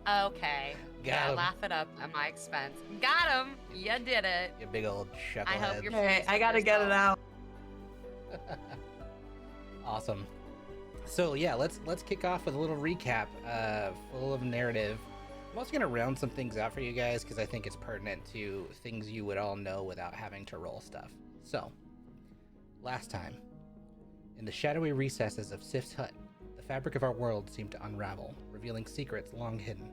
Okay. Got him. Laugh it up at my expense. Got him. You did it. You big old chucklehead. I hope you're Okay, pleased I with gotta get it yourself. out. Awesome. So yeah, let's kick off with a little recap, full of narrative. I'm also gonna round some things out for you guys because I think it's pertinent to things you would all know without having to roll stuff. So, last time, in the shadowy recesses of Sif's hut, the fabric of our world seemed to unravel, revealing secrets long hidden.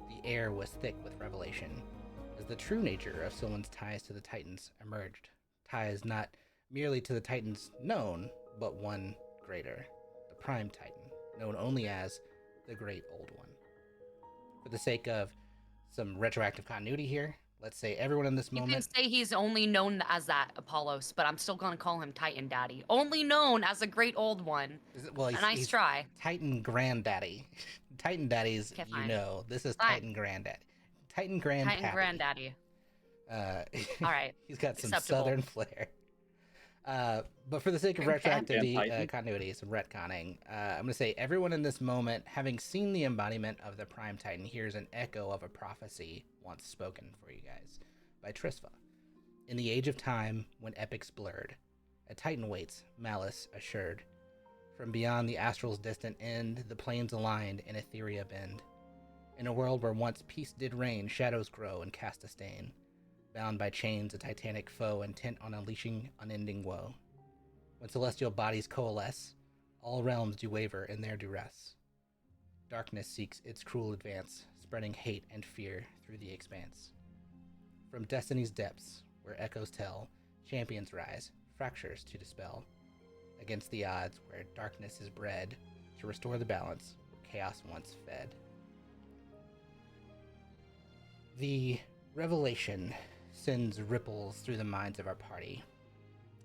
The air was thick with revelation, as the true nature of Silwen's ties to the Titans emerged. Ties not merely to the Titans known, but one greater, the Prime Titan, known only as the Great Old One. For the sake of some retroactive continuity here, let's say everyone in this moment... You can say he's only known as that, Apollos, but I'm still gonna call him Titan Daddy. Only known as a Great Old One. Well, he's try. Titan Granddaddy. Titan Daddies, okay, you know. This is fine. Titan Granddaddy. Titan Granddaddy. Titan Granddaddy. All right. He's got some Acceptable. southern flair. But for the sake of retroactivity, continuity, some retconning, I'm going to say everyone in this moment, having seen the embodiment of the Prime Titan, hears an echo of a prophecy once spoken for you guys by Trisva. In the age of time, when epics blurred, a Titan waits, malice assured. From beyond the astral's distant end, the planes aligned and Etheria bend. In a world where once peace did reign, shadows grow and cast a stain. Bound by chains, a titanic foe intent on unleashing unending woe. When celestial bodies coalesce, all realms do waver in their duress. Darkness seeks its cruel advance, spreading hate and fear through the expanse. From destiny's depths, where echoes tell, champions rise, fractures to dispel. Against the odds, where darkness is bred, to restore the balance where chaos once fed. The revelation sends ripples through the minds of our party,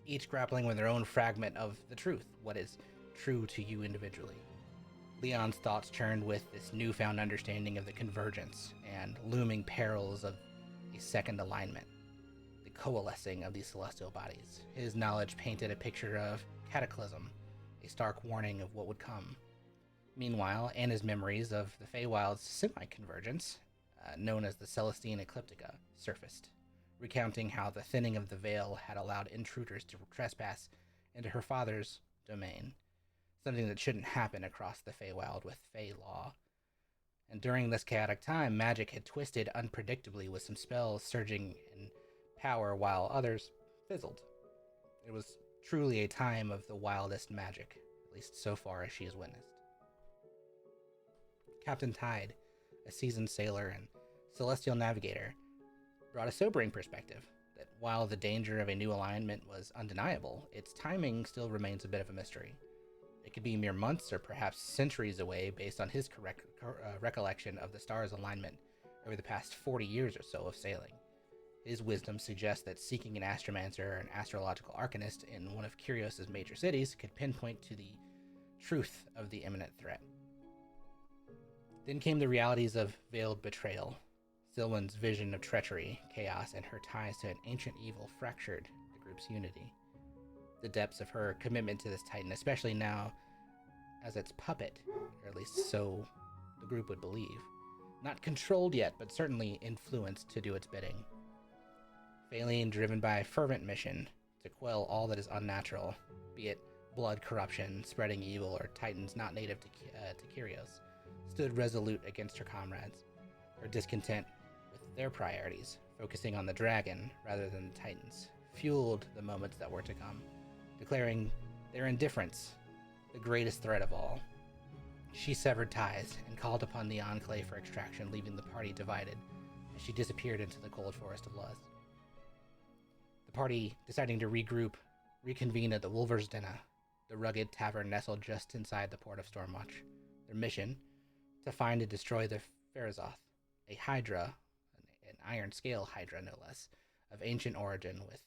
each grappling with their own fragment of the truth, what is true to you individually. Leon's thoughts churned with this newfound understanding of the convergence and looming perils of a second alignment, the coalescing of these celestial bodies. His knowledge painted a picture of cataclysm, a stark warning of what would come. Meanwhile, Anna's memories of the Feywild's semi-convergence, known as the Celestine Ecliptica, surfaced, recounting how the thinning of the veil had allowed intruders to trespass into her father's domain, something that shouldn't happen across the Feywild with Fey law. And during this chaotic time, magic had twisted unpredictably, with some spells surging in power while others fizzled. It was truly a time of the wildest magic, at least so far as she has witnessed. Captain Tide, a seasoned sailor and celestial navigator, brought a sobering perspective that while the danger of a new alignment was undeniable, its timing still remains a bit of a mystery. It could be mere months or perhaps centuries away based on his recollection of the star's alignment over the past 40 years or so of sailing. His wisdom suggests that seeking an astromancer or an astrological arcanist in one of Kyrios' major cities could pinpoint to the truth of the imminent threat. Then came the realities of veiled betrayal. Silwen's vision of treachery, chaos, and her ties to an ancient evil fractured the group's unity. The depths of her commitment to this Titan, especially now as its puppet, or at least so the group would believe. Not controlled yet, but certainly influenced to do its bidding. Faeline, driven by a fervent mission to quell all that is unnatural, be it blood corruption, spreading evil, or Titans not native to Kyrios, stood resolute against her comrades. Her discontent with their priorities, focusing on the dragon rather than the Titans, fueled the moments that were to come, declaring their indifference the greatest threat of all. She severed ties and called upon the Enclave for extraction, leaving the party divided as she disappeared into the cold forest of Luz. The party, deciding to regroup, reconvened at the Wolver's Den, the rugged tavern nestled just inside the port of Stormwatch. Their mission, to find and destroy the Pharazoth, a hydra, an iron scale hydra no less, of ancient origin, with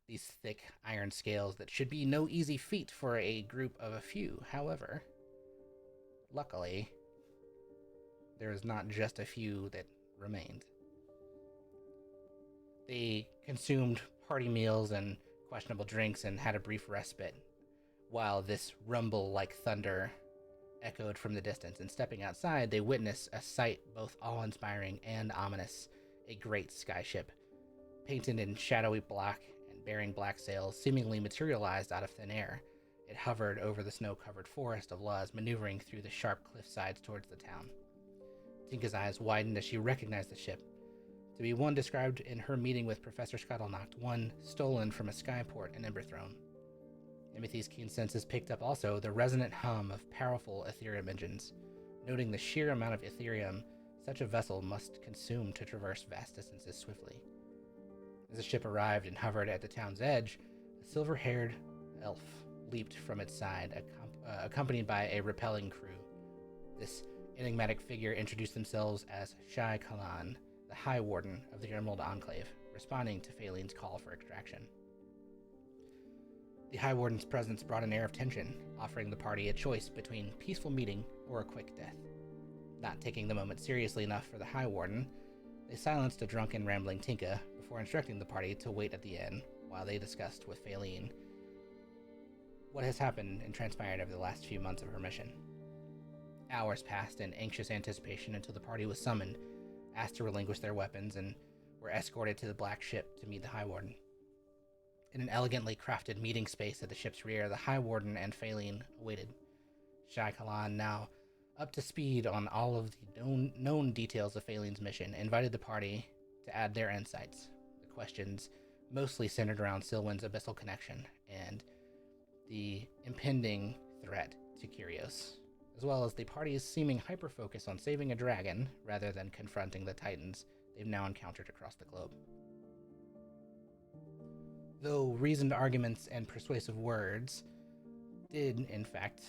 these thick iron scales that should be no easy feat for a group of a few. However, luckily, there is not just a few that remained. They consumed party meals and questionable drinks and had a brief respite, while this rumble like thunder echoed from the distance, and stepping outside, they witness a sight both awe-inspiring and ominous: a great skyship, painted in shadowy black and bearing black sails, seemingly materialized out of thin air. It hovered over the snow-covered forest of Luz, maneuvering through the sharp cliff sides towards the town. Tinka's eyes widened as she recognized the ship to be one described in her meeting with Professor Scuttlenacht, one stolen from a skyport in Emberthrone. Timothy's keen senses picked up also the resonant hum of powerful Ethereum engines, noting the sheer amount of Ethereum such a vessel must consume to traverse vast distances swiftly. As the ship arrived and hovered at the town's edge, a silver-haired elf leaped from its side, accompanied by a repelling crew. This enigmatic figure introduced themselves as Shai Kalan, the High Warden of the Emerald Enclave, responding to Phalen's call for extraction. The High Warden's presence brought an air of tension, offering the party a choice between peaceful meeting or a quick death. Not taking the moment seriously enough for the High Warden, they silenced a drunken, rambling Tinka before instructing the party to wait at the inn while they discussed with Phalen what has happened and transpired over the last few months of her mission. Hours passed in anxious anticipation until the party was summoned, asked to relinquish their weapons, and were escorted to the Black Ship to meet the High Warden. In an elegantly crafted meeting space at the ship's rear, the High Warden and Phalen awaited. Shai Kalan, now up to speed on all of the known details of Phalen's mission, invited the party to add their insights. The questions mostly centered around Silwyn's abyssal connection and the impending threat to Kyrios, as well as the party's seeming hyper-focus on saving a dragon rather than confronting the titans they've now encountered across the globe. Though reasoned arguments and persuasive words did, in fact,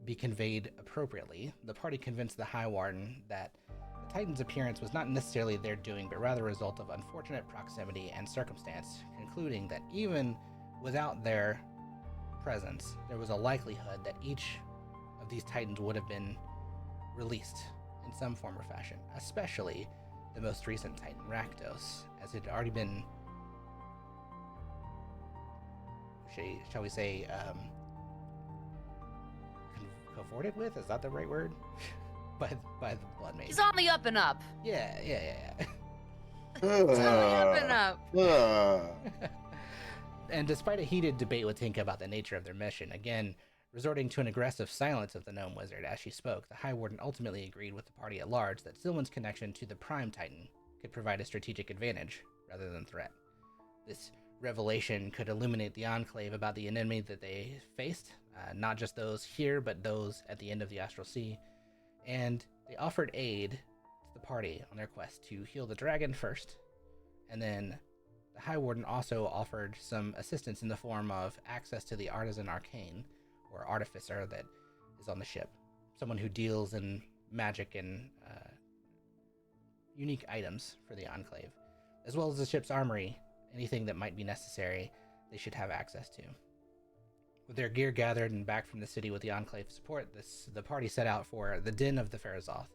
be conveyed appropriately, the party convinced the High Warden that the Titan's appearance was not necessarily their doing, but rather a result of unfortunate proximity and circumstance, concluding that even without their presence, there was a likelihood that each of these Titans would have been released in some form or fashion, especially the most recent Titan, Rakdos, as it had already been, shall we say, comforted with? Is that the right word? by the Blood Mage. He's on the up and up. Yeah. He's on the up and up. And despite a heated debate with Tinka about the nature of their mission, again, resorting to an aggressive silence of the Gnome Wizard as she spoke, the High Warden ultimately agreed with the party at large that Silwyn's connection to the Prime Titan could provide a strategic advantage rather than threat. This revelation could illuminate the Enclave about the enemy that they faced, not just those here, but those at the end of the Astral Sea, and they offered aid to the party on their quest to heal the dragon first, and then the High Warden also offered some assistance in the form of access to the Artisan Arcane, or Artificer, that is on the ship. Someone who deals in magic and unique items for the Enclave, as well as the ship's armory. Anything that might be necessary, they should have access to. With their gear gathered and back from the city with the Enclave's support, the party set out for the Den of the Pharazoth.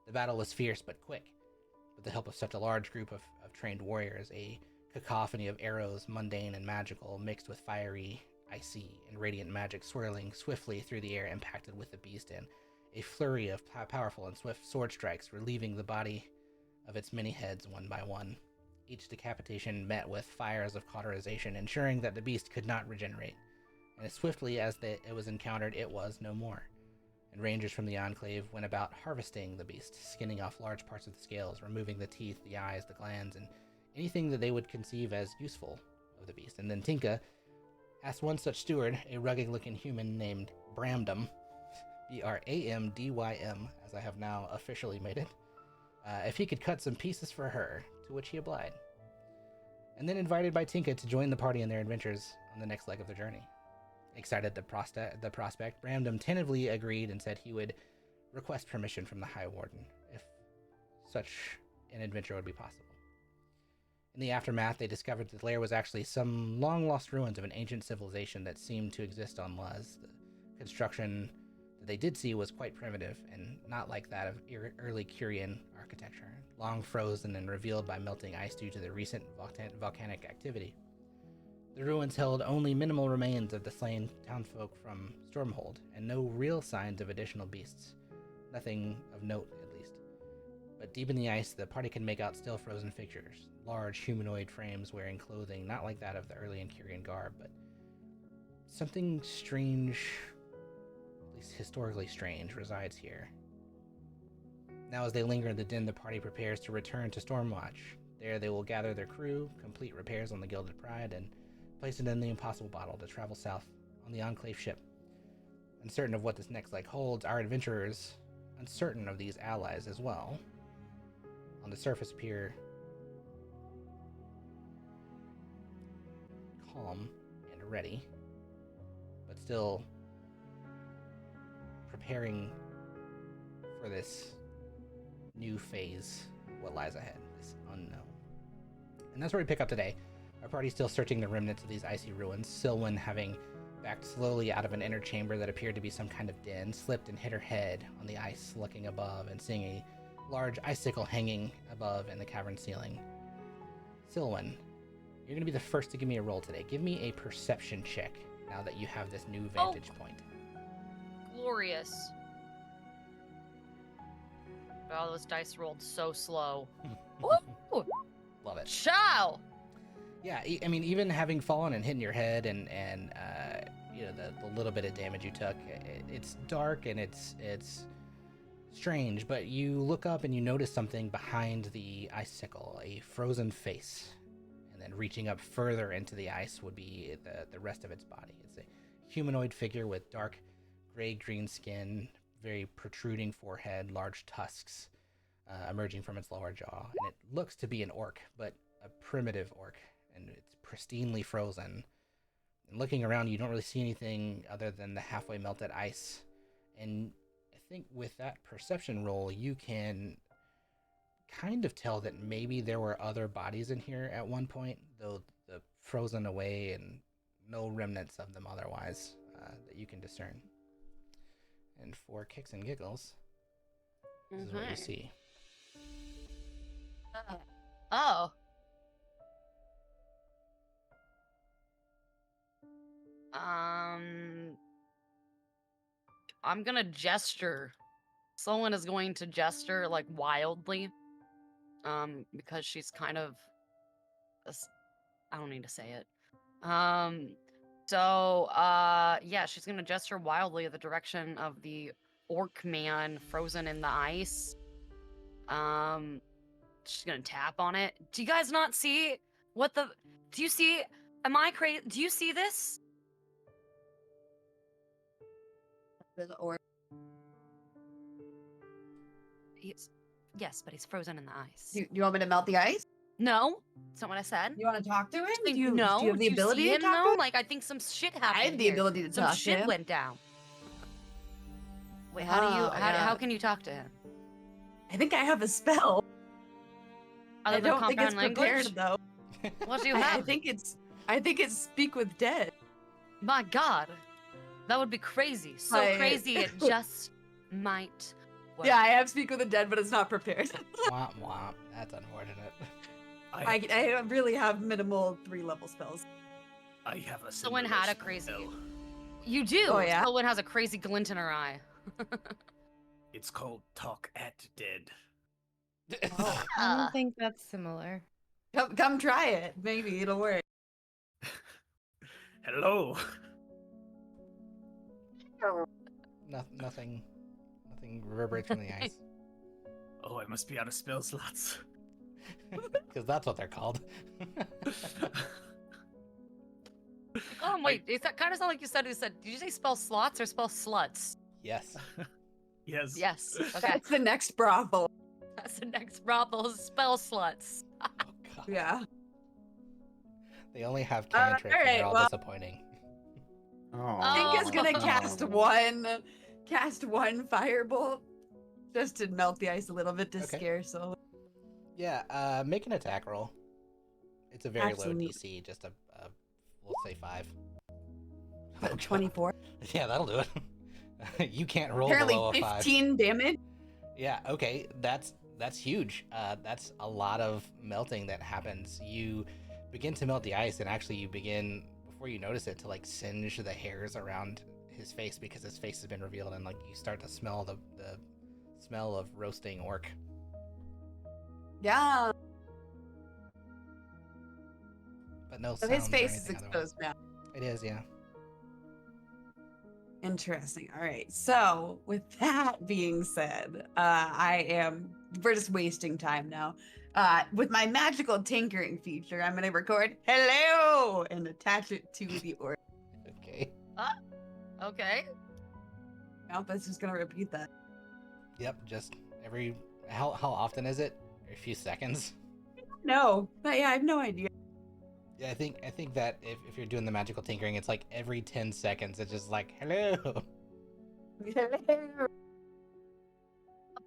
The battle was fierce but quick. With the help of such a large group of trained warriors, a cacophony of arrows, mundane and magical, mixed with fiery, icy, and radiant magic swirling swiftly through the air, impacted with the beast, and a flurry of powerful and swift sword strikes relieving the body of its many heads one by one. Each decapitation met with fires of cauterization, ensuring that the beast could not regenerate. And as swiftly as it was encountered, it was no more. And rangers from the Enclave went about harvesting the beast, skinning off large parts of the scales, removing the teeth, the eyes, the glands, and anything that they would conceive as useful of the beast. And then Tinka asked one such steward, a rugged-looking human named Bramdym, Bramdym, as I have now officially made it, if he could cut some pieces for her, to which he obliged. And then invited by Tinka to join the party in their adventures on the next leg of their journey. Excited at the prospect, Bramdym tentatively agreed and said he would request permission from the High Warden if such an adventure would be possible. In the aftermath, they discovered that the lair was actually some long-lost ruins of an ancient civilization that seemed to exist on Luz. The construction that they did see was quite primitive and not like that of early Kyrian architecture, long frozen and revealed by melting ice due to the recent volcanic activity. The ruins held only minimal remains of the slain townfolk from Stormhold, and no real signs of additional beasts. Nothing of note, at least. But deep in the ice, the party can make out still frozen figures, large humanoid frames wearing clothing not like that of the early Kyrian garb, but something strange, at least historically strange, resides here. Now as they linger in the den, the party prepares to return to Stormwatch. There they will gather their crew, complete repairs on the Gilded Pride, and place it in the Impossible Bottle to travel south on the Enclave ship. Uncertain of what this next leg holds, our adventurers, uncertain of these allies as well, on the surface appear calm and ready, but still preparing for this new phase, what lies ahead, this unknown. And that's where we pick up today. Our party's still searching the remnants of these icy ruins, Sylwen having backed slowly out of an inner chamber that appeared to be some kind of den, slipped and hit her head on the ice looking above and seeing a large icicle hanging above in the cavern ceiling. Sylwen, you're going to be the first to give me a roll today. Give me a perception check now that you have this new vantage point. Glorious. Oh, those dice rolled so slow. Woo! Love it. Ciao! Yeah, I mean, even having fallen and hitting your head and you know, the little bit of damage you took, it's dark and it's strange, but you look up and you notice something behind the icicle, a frozen face, and then reaching up further into the ice would be the rest of its body. It's a humanoid figure with dark gray-green skin, very protruding forehead, large tusks emerging from its lower jaw, and it looks to be an orc, but a primitive orc, and it's pristinely frozen. And looking around, you don't really see anything other than the halfway melted ice. And I think with that perception roll, you can kind of tell that maybe there were other bodies in here at one point, though the frozen away and no remnants of them otherwise that you can discern. And for kicks and giggles, this is what you see. Oh. I'm gonna gesture. Someone is going to gesture like wildly. Because she's kind of I don't need to say it. Yeah, she's gonna gesture wildly at the direction of the orc man frozen in the ice. She's gonna tap on it. Do you guys not see what the? Do you see? Am I crazy? Do you see this? Or Yes, but he's frozen in the ice. do you want me to melt the ice? No, that's not what I said. You want to talk to him? Do Do you no, have the do you ability see to him talk to though? him? Like I think some shit happened. I have the here. ability to some talk to shit him. went down. Wait, how do you? Oh, yeah. How can you talk to him? I think I have a spell. Other I than don't think it's compound prepared language? though. What do you I have? think it's speak with dead. My God, that would be crazy. So crazy it just might work. Yeah, I have speak with the dead, but it's not prepared. Womp womp. That's unfortunate. I really have minimal 3-level spells. I have a Someone similar had a crazy. spell. You do. Oh, yeah? Someone has a crazy glint in her eye. It's called Talk at Dead. Oh. I don't think that's similar. Come try it. Maybe it'll work. Hello. Nothing reverberates from the ice. Oh, I must be out of spell slots. Because that's what they're called. Oh wait, it kind of sounded like you said. Did you say spell slots or spell sluts? Yes. Yes. Yes. Okay. That's the next brothel. That's the next brothel. Spell sluts. Oh, God. Yeah. They only have cantrips and they're alright, all well- disappointing. I think is gonna cast one firebolt just to melt the ice a little bit to Okay. scare Soul. Yeah, make an attack roll. It's a very Absolutely. low DC, just a we'll say 5. 24. Yeah, that'll do it. You can't roll Apparently below a 5. 15 damage. Yeah, okay, that's huge. That's a lot of melting that happens. You begin to melt the ice, and actually you begin, before you notice it, to like singe the hairs around his face because his face has been revealed, and like you start to smell the smell of roasting orc. Yeah. But no So sounds his or face is anything otherwise. exposed now. It is, yeah. Interesting. All right. So, with that being said, we're just wasting time now. With my magical tinkering feature, I'm going to record hello and attach it to the orc. Okay. Okay. Malthus is going to repeat that. Yep, just every how often is it? Every few seconds. No, but yeah, I have no idea. Yeah, I think that if you're doing the magical tinkering, it's like every 10 seconds it's just like hello.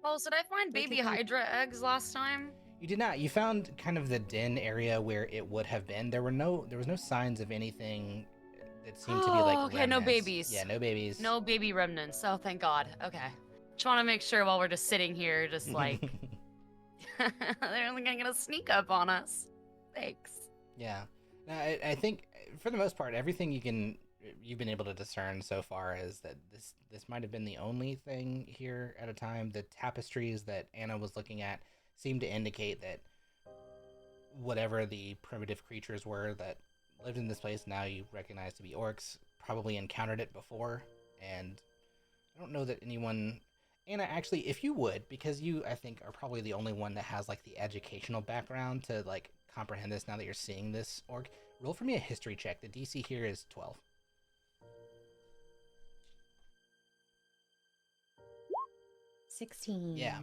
Paul, did I find baby Hydra eggs last time? You did not. You found kind of the den area where it would have been. There was no signs of anything that seemed to be like okay, no remnants. babies. Yeah, no babies. No baby remnants. Oh, thank God. Okay. Just want to make sure while we're just sitting here, just like they're only gonna sneak up on us. Thanks. Yeah. No, I think for the most part, everything you've been able to discern so far is that this might have been the only thing here at a time. The tapestries that Anna was looking at seem to indicate that whatever the primitive creatures were that lived in this place now you recognize to be orcs probably encountered it before, and I don't know that anyone. Anna, actually, if you would, because you, I think, are probably the only one that has like the educational background to like comprehend this now that you're seeing this orc, roll for me a history check. The DC here is 12. 16. Yeah.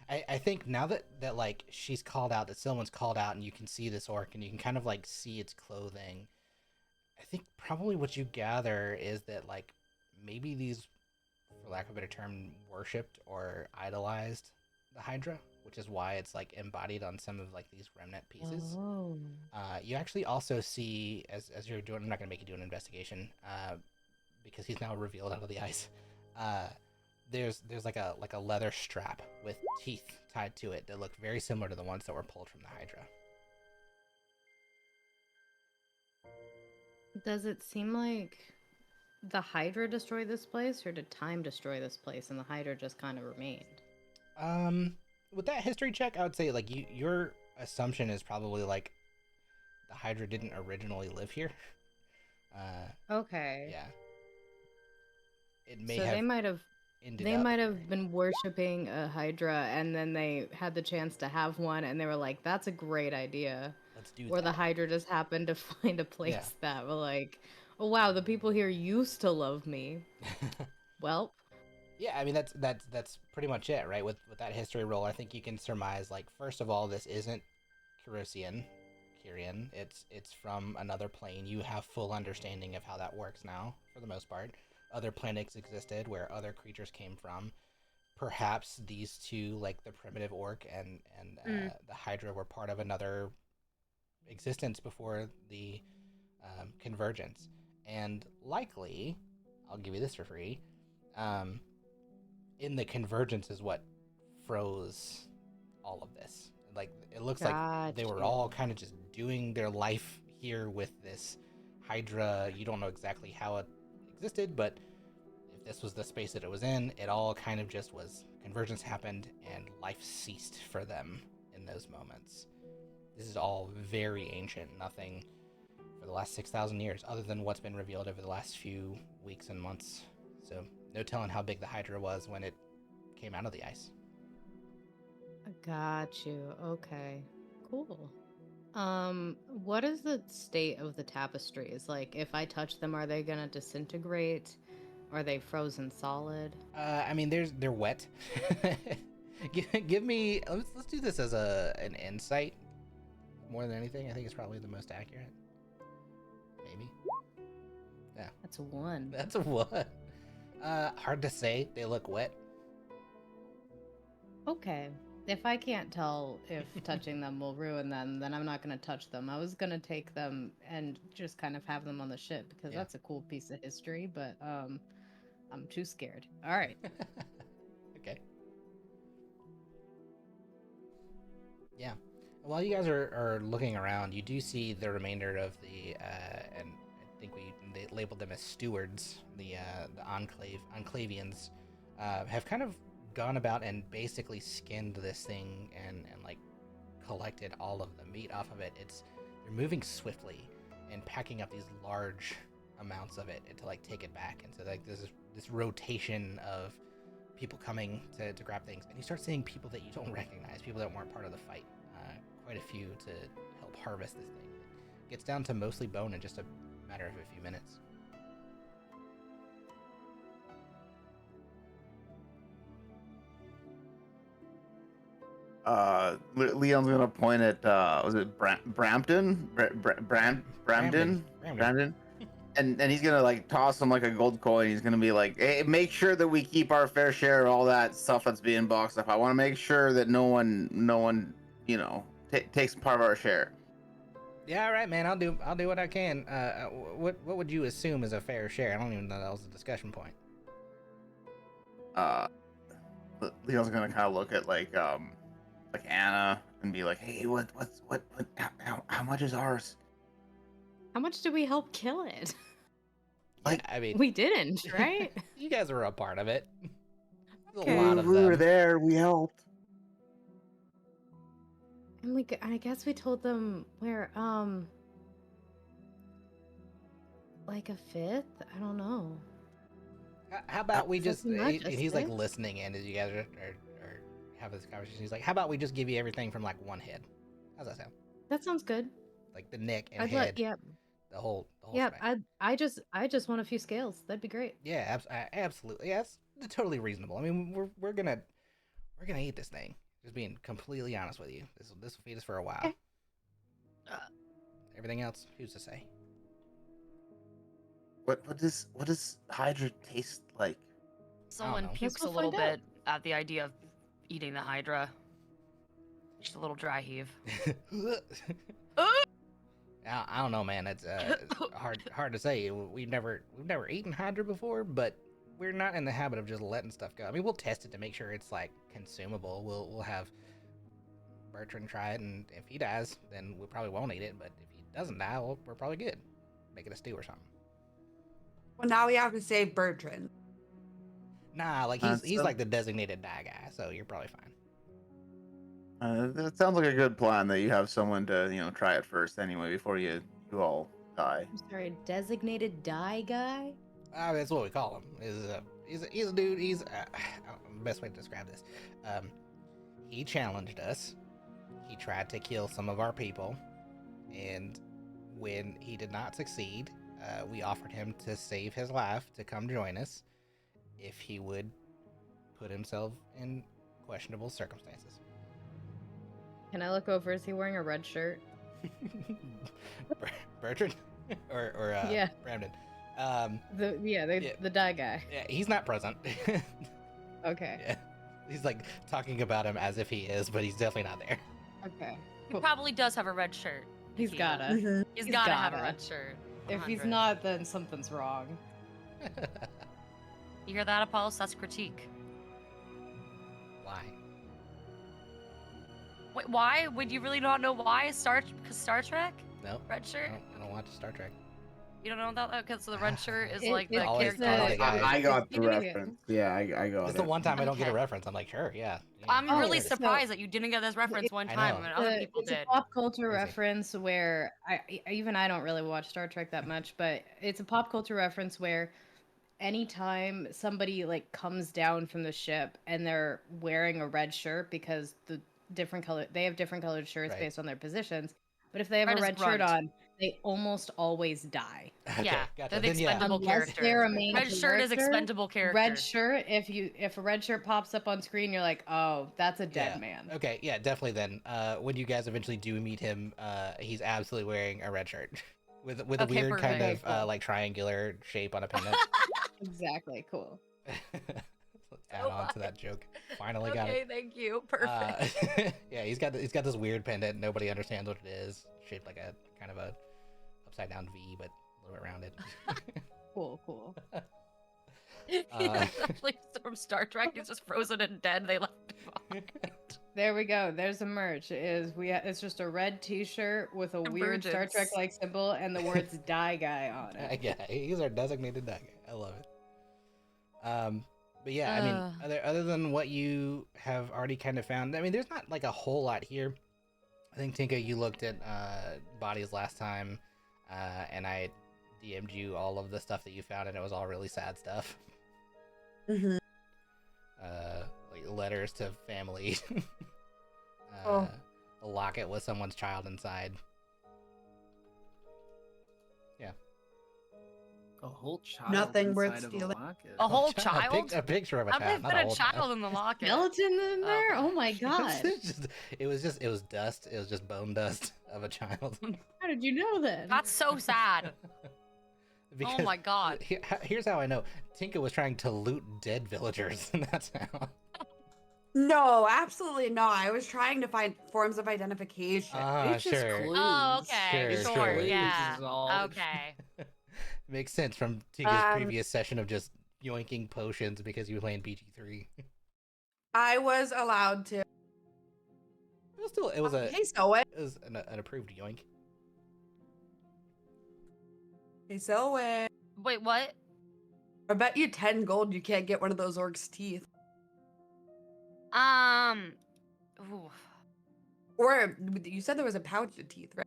I think now that like she's called out, that Silwan's called out, and you can see this orc and you can kind of like see its clothing, I think probably what you gather is that like maybe these, for lack of a better term, worshipped or idolized the Hydra, which is why it's like embodied on some of like these remnant pieces. Oh. You actually also see, as you're doing, I'm not going to make you do an investigation because he's now revealed out of the ice. There's like a leather strap with teeth tied to it that look very similar to the ones that were pulled from the Hydra. Does it seem like the Hydra destroyed this place, or did time destroy this place and the Hydra just kind of remained? With that history check, I would say like your assumption is probably like the Hydra didn't originally live here. Okay. Yeah. It may So have they might have ended they up might here. have been worshiping a Hydra, and then they had the chance to have one, and they were like, "That's a great idea." Let's do Or the that. Hydra just happened to find a place that were like, "Oh wow, the people here used to love me." Well, Yeah, I mean that's pretty much it, right? With that history roll, I think you can surmise like first of all, this isn't Kyrian. It's from another plane. You have full understanding of how that works now, for the most part. Other planets existed where other creatures came from. Perhaps these two, like the primitive orc and the Hydra, were part of another existence before the convergence, and likely, I'll give you this for free. In the convergence is what froze all of this. Like it looks like they were all kind of just doing their life here with this Hydra. You don't know exactly how it existed, but if this was the space that it was in, it all kind of just was. Convergence happened and life ceased for them in those moments. This is all very ancient, nothing for the last 6,000 years, other than what's been revealed over the last few weeks and months. So no telling how big the Hydra was when it came out of the ice. got you. Okay. Cool. What is the state of the tapestries? Like, if I touch them, are they gonna disintegrate? Are they frozen solid? I mean, they're wet. give me. Let's do this as an insight more than anything. I think it's probably the most accurate. Maybe. Yeah. That's a 1. That's a what? Hard to say. They look wet. Okay. If I can't tell if touching them will ruin them, then I'm not going to touch them. I was going to take them and just kind of have them on the ship because that's a cool piece of history, but I'm too scared. All right. Okay. Yeah. While you guys are looking around, you do see the remainder of the, and I think they labeled them as stewards, the Enclavians, have kind of gone about and basically skinned this thing and like collected all of the meat off of it. They're moving swiftly and packing up these large amounts of it to like take it back. And so like this rotation of people coming to grab things, and you start seeing people that you don't recognize, people that weren't part of the fight. Quite a few to help harvest this thing. It gets down to mostly bone in just a matter of a few minutes. Leon's gonna point at was it Brampton? Bramden? Brandon? And he's gonna like toss him like a gold coin. He's gonna be like, "Hey, make sure that we keep our fair share of all that stuff that's being boxed up. I want to make sure that no one, you know, takes part of our share." Yeah, all right, man. I'll do what I can. What would you assume is a fair share? I don't even know that was a discussion point. Leon's gonna kind of look at like Anna and be like, "Hey, how much is ours?" How much did we help kill it? Like, I mean, We didn't, right? you guys were a part of it. There's Okay. a lot of we were them. there. We helped. And I guess we told them we're like a fifth. I don't know. How about we That's just? not And just he's like it. listening in as you guys are having this conversation. He's like, "How about we just give you everything from like one head? How's that sound? That sounds good. Like the neck and I'd head, let yep. the whole Yep. shebang." I just want a few scales. That'd be great. Yeah, absolutely. Yeah, it's totally reasonable. I mean, we're gonna eat this thing. Just being completely honest with you, this will feed us for a while. Okay. Everything else, who's to say? What does Hydra taste like? Someone know. pukes a we'll little find out. bit at the idea of eating the Hydra. Just a little dry heave. I don't know, man. It's hard to say. We've never eaten Hydra before, but we're not in the habit of just letting stuff go. I mean, we'll test it to make sure it's like consumable. We'll have Bertrand try it, and if he dies, then we probably won't eat it. But if he doesn't die, we're probably good. Make it a stew or something. Well, now we have to save Bertrand. Nah, like he's like the designated die guy, so you're probably fine. That sounds like a good plan. That you have someone to try it first anyway before you all die. I'm sorry, designated die guy? That's what we call him. He's a dude. He's best way to describe this. He challenged us. He tried to kill some of our people, and when he did not succeed, we offered him to save his life to come join us if he would put himself in questionable circumstances. Can I look over? Is he wearing a red shirt? Bertrand or Yeah. Brandon. The die guy. Yeah, he's not present. Okay. Yeah. He's like talking about him as if he is, but he's definitely not there. Okay. He probably does have a red shirt. He's He- gotta. He's He's gotta have a gotta. red shirt. If he's 100. not, then something's wrong. You hear that, Apollos? That's critique. Why? Wait, why? Would you really not know why? Because Star Trek? No. Red shirt? I don't watch Star Trek. You don't know that? Okay, so the red shirt is It- like it the always character. thought that guy- I got the Yeah. reference. Yeah, I got It's it. the one time I don't get a Okay. reference. I'm like, sure, yeah. I'm Oh, really so- surprised that you didn't get this reference one I time know. when other people It's did. a pop culture Crazy. reference where even I don't really watch Star Trek that much, but it's a pop culture reference where anytime somebody like comes down from the ship and they're wearing a red shirt because they have different colored shirts Right. based on their positions, but if they have Red a is red shirt grunt. on, they almost always die. Okay, Yeah, gotcha. they're the Then, yeah. expendable Unless character. they're a main Red shirt is character, expendable character. Red shirt, if a red shirt pops up on screen, you're like, oh, that's a dead Yeah. man. Okay, yeah, definitely then. When you guys eventually do meet him, he's absolutely wearing a red shirt. With a Okay, weird kind of perfect. Cool. like triangular shape on a pin. Exactly, cool. Add on to that joke. Finally got Okay, it. thank you. Perfect. Yeah, he's got this weird pendant. Nobody understands what it is. Shaped like a kind of a upside down V, but a little bit rounded. Cool. That's actually from Star Trek. He's just frozen and dead. They left him behind. There we go. There's a merch. It's just a red T-shirt with a weird Star Convergence. Trek like symbol and the words "Die Guy" on That it. guy. He's our designated that guy. I love it. But yeah, I mean, other than what you have already kind of found, I mean, there's not like a whole lot here. I think Tinka, you looked at bodies last time, and I DM'd you all of the stuff that you found, and it was all really sad stuff. Mhm. Like letters to family. Oh. A locket with someone's child inside. Yeah. A whole child. Nothing worth inside of a stealing. locket. A whole A child? a picture of a How did child. they not put a whole child in the locket? Skeleton in there? Oh my god! It was dust. It was just bone dust of a child. How did you know that? That's so sad. Oh my god. Here's how I know. Tinka was trying to loot dead villagers in that town. No, absolutely not. I was trying to find forms of identification. It's just Sure. clues. Oh, okay. Sure, Sure, sure. yeah. Clues is all. Okay. Makes sense from Tinka's previous session of just yoinking potions because you were playing BG3. I was allowed to. It was Hey, Zoe. an approved yoink. Hey, Zoe. Wait, what? I bet you 10 gold you can't get one of those orcs' teeth. Ooh. Or you said there was a pouch of teeth, right?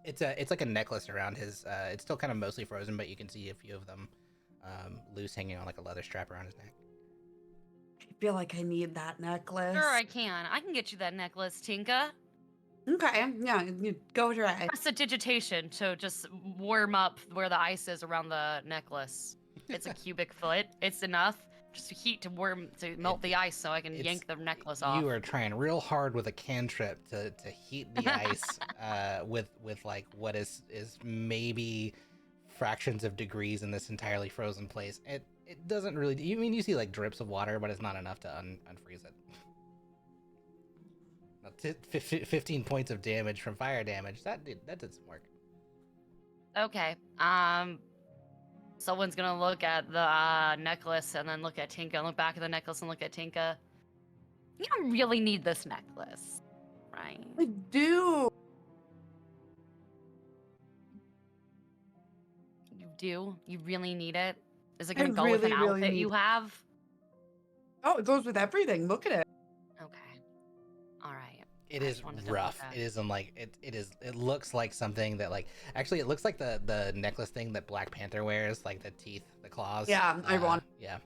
It's like a necklace around his. It's still kind of mostly frozen, but you can see a few of them loose, hanging on like a leather strap around his neck. I feel like I need that necklace. Sure, I can. I can get you that necklace, Tinka. Okay, yeah, you go try. Prestidigitation to just warm up where the ice is around the necklace. It's a cubic foot. It's enough. Just heat to melt the ice so I can yank the necklace off. You are trying real hard with a cantrip to heat the ice with like what is maybe fractions of degrees in this entirely frozen place. It doesn't really. You see like drips of water, but it's not enough to unfreeze it. 15 points of damage from fire damage. That did some work. Okay. Someone's gonna look at the necklace and then look at Tinka and look back at the necklace and look at Tinka. You don't really need this necklace, right? I do. You do? You really need it? Is it I gonna go with an really, really outfit you need- have? Oh, it goes with everything. Look at it. Okay. All right. It I is just wanted to double rough. check. It isn't like it looks like something that like actually it looks like the necklace thing that Black Panther wears, like the teeth, the claws. Yeah, ironic. Yeah.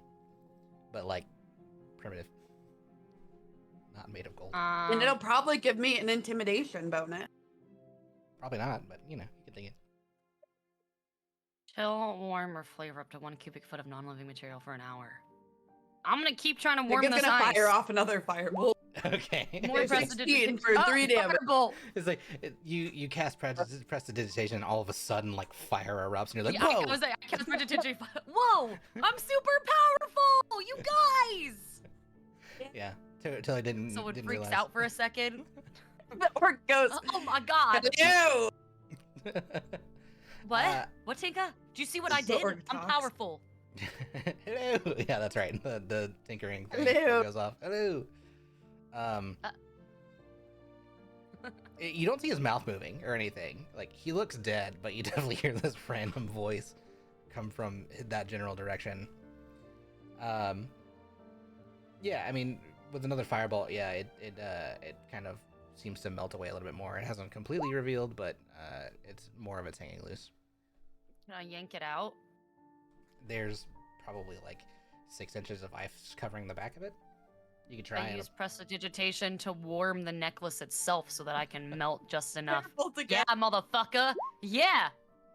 But like primitive. Not made of gold. And it'll probably give me an intimidation bonus. Probably not, but you know, you can think it. Chill, warm, or flavor up to 1 cubic foot of non-living material for an hour. I'm gonna keep trying to warm It's this gonna ice. fire off another firebolt. Okay. More It's 16 prestidigitation for 3 damage. Firebolt. It's like you cast prestidigitation and all of a sudden like fire erupts and you're like, Yeah, whoa! I was like, I cast prestidigitation. Whoa! I'm super powerful, you guys. Yeah. Till I didn't. Someone didn't freaks realize. out for a second. The orc goes, Oh my god! Hello! What? What, Tinka? Do you see what I The did? orc I'm talks. powerful. Hello. Yeah, that's right. The tinkering thing Hello. goes off. Hello. You don't see his mouth moving or anything. Like he looks dead, but you definitely hear this random voice come from that general direction. Yeah, I mean, with another fireball, yeah, it kind of seems to melt away a little bit more. It hasn't completely revealed, but it's more of it's hanging loose. Can I yank it out? There's probably like 6 inches of ice covering the back of it. You could try I and use prestidigitation to warm the necklace itself so that I can melt just enough. Firebolt again. Yeah, motherfucker. Yeah.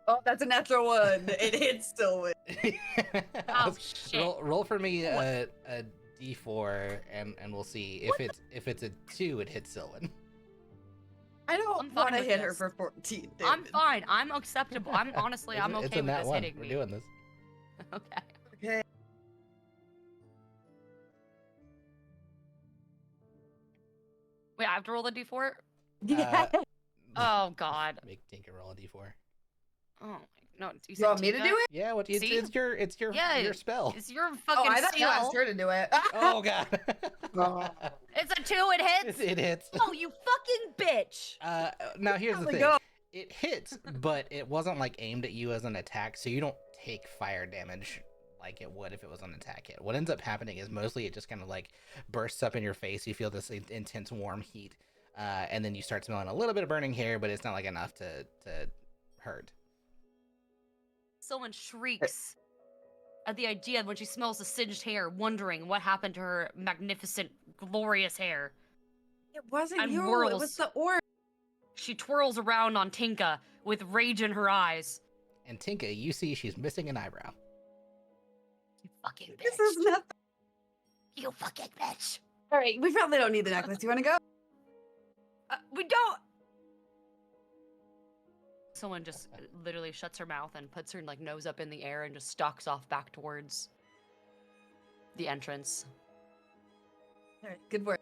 Oh, that's a natural one. It hits still. Oh shit. roll for me a d4 and we'll see if it's a 2 it hits Sylvan. I I'm don't fine want to with hit her this. for 14 damage. I'm fine. I'm acceptable. I'm honestly, I'm It's okay a with nat this 1. hitting We're me. doing this. Okay. Okay. Wait, I have to roll the d4? Yeah. Oh god. Make Tinker roll a d4. Oh my no. You You said want me to Tinka? do it? Yeah, what See? it's your Yeah, your spell. It's your Oh, fucking I thought you spell. asked her to do it. Oh god. Oh. It's a 2, it hits? It hits. Oh, you fucking bitch! Now here's the How'd it thing. go? It hits, but it wasn't like aimed at you as an attack, so you don't take fire damage like it would if it was an attack hit. What ends up happening is mostly it just kind of like bursts up in your face. You feel this intense warm heat, and then you start smelling a little bit of burning hair, but it's not like enough to hurt. Someone shrieks at the idea when she smells the singed hair, wondering what happened to her magnificent, glorious hair. It wasn't And you. It whirls. was the orange. She twirls around on Tinka with rage in her eyes. And Tinka, you see she's missing an eyebrow. You fucking bitch. This is nothing. You fucking bitch. All right, we probably don't need the necklace. You want to go? We don't. Someone just literally shuts her mouth and puts her like nose up in the air and just stalks off back towards the entrance. All right, good work.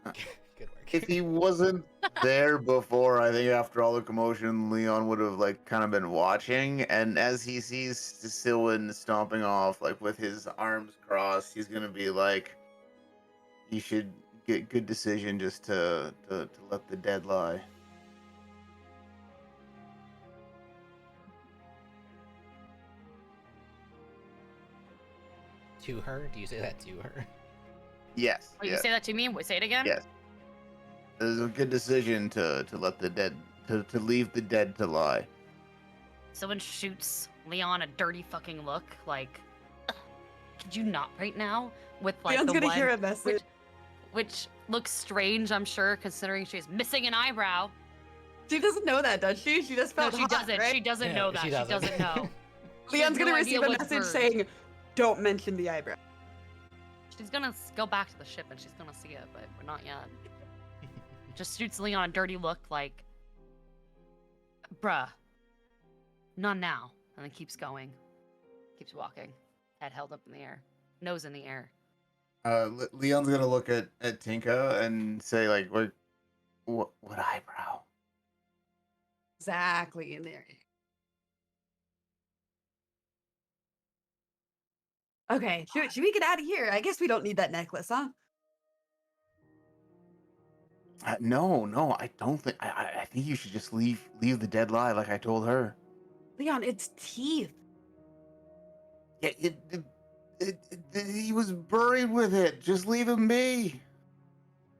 Good work. If he wasn't there before, I think after all the commotion, Leon would have like kind of been watching. And as he sees Silwyn stomping off, like with his arms crossed, he's gonna be like, "You should get good decision just to let the dead lie." To her? Do you say that to her? Yes. Oh, you yes, say that to me? Wait, say it again? Yes. It was a good decision to let the dead to leave the dead to lie. Someone shoots Leon a dirty fucking look, like, "Ugh, could you not right now?" With like Leon's the gonna one, hear a message. which looks strange, I'm sure, considering she's missing an eyebrow. She doesn't know that, does she? She just No, felt she hot, doesn't. right? She doesn't Yeah, know that. she She doesn't. doesn't know. She Leon's has gonna no receive idea a what's message burned. saying, "Don't mention the eyebrow." She's gonna go back to the ship and she's gonna see it, but we're not yet. Just shoots Leon a dirty look, like, bruh, not now. And then keeps going. Keeps walking. Head held up in the air. Nose in the air. Leon's gonna look at Tinka and say like, what eyebrow?" Exactly in there. Okay, should we get out of here? I guess we don't need that necklace, huh? No, I don't think. I think you should just leave the dead lie like I told her. Leon, it's teeth. Yeah, he was buried with it. Just leave him be.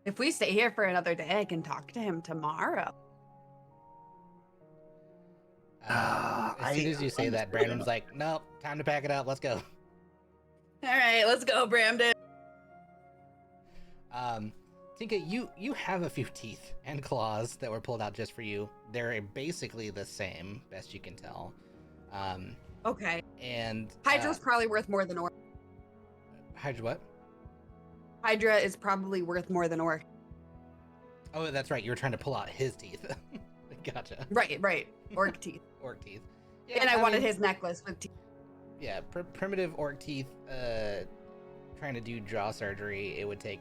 If we stay here for another day, I can talk to him tomorrow. As soon as you say that, Brandon's like, "Nope, time to pack it up. Let's go." All right, let's go, Bramden. Tinka, you have a few teeth and claws that were pulled out just for you. They're basically the same, best you can tell. Okay. And Hydra's probably worth more than Orc. Hydra what? Hydra is probably worth more than Orc. Oh, that's right. You were trying to pull out his teeth. Gotcha. Right. Orc teeth. Orc teeth. And I wanted mean, his necklace with teeth. Yeah, primitive orc teeth. Trying to do jaw surgery, it would take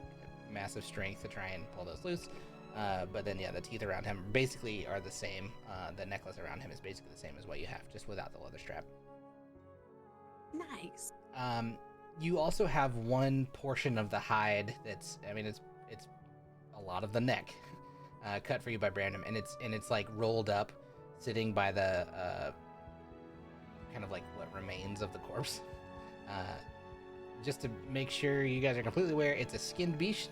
massive strength to try and pull those loose. But then, yeah, the teeth around him basically are the same. The necklace around him is basically the same as what you have, just without the leather strap. Nice. You also have one portion of the hide that's, I mean, it's a lot of the neck cut for you by Brandon, and it's like rolled up, sitting by the kind of like what remains of the corpse. Just to make sure you guys are completely aware, it's a skinned beast,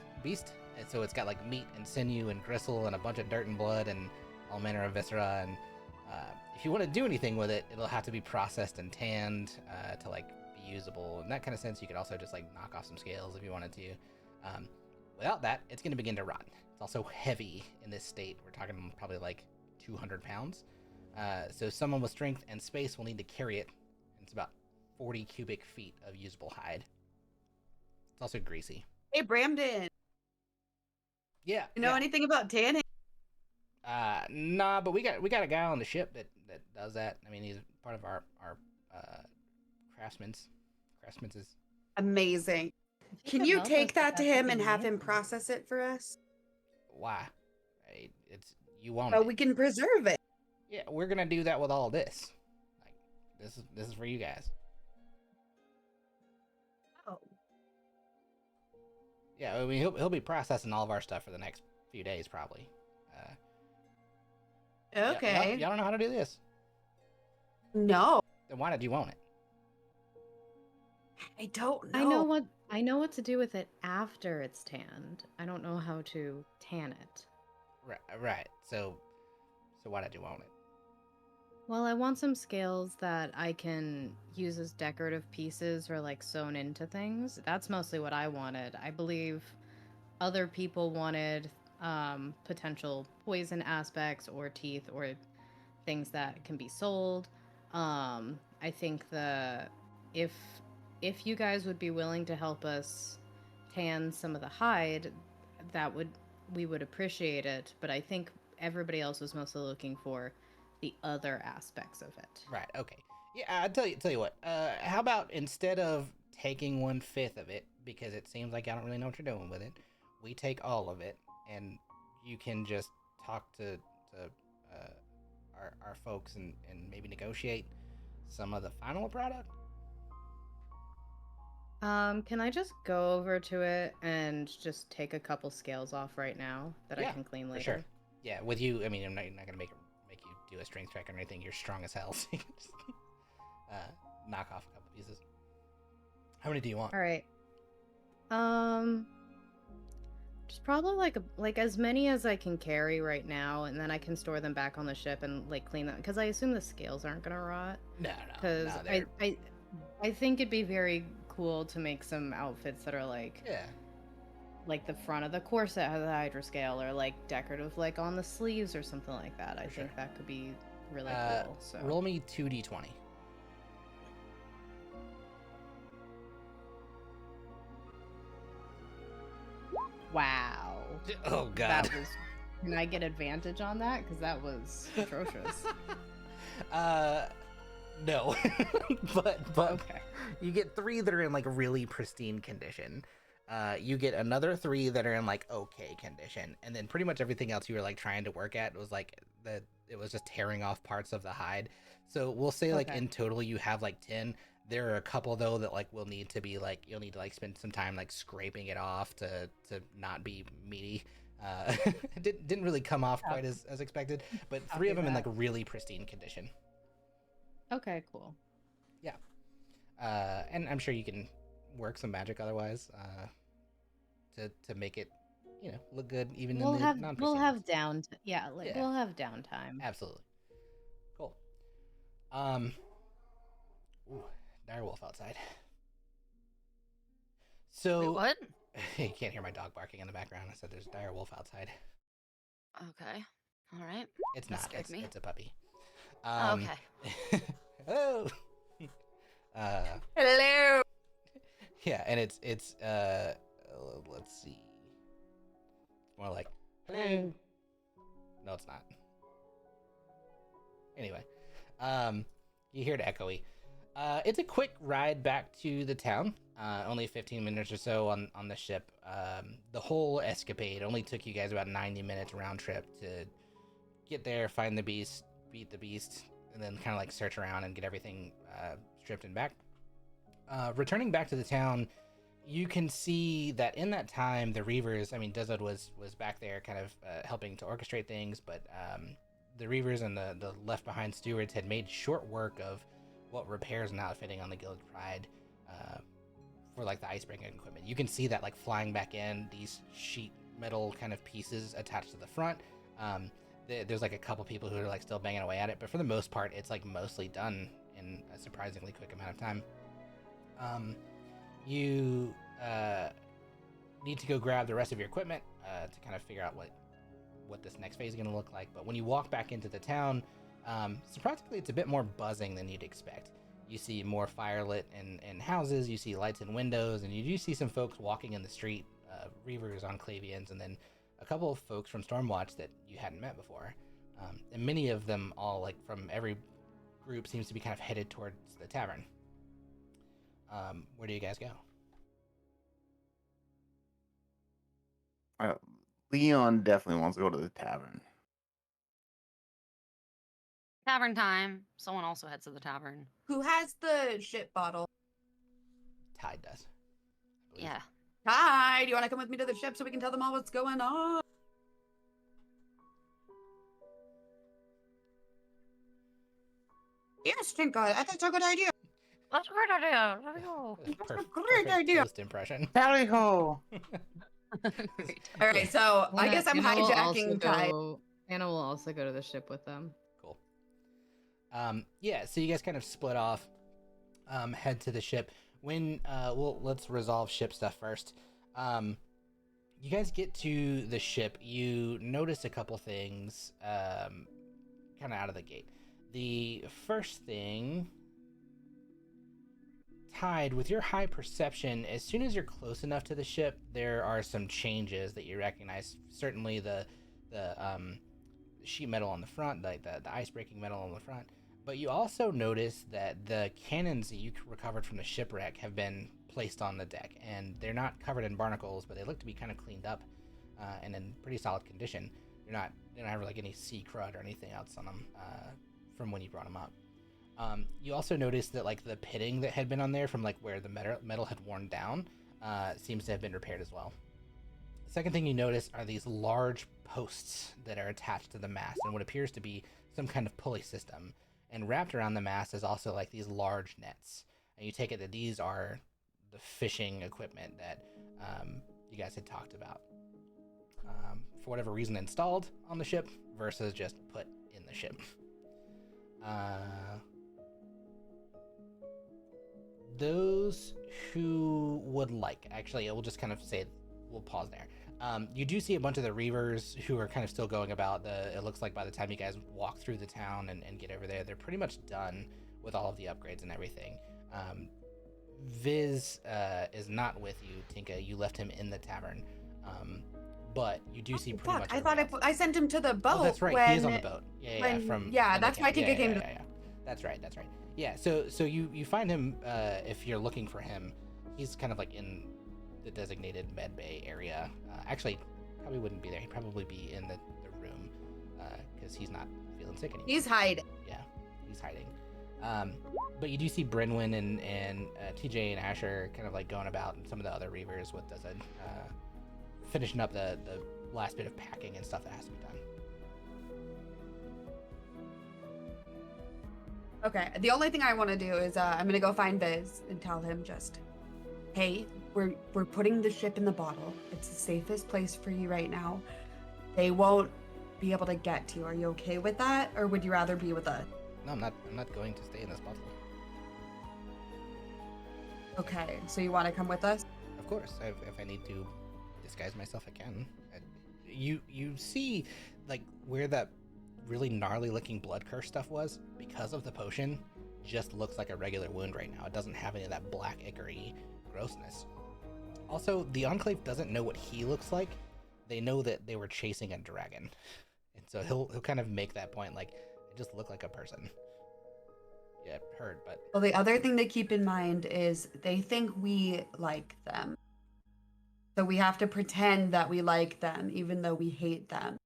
and so it's got like meat and sinew and gristle and a bunch of dirt and blood and all manner of viscera. And if you want to do anything with it, it'll have to be processed and tanned to like be usable. In that kind of sense, you could also just like knock off some scales if you wanted to. Without that, it's going to begin to rot. It's also heavy in this state. We're talking probably like 200 pounds. So someone with strength and space will need to carry it. It's about 40 cubic feet of usable hide. It's also greasy. Hey, Bramden. Yeah. You know anything about tanning? Nah, but we got a guy on the ship that does that. I mean, he's part of our craftsmen's is. Amazing. Can can you help take us that with to that him would and be have him amazing. process it for us? Why? It's you won't. So we can preserve it. Yeah, we're gonna do that with all this. Like, this is for you guys. Oh. Yeah, I mean he'll be processing all of our stuff for the next few days probably. Okay. Y'all don't know how to do this. No, Then why did you own it? I don't know. I know what to do with it after it's tanned. I don't know how to tan it. Right. So why did you own it? Well, I want some scales that I can use as decorative pieces or like sewn into things. That's mostly what I wanted. I believe other people wanted potential poison aspects or teeth or things that can be sold. I think if if you guys would be willing to help us tan some of the hide, that would we would appreciate it. But I think everybody else was mostly looking for the other aspects of it. Right. Okay. Yeah. I'll tell you what. How about instead of taking 1/5 of it, because it seems like I don't really know what you're doing with it, we take all of it, and you can just talk to our folks and maybe negotiate some of the final product. Can I just go over to it and just take a couple scales off right now that I Yeah, can clean for later? sure. Yeah. With you, I mean, I'm not gonna make you do a strength check or anything. You're strong as hell. So you can just knock off a couple pieces. How many do you want? All right. Just probably like as many as I can carry right now, and then I can store them back on the ship and like clean them because I assume the scales aren't gonna rot. No. Because they're- I think it'd be very cool to make some outfits that are yeah. like the front of the corset has a hydra scale or like decorative like on the sleeves or something like that. I For think sure. that could be really cool. So Roll me 2d20. wow. Oh god. That was. Can I get advantage on that? Because that was atrocious. No. but Okay. you get 3 that are in like really pristine condition. You get another 3 that are in like okay condition, and then pretty much everything else you were like trying to work at was like that it was just tearing off parts of the hide. So we'll say like Okay. in total you have like 10. There are a couple though that like will need to be like you'll need to like spend some time like scraping it off to not be meaty. It didn't really come off quite as expected, but 3 of them in like really pristine condition. Okay, cool. Yeah. And I'm sure you can work some magic otherwise to make it, look good even in the non-pristine. We'll have down yeah, like Yeah. we'll have downtime. Absolutely. Cool. Ooh, direwolf outside. So Wait, what? you can't hear my dog barking in the background. I said there's a direwolf outside. Okay. All right. It's That not. scared me. It's a puppy. Okay. Hello. Hello. Yeah, and it's let's see. More like hello. No, it's not. Anyway, you hear it echoey. It's a quick ride back to the town. Only 15 minutes or so on the ship. The whole escapade only took you guys about 90 minutes round trip to get there, find the beast, beat the beast, and then kind of like search around and get everything stripped and back. Returning back to the town, you can see that in that time, the Reavers, I mean, Desod was back there kind of helping to orchestrate things, but the Reavers and the left behind stewards had made short work of what repairs and outfitting on the Guild Pride for like the icebreaking equipment. You can see that like flying back in, these sheet metal kind of pieces attached to the front. There's like a couple people who are like still banging away at it, but for the most part, it's like mostly done in a surprisingly quick amount of time. You need to go grab the rest of your equipment to kind of figure out what this next phase is going to look like. But when you walk back into the town, surprisingly, it's a bit more buzzing than you'd expect. You see more firelit in houses, you see lights in windows, and you do see some folks walking in the street, Reavers, Enclavians, and then a couple of folks from Stormwatch that you hadn't met before. And many of them, all like from every group, seems to be kind of headed towards the tavern. Where do you guys go? Leon definitely wants to go to the tavern. Tavern time. Someone also heads to the tavern. Who has the shit bottle? Tide does. I believe. Yeah. Hi, do you want to come with me to the ship so we can tell them all what's going on? Yes, Tinka, that's a good idea. That's a great idea. Let me go. That's a great Perfect idea. Toast impression. Tally ho! Great. All right, so I guess I'm Anna will also hijacking Ty. Anna will also go to the ship with them. Cool. Yeah, so you guys kind of split off, head to the ship. When let's resolve ship stuff first. You guys get to the ship. You notice a couple things, kind of out of the gate. The first thing, Tide, with your high perception, as soon as you're close enough to the ship, there are some changes that you recognize. Certainly the sheet metal on the front, like the ice-breaking metal on the front. But you also notice that the cannons that you recovered from the shipwreck have been placed on the deck, and they're not covered in barnacles, but they look to be kind of cleaned up and in pretty solid condition. They don't have like any sea crud or anything else on them from when you brought them up. You also notice that like the pitting that had been on there from like where the metal had worn down seems to have been repaired as well. The second thing you notice are these large posts that are attached to the mast and what appears to be some kind of pulley system. And wrapped around the mast is also like these large nets. And you take it that these are the fishing equipment that you guys had talked about. For whatever reason installed on the ship versus just put in the ship. Those who would like, actually, we'll just kind of say, we'll pause there. You do see a bunch of the Reavers who are kind of still going about. It looks like by the time you guys walk through the town and get over there, they're pretty much done with all of the upgrades and everything. Viz is not with you, Tinka. You left him in the tavern. But you do see pretty much. I thought I sent him to the boat. Oh, that's right. He is on the boat. Yeah. That's why Tinka came. Yeah. That's right. Yeah. So you find him if you're looking for him. He's kind of like in the designated med bay area. Actually, probably wouldn't be there. He'd probably be in the room because he's not feeling sick anymore. He's hiding. Yeah, he's hiding. But you do see Brynwyn and TJ and Asher kind of like going about, and some of the other Reavers with finishing up the last bit of packing and stuff that has to be done. Okay. The only thing I want to do is I'm gonna go find Viz and tell him just, hey, we're putting the ship in the bottle. It's the safest place for you right now. They won't be able to get to you. Are you okay with that, or would you rather be with us? No, I'm not going to stay in this bottle. Okay. So you want to come with us? Of course. If I need to disguise myself, I can. You see, like, where that really gnarly looking blood curse stuff was, because of the potion, just looks like a regular wound right now. It doesn't have any of that black ichory grossness. Also, the Enclave doesn't know what he looks like. They know that they were chasing a dragon, and so he'll kind of make that point, like, it just looked like a person. Yeah, heard, but Well, the other thing to keep in mind is they think we like them. So we have to pretend that we like them, even though we hate them.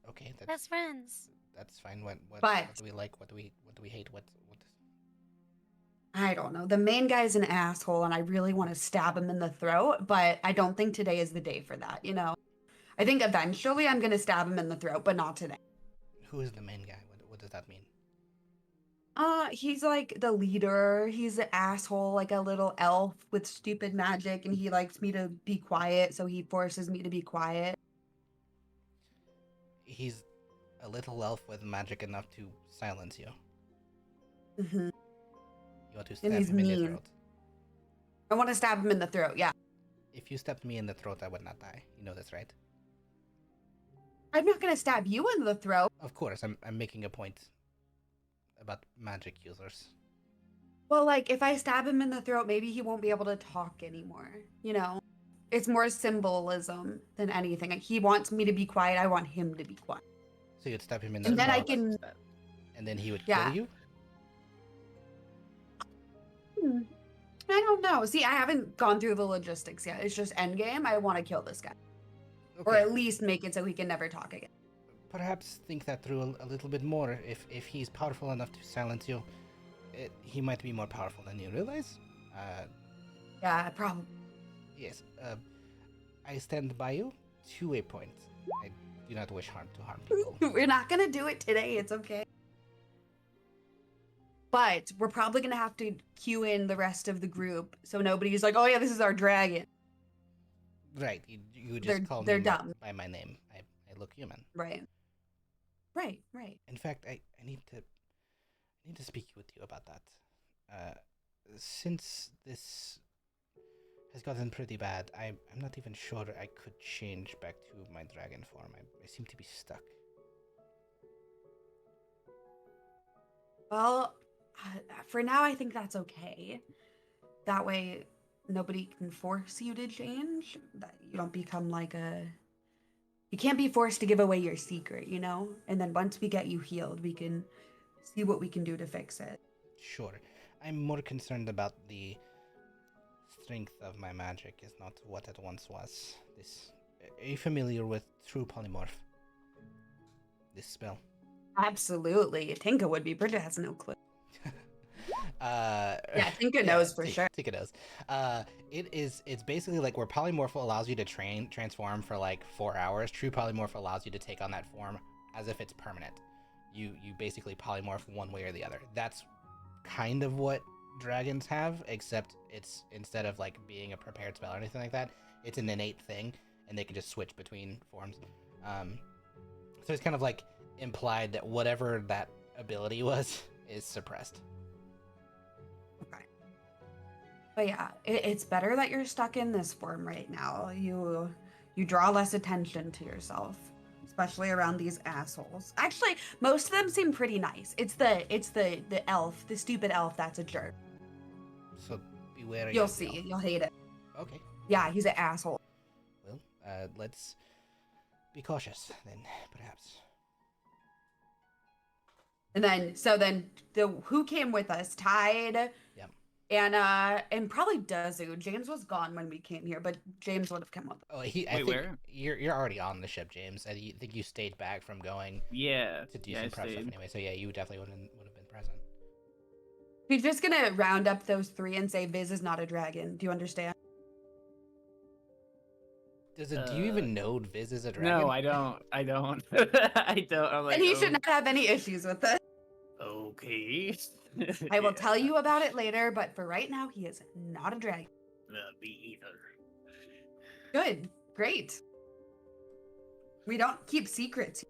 okay, Best friends. that's fine. What But- do we like? What do we hate? What I don't know. The main guy's an asshole, and I really want to stab him in the throat, but I don't think today is the day for that, you know? I think eventually I'm going to stab him in the throat, but not today. Who is the main guy? What does that mean? He's like the leader. He's an asshole, like a little elf with stupid magic, and he likes me to be quiet, so he forces me to be quiet. He's a little elf with magic enough to silence you. Hmm. You want to stab he's him in the mean. throat. I want to stab him in the throat, yeah. If you stabbed me in the throat, I would not die. You know this, right? I'm not going to stab you in the throat. Of course, I'm making a point about magic users. Well, like, if I stab him in the throat, maybe he won't be able to talk anymore, you know? It's more symbolism than anything. Like, he wants me to be quiet. I want him to be quiet. So you'd stab him in the And then I throat, can... and then he would Yeah. kill you? I don't know. See, I haven't gone through the logistics yet. It's just endgame. I want to kill this guy. Or Okay. at least make it so he can never talk again. Perhaps think that through a little bit more. If he's powerful enough to silence you, he might be more powerful than you realize. Yeah, probably. Yes. I stand by you. 2 waypoints. I do not wish to harm people. We're not gonna do it today. It's okay. But we're probably gonna have to cue in the rest of the group so nobody's like, "Oh yeah, this is our dragon." Right. You just call They're me dumb. by my name. I look human. Right. Right. Right. In fact, I need to speak with you about that. Since this has gotten pretty bad, I'm not even sure I could change back to my dragon form. I seem to be stuck. Well, for now, I think that's okay. That way, nobody can force you to change. That you don't become like a. You can't be forced to give away your secret, you know? And then once we get you healed, we can see what we can do to fix it. Sure. I'm more concerned about the strength of my magic is not what it once was. Are you familiar with True Polymorph? This spell. Absolutely. Tinka would be. Bridget has no clue. Yeah, Tinka knows for sure. Tinka knows. It's basically like where polymorph allows you to transform for like 4 hours. True polymorph allows you to take on that form as if it's permanent. You basically polymorph one way or the other. That's kind of what dragons have, except it's instead of like being a prepared spell or anything like that, it's an innate thing, and they can just switch between forms. So it's kind of like implied that whatever that ability was is suppressed. Okay. But yeah, it's better that you're stuck in this form right now. You draw less attention to yourself, especially around these assholes. Actually, most of them seem pretty nice. It's the elf, the stupid elf that's a jerk. So beware. You'll see. You'll hate it. Okay. Yeah, he's an asshole. Well, let's be cautious then, perhaps. And then the who came with us, Tide. Yep. And probably Dazu. James was gone when we came here, but James would have come with us. Oh, I Wait, think where? you're already on the ship, James. I think you stayed back from going Yeah. to do yeah, some I prep stuff stayed. anyway. So yeah, you definitely would have been present. He's just gonna round up those three and say Viz is not a dragon. Do you understand? Do you even know Viz is a dragon? No, I don't. I don't. I don't. I'm like, And he oh, should not have any issues with it. Okay. I will tell you about it later, but for right now, he is not a dragon. Me either. Good. Great. We don't keep secrets.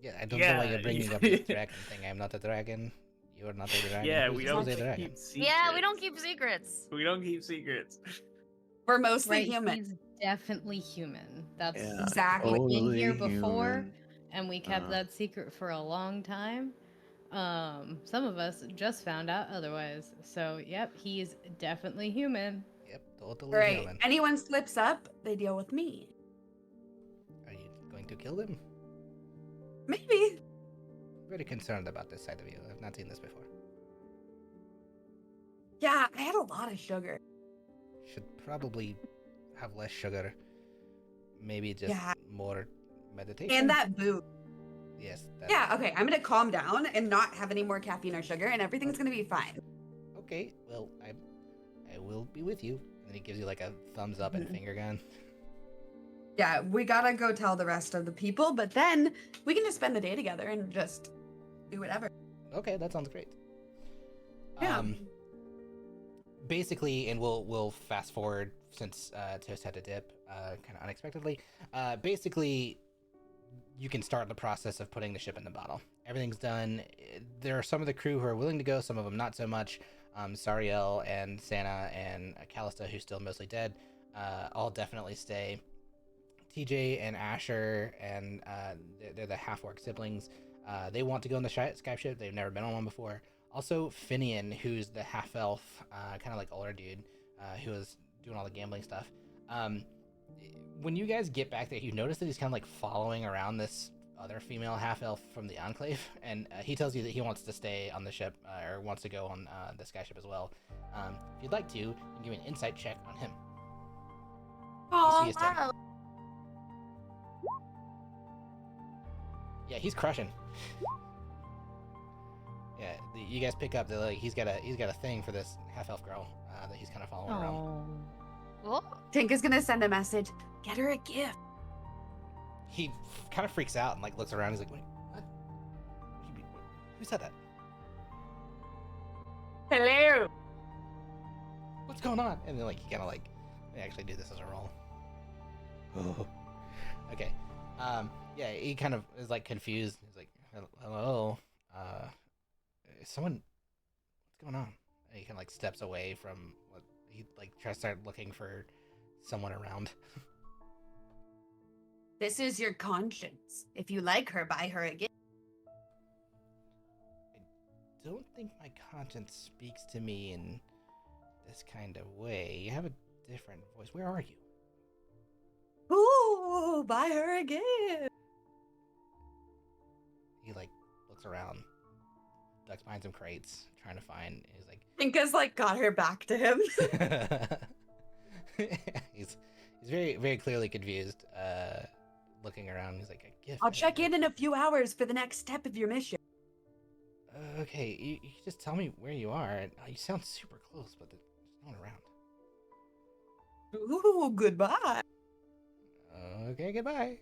Yeah, I don't know why Yeah. you're bringing up this dragon thing. I'm not a dragon. You're not a dragon. Yeah, Who's we who's don't a dragon? keep secrets. Yeah, we don't keep secrets. We don't keep secrets. We're mostly Right, human. he's definitely human. That's Yeah, Exactly. we've been totally here before, human. and we kept that secret for a long time. Some of us just found out otherwise. So, yep, he's definitely human. Yep, totally Right. human. Anyone slips up, they deal with me. Are you going to kill them? Maybe. Very concerned about this side of you. I've not seen this before. Yeah, I had a lot of sugar. Should probably have less sugar. Maybe just Yeah. more meditation. And that booze. Yes. Yeah, okay. I'm gonna calm down and not have any more caffeine or sugar, and everything's gonna be fine. Okay. Well, I will be with you. And he gives you like a thumbs up and Mhm. finger gun. Yeah, we gotta go tell the rest of the people, but then we can just spend the day together and just do whatever. Okay, that sounds great. Yeah. Basically, and we'll fast forward since Toast had to dip kind of unexpectedly. Basically, you can start the process of putting the ship in the bottle. Everything's done. There are some of the crew who are willing to go, some of them not so much. Sariel and Santa and Callista, who's still mostly dead, all definitely stay. TJ and Asher and they're the half-orc siblings. They want to go on the Skype ship. They've never been on one before. Also, Finian, who's the half-elf, kind of like older dude, who was doing all the gambling stuff. When you guys get back there, you notice that he's kind of like following around this other female half-elf from the Enclave, and he tells you that he wants to stay on the ship, or wants to go on the skyship as well. If you'd like to, you can give me an insight check on him. Oh, DC is 10. Yeah, he's crushing. Yeah, you guys pick up that like he's got a thing for this half elf girl that he's kind of following around. Oh. Oh, Tink is gonna send a message. Get her a gift. He kind of freaks out and like looks around. He's like, wait, what? Who said that? Hello. What's going on? And then like he kind of like, they actually do this as a roll. Oh. Okay. Yeah, he kind of is like confused. He's like, hello. Is someone, what's going on? And he kind of like steps away from what he like tries to start looking for someone around. This is your conscience. If you like her, buy her a gift. I don't think my conscience speaks to me in this kind of way. You have a different voice. Where are you? Ooh, buy her a gift. He like looks around, ducks behind some crates, trying to find. He's like, Tinka's like got her back to him. he's very very clearly confused. Looking around, he's like, a gift. I'll check in a few hours for the next step of your mission. Okay, you can just tell me where you are. You sound super close, but there's no one around. Ooh, goodbye. Okay, goodbye.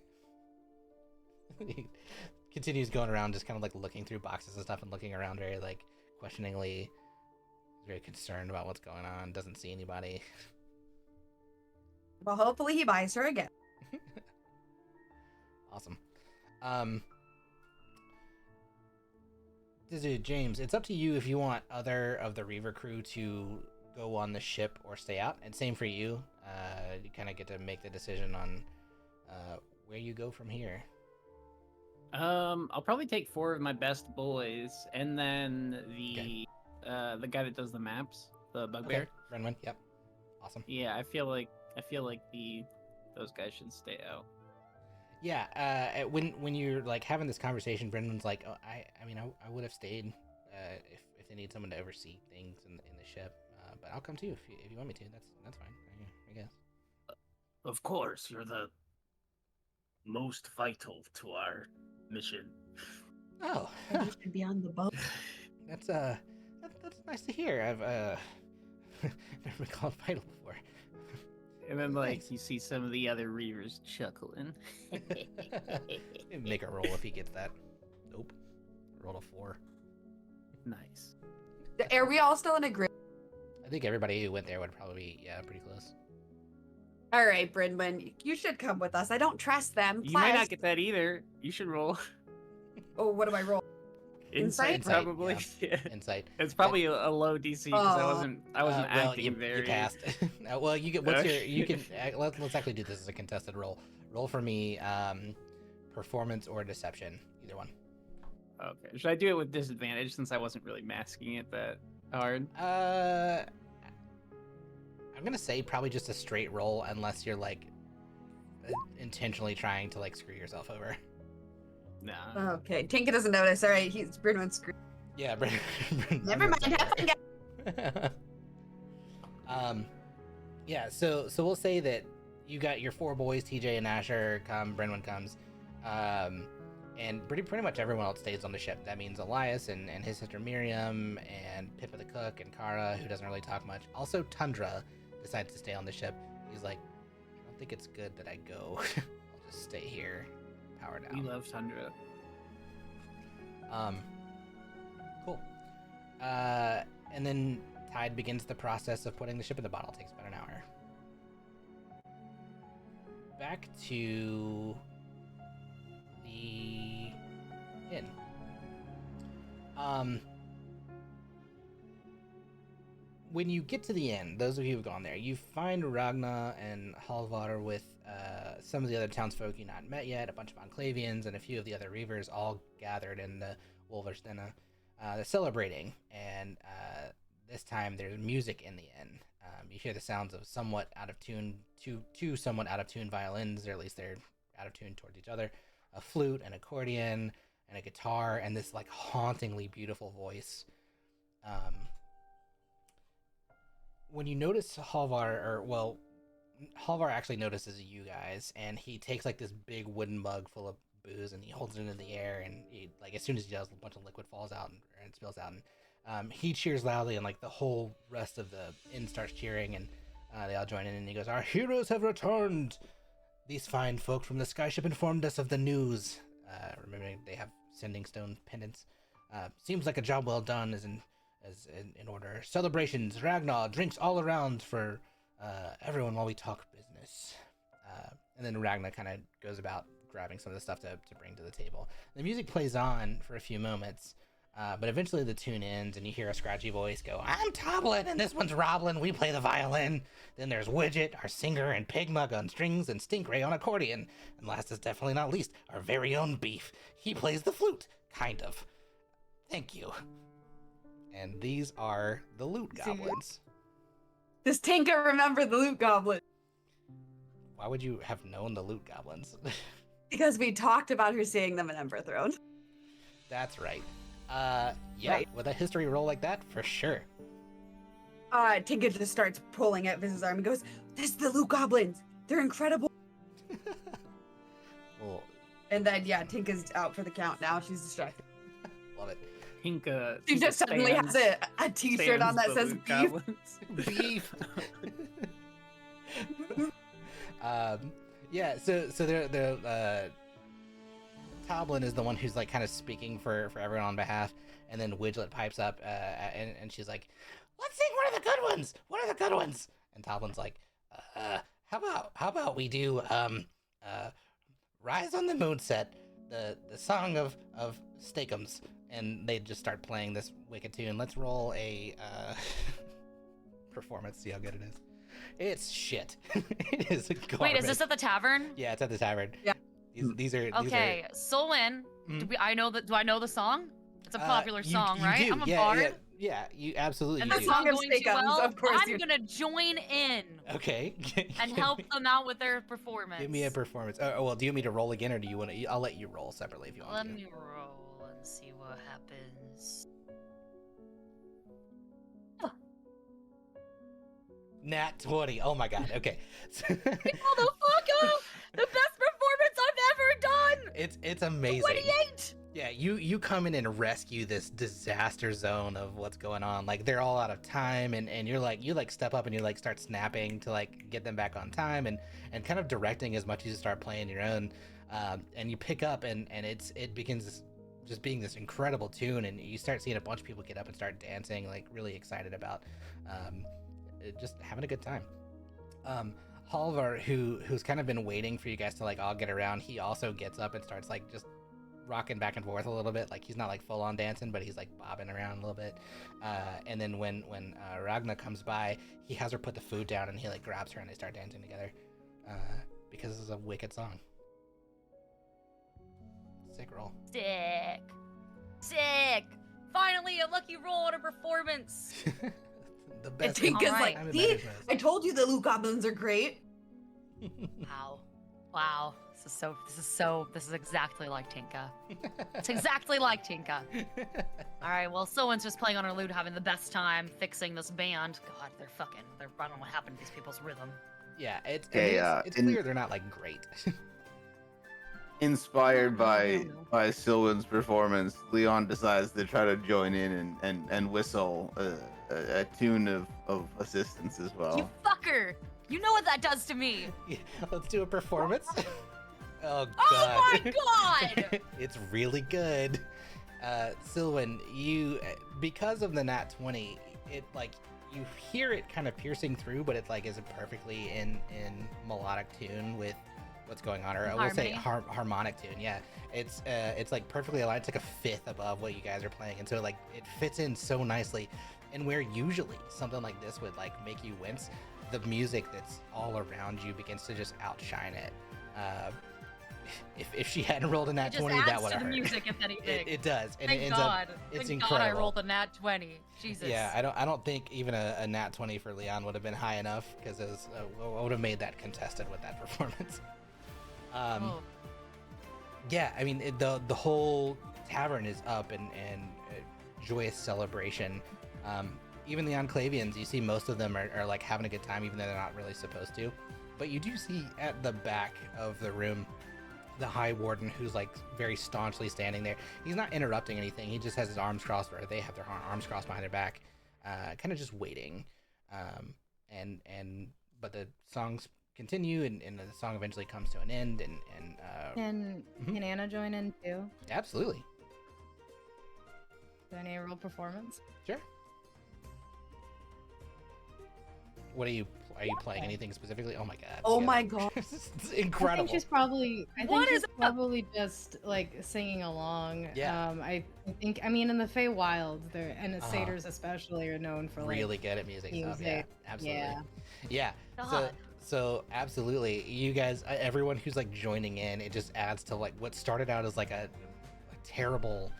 He continues going around, just kind of like looking through boxes and stuff and looking around very like questioningly. He's very concerned about what's going on. Doesn't see anybody. Well, hopefully he buys her a gift. Awesome. James, it's up to you if you want other of the Reaver crew to go on the ship or stay out, and same for you. You kind of get to make the decision on where you go from here. I'll probably take 4 of my best boys, and then the guy that does the maps, the bugbear. Okay, Renwin, yep, awesome. Yeah, I feel like those guys should stay out. Yeah, when you're like having this conversation, Brendan's like, oh, I would have stayed if they need someone to oversee things in the ship, but I'll come too if you want me to. That's fine, I guess. Of course, you're the most vital to our mission. Oh, You should be on the boat. that's nice to hear. I've never been called vital before. And then, like, Thanks. you see some of the other Reavers chuckling. Make a roll if he gets that. Nope. Rolled a 4. Nice. Are we all still in agreement? I think everybody who went there would probably be, pretty close. All right, Brynwyn, you should come with us. I don't trust them. You might Plus- not get that either. You should roll. Oh, what do I roll? Insight? probably. Yeah. Yeah. Insight. It's probably a low DC because I Oh. wasn't Well, acting you very. passed. Well, you get what's your you can let's actually do this as a contested roll. Roll for me, performance or deception, either one. Okay. Should I do it with disadvantage since I wasn't really masking it that hard? I'm gonna say probably just a straight roll unless you're like intentionally trying to like screw yourself over. Nah. Okay, Tinka doesn't notice. All right, he's Brynwyn's screwed. Yeah, Never mind. Have fun, guys. Yeah, so we'll say that you got your 4 boys, TJ and Asher come, Brenwyn comes, and pretty much everyone else stays on the ship. That means Elias and his sister Miriam and Pippa the cook and Kara, who doesn't really talk much. Also, Tundra decides to stay on the ship. He's like, I don't think it's good that I go. I'll just stay here, power down. We love Tundra. Cool. And then Tide begins the process of putting the ship in the bottle. It takes about an hour. Back to the inn. When you get to the inn, those of you who've gone there, you find Ragna and Halvar with some of the other townsfolk you've not met yet, a bunch of Enclavians, and a few of the other Reavers all gathered in the Wolverstena. They're celebrating, and this time there's music in the inn. You hear the sounds of somewhat out of tune, two somewhat out of tune violins, or at least they're out of tune towards each other, a flute, an accordion, and a guitar, and this like hauntingly beautiful voice. When you notice Halvar actually notices you guys, and he takes like this big wooden mug full of booze, and he holds it in the air, and like as soon as he does, a bunch of liquid falls out and spills out, and he cheers loudly, and like the whole rest of the inn starts cheering, and they all join in, and he goes, "Our heroes have returned. These fine folk from the skyship informed us of the news." Remembering they have sending stone pendants. Seems like a job well done is in order. Celebrations, Ragnar, drinks all around for everyone while we talk business. And then Ragnar kind of goes about grabbing some of the stuff to bring to the table. The music plays on for a few moments, but eventually the tune ends and you hear a scratchy voice go, "I'm Toblin, and this one's Roblin. We play the violin. Then there's Widget, our singer, and Pigmug on strings, and Stinkray on accordion. And last is definitely not least, our very own Beef. He plays the flute, kind of. Thank you." And these are the loot goblins. Does Tinka remember the loot goblin? Why would you have known the loot goblins? Because we talked about her seeing them in Ember Throne. That's right. Yeah, Right. with a history roll like that, for sure. Tinka just starts pulling at Viz's arm and goes, "This is the loot goblins. They're incredible." Well, And then, yeah, Tinka's out for the count now. She's distracted. love it. Tinka. She just suddenly has a t-shirt on that says Beef. Beef. Yeah, so the Toblin is the one who's like kind of speaking for everyone on behalf, and then Widget pipes up and she's like, "Let's sing one of the good ones. One of the good ones." And Toblin's like, how about we do Rise on the Moonset, the song of Steakums." And they just start playing this wicked tune. Let's roll a performance, see how good it is. It's shit. It is garbage. Wait, is this at the tavern? Yeah, it's at the tavern. Yeah. These are Okay, Solon. Mhm. Do I know the song? It's a popular you- song, you right? do. I'm a Yeah, bard. yeah, you absolutely And do. that's Song not of going too Steakums, well. of course I'm you- gonna join in Okay. and help them out with their performance. Give me a performance. Oh, well, do you want me to roll again, or do you want to? I'll let you roll separately if you want Let to. me roll and see what happens. Nat 20. Oh my god. Okay. Motherfucker! The best performance I've ever done! It's amazing. 28! Yeah, you come in and rescue this disaster zone of what's going on. Like they're all out of time, and you step up and you like start snapping to like get them back on time, and kind of directing as much as you start playing your own. And you pick up and it begins just being this incredible tune, and you start seeing a bunch of people get up and start dancing, like really excited about just having a good time. Halvar, who's kind of been waiting for you guys to like all get around, he also gets up and starts like just rocking back and forth a little bit. Like he's not like full on dancing, but he's like bobbing around a little bit. And then when Ragna comes by, he has her put the food down and he like grabs her and they start dancing together because this is a wicked song. Sick roll. Sick. Sick. Finally, a lucky roll on a performance. The And best. Tinka's Alright. like, "See, I told you the loot goblins are great." Wow. Wow. This is exactly like Tinka. It's exactly like Tinka. All right, well, Someone's just playing on her lute, having the best time fixing this band. God, I don't know what happened to these people's rhythm. Yeah, it's Okay, clear they're not like great. Inspired by No. Sylvan's performance, Leon decides to try to join in and whistle a tune of assistance as well. You fucker! You know what that does to me! Yeah, let's do a performance. Oh god. Oh my god! It's really good. Sylvan, you because of the nat 20, it like you hear it kind of piercing through, but it like is perfectly in melodic tune with what's going on, or I will say harmonic tune. Yeah, it's like perfectly aligned. It's like a fifth above what you guys are playing, and so like it fits in so nicely. And where usually something like this would like make you wince, the music that's all around you begins to just outshine it. If she hadn't rolled a nat It just 20, adds that would to have the hurt. music, if anything. It does, and Thank it ends God. up. It's Thank incredible. God I rolled a nat 20. Jesus. Yeah, I don't think even a nat 20 for Leon would have been high enough because it was, would have made that contested with that performance. Oh. Yeah, I mean the whole tavern is up and joyous celebration. Even the Enclavians, you see most of them are like having a good time, even though they're not really supposed to. But you do see at the back of the room the High Warden, who's like very staunchly standing there. He's not interrupting anything. He just has his arms crossed, or they have their arms crossed behind their back, kind of just waiting. But the songs continue, and the song eventually comes to an end. Can Anna join in too? Absolutely. Do I need a real performance? Sure. What are you playing anything specifically? Oh my god. Oh Yeah. my god. It's incredible. I think she's probably. What is up? Probably just like singing along. Yeah. I think. I mean, in the Feywild, and the Uh-huh. satyrs especially are known for like Really good at music stuff. Yeah, music. absolutely. Yeah. Yeah. God. So absolutely, you guys, everyone who's like joining in, it just adds to like what started out as like a terrible,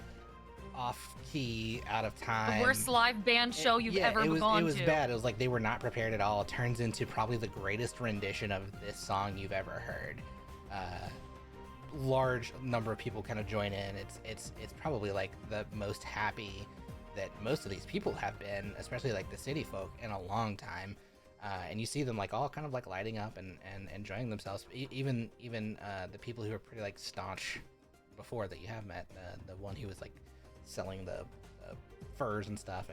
off key, out of time. The worst live band show you've ever gone to. It was bad. It was like they were not prepared at all. It turns into probably the greatest rendition of this song you've ever heard. Large number of people kind of join in. It's probably like the most happy that most of these people have been, especially like the city folk, in a long time. And you see them like all kind of like lighting up and enjoying themselves. Even the people who are pretty like staunch before that you have met, the one who was like selling the furs and stuff,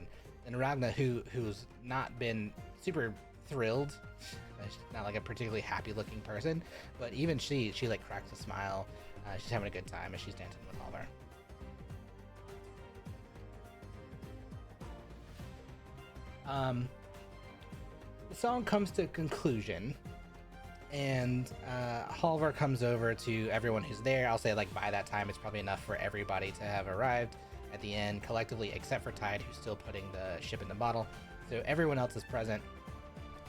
and Ragna who's not been super thrilled. She's not like a particularly happy looking person, but even she like cracks a smile. She's having a good time as she's dancing with Oliver. The song comes to a conclusion, and Halvar comes over to everyone who's there. I'll say like by that time it's probably enough for everybody to have arrived at the end collectively, except for Tide, who's still putting the ship in the bottle. So everyone else is present,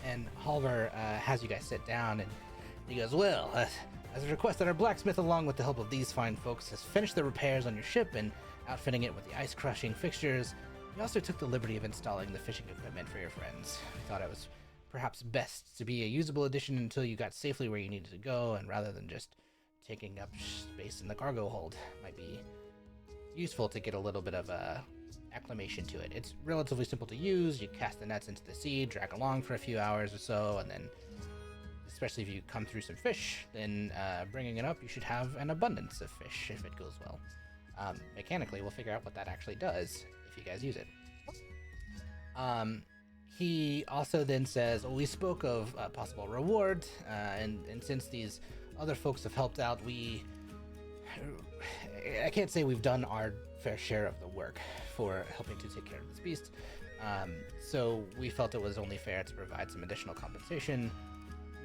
and Halvar has you guys sit down, and he goes, well, as requested, our blacksmith, along with the help of these fine folks, has finished the repairs on your ship and outfitting it with the ice-crushing fixtures. We also took the liberty of installing the fishing equipment for your friends. We thought it was perhaps best to be a usable addition until you got safely where you needed to go, and rather than just taking up space in the cargo hold, might be useful to get a little bit of acclimation to it. It's relatively simple to use. You cast the nets into the sea, drag along for a few hours or so, and then, especially if you come through some fish, then bringing it up, you should have an abundance of fish if it goes well. Mechanically, we'll figure out what that actually does if you guys use it. He also then says, well, we spoke of possible reward, and since these other folks have helped out, I can't say we've done our fair share of the work for helping to take care of this beast. So we felt it was only fair to provide some additional compensation,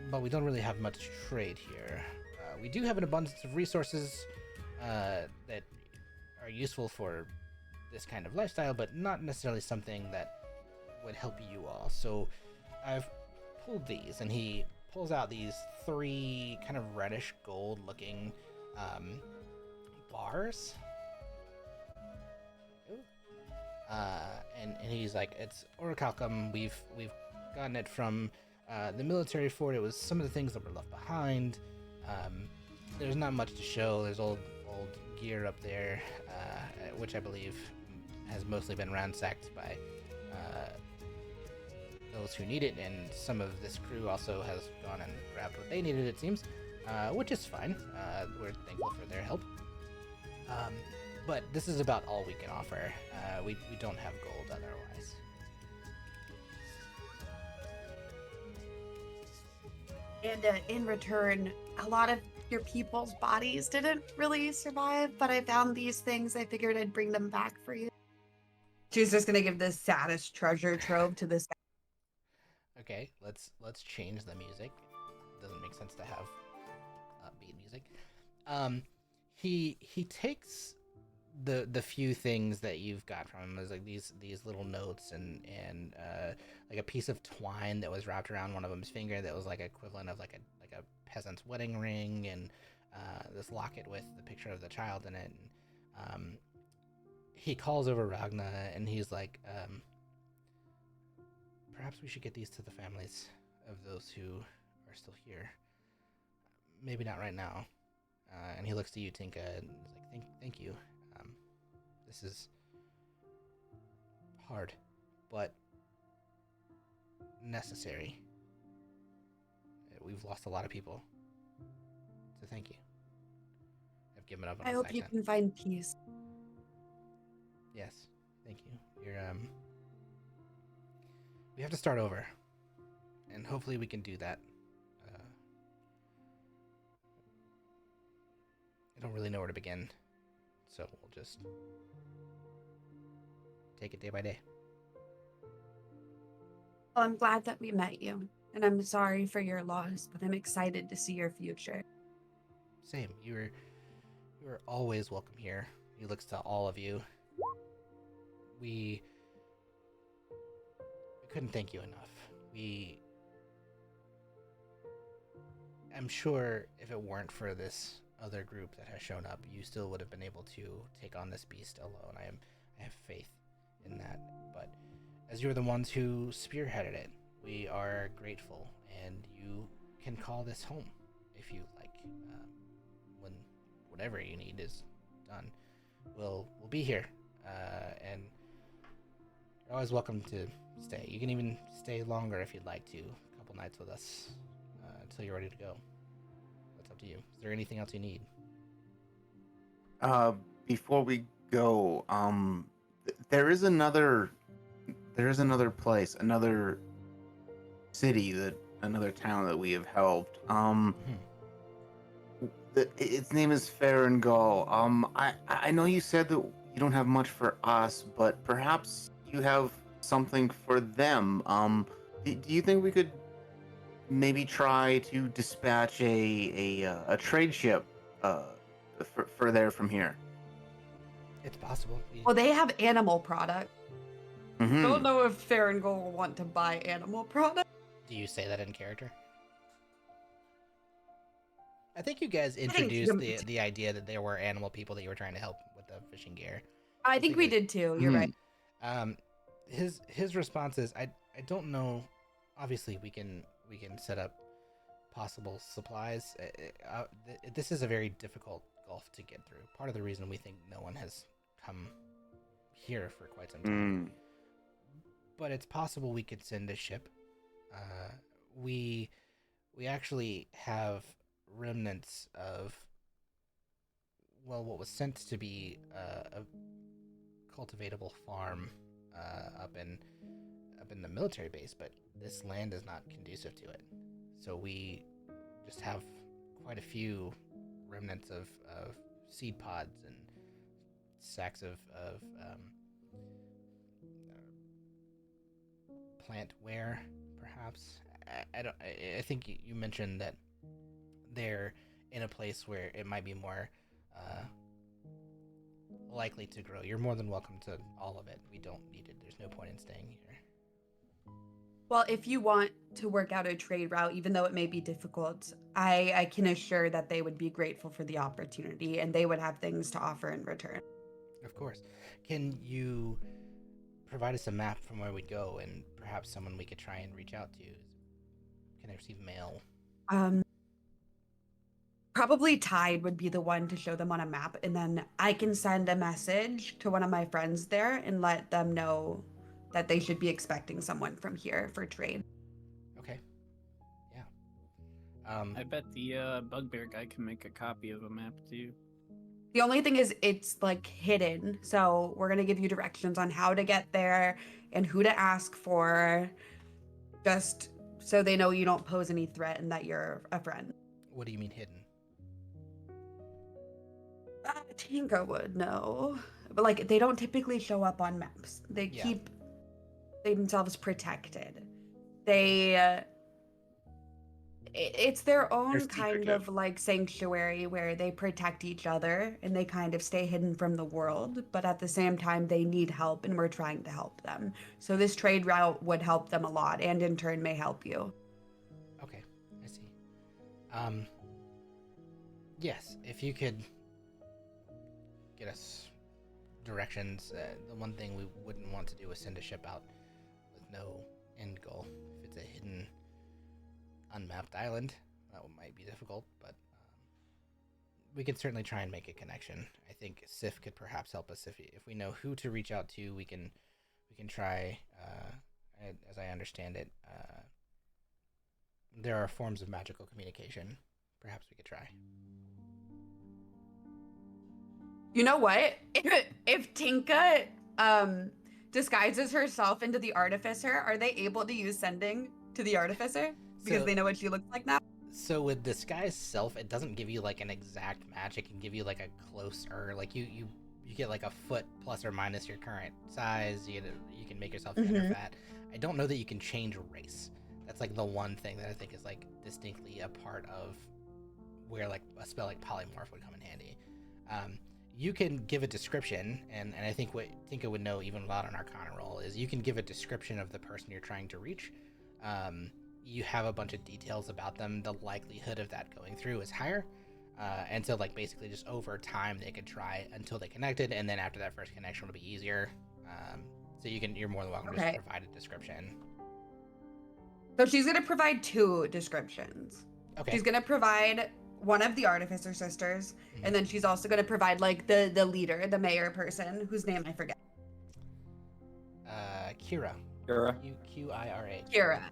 but we don't really have much to trade here. We do have an abundance of resources that are useful for this kind of lifestyle, but not necessarily something that would help you all. So I've pulled these, and he pulls out these 3 kind of reddish gold looking bars. And he's like, it's orichalcum. We've gotten it from the military fort. It was some of the things that were left behind. There's not much to show. There's old gear up there, which I believe has mostly been ransacked by those who need it, and some of this crew also has gone and grabbed what they needed, it seems, which is fine. We're thankful for their help. But this is about all we can offer. We don't have gold otherwise. And in return, a lot of your people's bodies didn't really survive, but I found these things. I figured I'd bring them back for you. She's just gonna give the saddest treasure trove to this. Okay, let's change the music. Doesn't make sense to have upbeat music. He takes the few things that you've got from him. There's like these little notes and like a piece of twine that was wrapped around one of them's finger that was like equivalent of like a peasant's wedding ring, and this locket with the picture of the child in it. And, he calls over Ragna, and he's like, perhaps we should get these to the families of those who are still here. Maybe not right now. And he looks to you, Tinka, and he's like, thank you. This is hard, but necessary. We've lost a lot of people, so thank you. given up on I his hope you accent. can find peace. Yes, thank you. We have to start over, and hopefully we can do that. I don't really know where to begin, so we'll just take it day by day. Well, I'm glad that we met you, and I'm sorry for your loss, but I'm excited to see your future. Same. You were always welcome here. He looks to all of you. We couldn't thank you enough. I'm sure if it weren't for this other group that has shown up, you still would have been able to take on this beast alone. I have faith in that. But as you're the ones who spearheaded it, we are grateful, and you can call this home if you like. When whatever you need is done, we'll be here, and you're always welcome to stay. You can even stay longer if you'd like to, a couple nights with us, until you're ready to go. That's up to you. Is there anything else you need? Before we go, there is another place, another city, another town that we have helped. Its name is Farangol. I know you said that you don't have much for us, but perhaps you have something for them. Do you think we could maybe try to dispatch a trade ship for there from here? It's possible. Well, they have animal products. Mhm. Don't know if Farangol will want to buy animal products. Do you say that in character? I think you guys think introduced the- the idea that there were animal people that you were trying to help with the fishing gear. I think we did too. You're right. His response is, I don't know. Obviously, we can set up possible supplies. This is a very difficult gulf to get through. Part of the reason we think no one has come here for quite some time. But it's possible we could send a ship. We actually have remnants of, well, what was sent to be a cultivatable farm up in the military base, but this land is not conducive to it. So we just have quite a few remnants of seed pods and sacks of plant ware, perhaps. I think you mentioned that they're in a place where it might be more likely to grow. You're more than welcome to all of it. We don't need it. There's no point in staying here. Well, if you want to work out a trade route, even though it may be difficult, I can assure that they would be grateful for the opportunity, and they would have things to offer in return. Of course. Can you provide us a map from where we go, and perhaps someone we could try and reach out to? Can I receive mail? Probably Tide would be the one to show them on a map, and then I can send a message to one of my friends there and let them know that they should be expecting someone from here for trade. Okay. Yeah. I bet the bugbear guy can make a copy of a map too. The only thing is it's like hidden, so we're gonna give you directions on how to get there and who to ask for, just so they know you don't pose any threat and that you're a friend. What do you mean hidden? Tinka would know, but like they don't typically show up on maps. They Yeah. keep themselves protected. They it's their own They're kind secretive. of like sanctuary where they protect each other and they kind of stay hidden from the world, but at the same time they need help and we're trying to help them. So this trade route would help them a lot and in turn may help you. Okay, I see. Yes, if you could get us directions. The one thing we wouldn't want to do is send a ship out with no end goal. If it's a hidden, unmapped island, that might be difficult, but we could certainly try and make a connection. I think Sif could perhaps help us if we know who to reach out to. We can try. As I understand it, there are forms of magical communication. Perhaps we could try. You know what? If Tinka disguises herself into the artificer, are they able to use sending to the artificer because So- they know what she looks like now? So with disguise self, it doesn't give you like an exact match. It can give you like a closer, like you get like a foot plus or minus your current size. You can make yourself gender Mhm. fat. I don't know that you can change race. That's like the one thing that I think is like distinctly a part of where like a spell like polymorph would come in handy. You can give a description, and I think what Tinka would know even without an Arcana roll is you can give a description of the person you're trying to reach. You have a bunch of details about them. The likelihood of that going through is higher. And so like basically just over time they could try until they connected, and then after that first connection will be easier. So you're more than welcome to Okay. just provide a description. So she's gonna provide 2 descriptions. Okay. She's gonna provide one of the artificer sisters, Mhm. and then she's also gonna provide like the leader, the mayor person, whose name I forget. Kira. Kira. Qira. Kira. Yeah.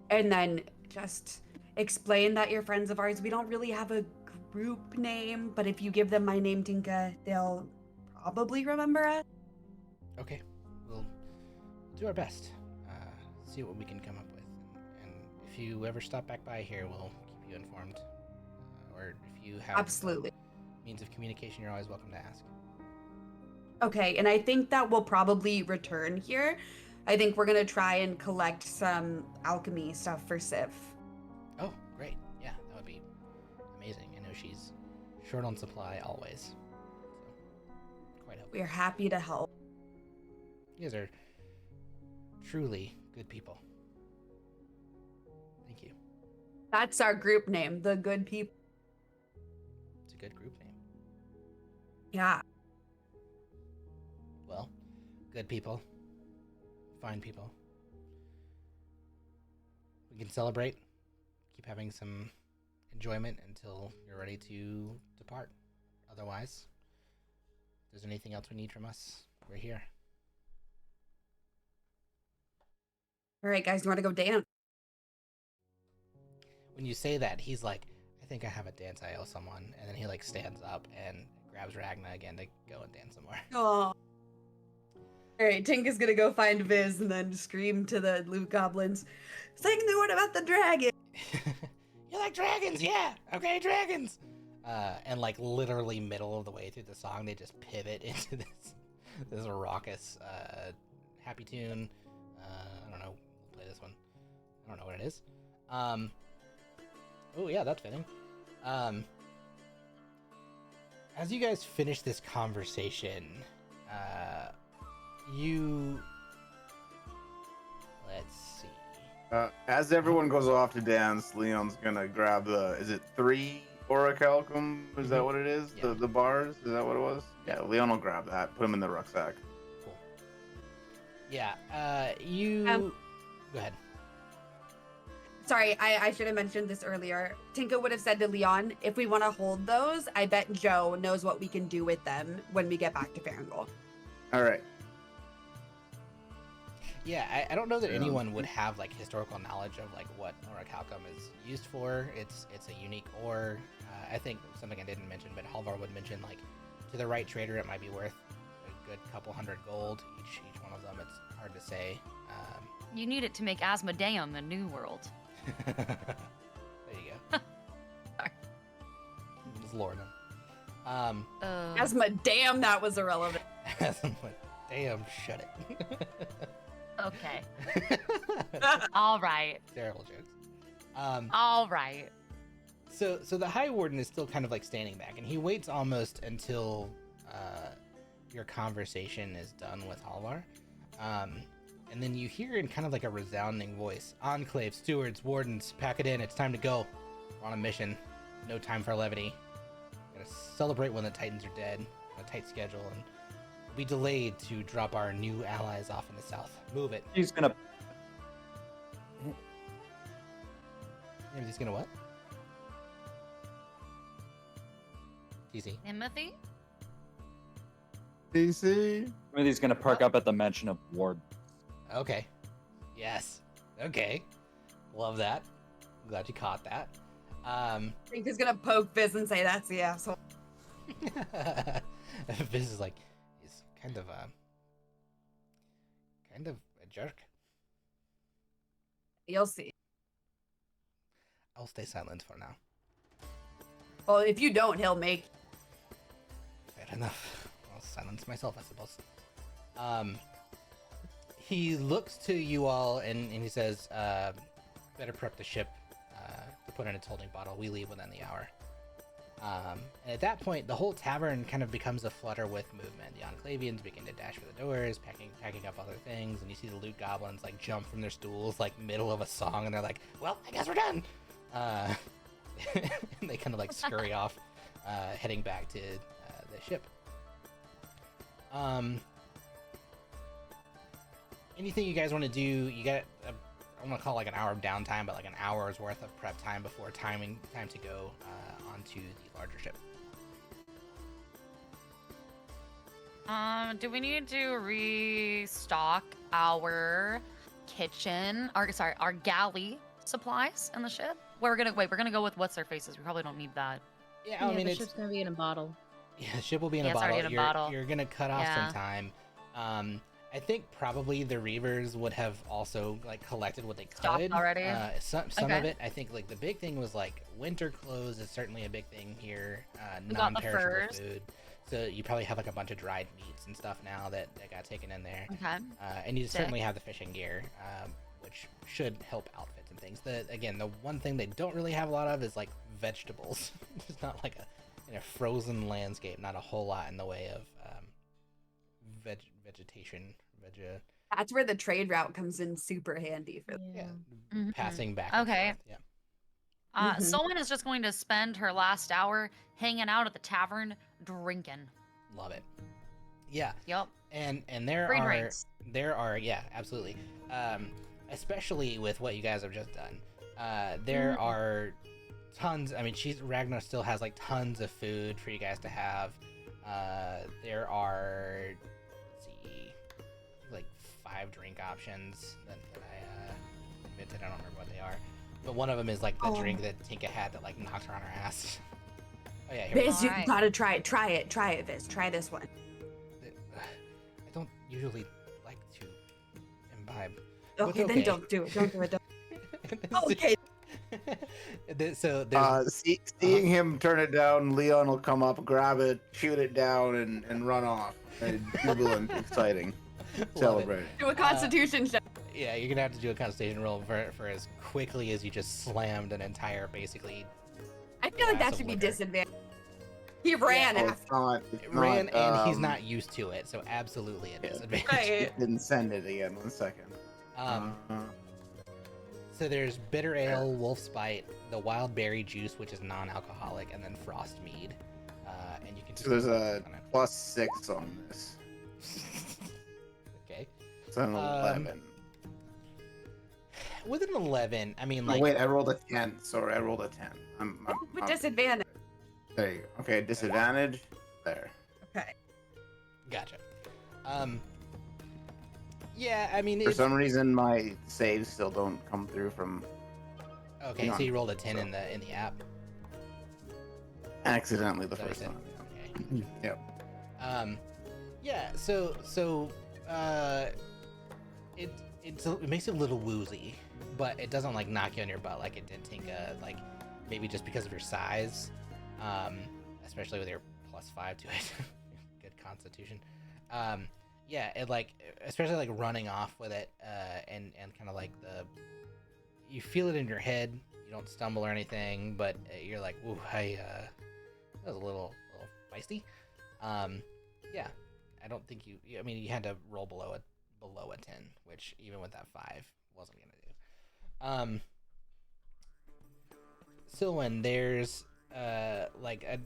And then just explain that you're friends of ours. We don't really have a group name, but if you give them my name, Tinka, they'll probably remember us. Okay. We'll do our best. See what we can come up with. And if you ever stop back by here, we'll keep you informed. Or if you have Absolutely. means of communication, you're always welcome to ask. Okay, and I think that we'll probably return here. I think we're gonna try and collect some alchemy stuff for Sif. Oh, great. Yeah, that would be amazing. I know she's short on supply always. So, quite helpful. We're happy to help. You guys are truly good people. Thank you. That's our group name, the Good People. It's a good group name. Yeah. Well, good people. Fine people. We can celebrate. Keep having some enjoyment until you're ready to depart. Otherwise, if there's anything else we need from us, we're here. All right, guys, you want to go dance? When you say that, he's like, I think I have a dance I owe someone. And then he like stands up and grabs Ragna again to go and dance somewhere. Oh. All right, Tinka's gonna go find Viz and then scream to the loot goblins, sing the one about the dragon. You like dragons? Yeah. Okay, dragons. And like literally middle of the way through the song, they just pivot into this raucous happy tune. I don't know. We'll play this one. I don't know what it is. Oh yeah, that's fitting. As you guys finish this conversation, let's see. As everyone goes off to dance, Leon's gonna grab is it 3 orichalcum? Is that what it is? Yeah. The bars? Is that what it was? Yeah, Leon will grab that, put him in the rucksack. Cool. Yeah. You. Go ahead. Sorry, I should have mentioned this earlier. Tinka would have said to Leon, if we want to hold those, I bet Joe knows what we can do with them when we get back to Farangol. All right. Yeah, I don't know that Yeah. anyone would have like historical knowledge of like what orichalcum is used for. It's a unique ore. I think something I didn't mention, but Halvar would mention like to the right trader it might be worth a good couple hundred gold each one of them. It's hard to say. You need it to make Asmodeum a new world. There you go. Sorry. Just Lorna. Asma, damn, that was irrelevant. Damn, shut it. Okay. All right. Terrible jokes. All right. So the High Warden is still kind of like standing back, and he waits almost until your conversation is done with Halvar. And then you hear in kind of like a resounding voice, Enclave, stewards, wardens, pack it in, it's time to go. We're on a mission. No time for levity. Gotta celebrate when the Titans are dead. On a tight schedule, and we'll be delayed to drop our new allies off in the south. Move it. He's gonna. He's gonna what? TC. Timothy? DC. Timothy's gonna perk up at the mention of Ward. Okay. Yes. Okay. Love that. I'm glad you caught that. Tinka's gonna poke Viz and say, that's the asshole. Viz is like, he's kind of a jerk. You'll see. I'll stay silent for now. Well, if you don't, he'll make. Fair enough. I'll silence myself, I suppose. He looks to you all and he says, better prep the ship to put in its holding bottle. We leave within the hour. And at that point, the whole tavern kind of becomes a flutter with movement. The Enclavians begin to dash for the doors, packing up other things, and you see the loot goblins like jump from their stools like middle of a song, and they're like, "Well, I guess we're done." And they kind of like scurry off, heading back to the ship. Anything you guys want to do? You got I want to call like an hour of downtime, but like an hour's worth of prep time before time to go onto the larger ship. Do we need to restock our kitchen, our galley supplies in the ship? We're gonna go with what's their faces. We probably don't need that. Yeah, I mean the it's ship's gonna be in a bottle. Yeah, the ship will be in Yeah, a it's bottle. already in a bottle. You're gonna cut off Yeah. some time. I think probably the Reavers would have also like collected what they could. Stocked already? Some of Okay. it. I think like the big thing was like winter clothes is certainly a big thing here. We got the Non-perishable furs. food. So you probably have like a bunch of dried meats and stuff now that got taken in there. Okay. And you Sick. certainly have the fishing gear, which should help outfits and things. The one thing they don't really have a lot of is like vegetables. It's not like in a frozen landscape, not a whole lot in the way of vegetation. That's where the trade route comes in super handy for them. Yeah, Mhm. passing back. And Okay. forth, yeah. Mhm. Solon is just going to spend her last hour hanging out at the tavern drinking. Love it. Yeah, Yep. and Free drinks. there are yeah, absolutely. Especially with what you guys have just done. There Mhm. are tons. I mean, Ragnar still has like tons of food for you guys to have. There are, let's see, like 5 drink options that I invented. I don't remember what they are, but one of them is like the Oh. drink that Tinka had that like knocked her on her ass. Oh yeah, here we go. Viz, you Alright. gotta try it. Try it, Viz. Try this one. I don't usually like to imbibe. But Okay, then okay. don't do it. Don't do it. Don't. Okay. Okay. So there's Seeing him turn it down, Leon will come up, grab it, shoot it down, and run off. Jubilant, exciting, love it. celebrating. Do a Constitution check. Yeah, you're gonna have to do a constitution roll for as quickly as you just slammed an entire basically I feel like glass that of should be liquor. disadvantage. He ran Oh, after. it's not. It ran and he's um, not used to it, so absolutely a Yeah. disadvantage. Right. Didn't send it again. 1 second. So there's bitter ale, wolf's bite, the wild berry juice, which is non-alcoholic, and then frost mead. And you can just So there's a on it. +6 on this. Okay. So an 11. With an 11, I mean Oh, like wait, I rolled a 10. Sorry, I rolled a 10. With disadvantage. There you go. Okay, disadvantage. There. Okay. gotcha. Yeah, I mean For it's some reason, my saves still don't come through from okay. So you rolled a 10 in the app. accidentally the Is that what first you time. said? Okay. Yep. Yeah. So it makes it a little woozy, but it doesn't like knock you on your butt like it did Tinka. Like maybe just because of your size, especially with your +5 to it. Good constitution. Yeah, it like especially like running off with it, and kind of like you feel it in your head. You don't stumble or anything, but you're like, ooh, that was a little feisty. Yeah, I don't think I mean, you had to roll below a 10, which even with that 5 wasn't gonna do. So when there's like a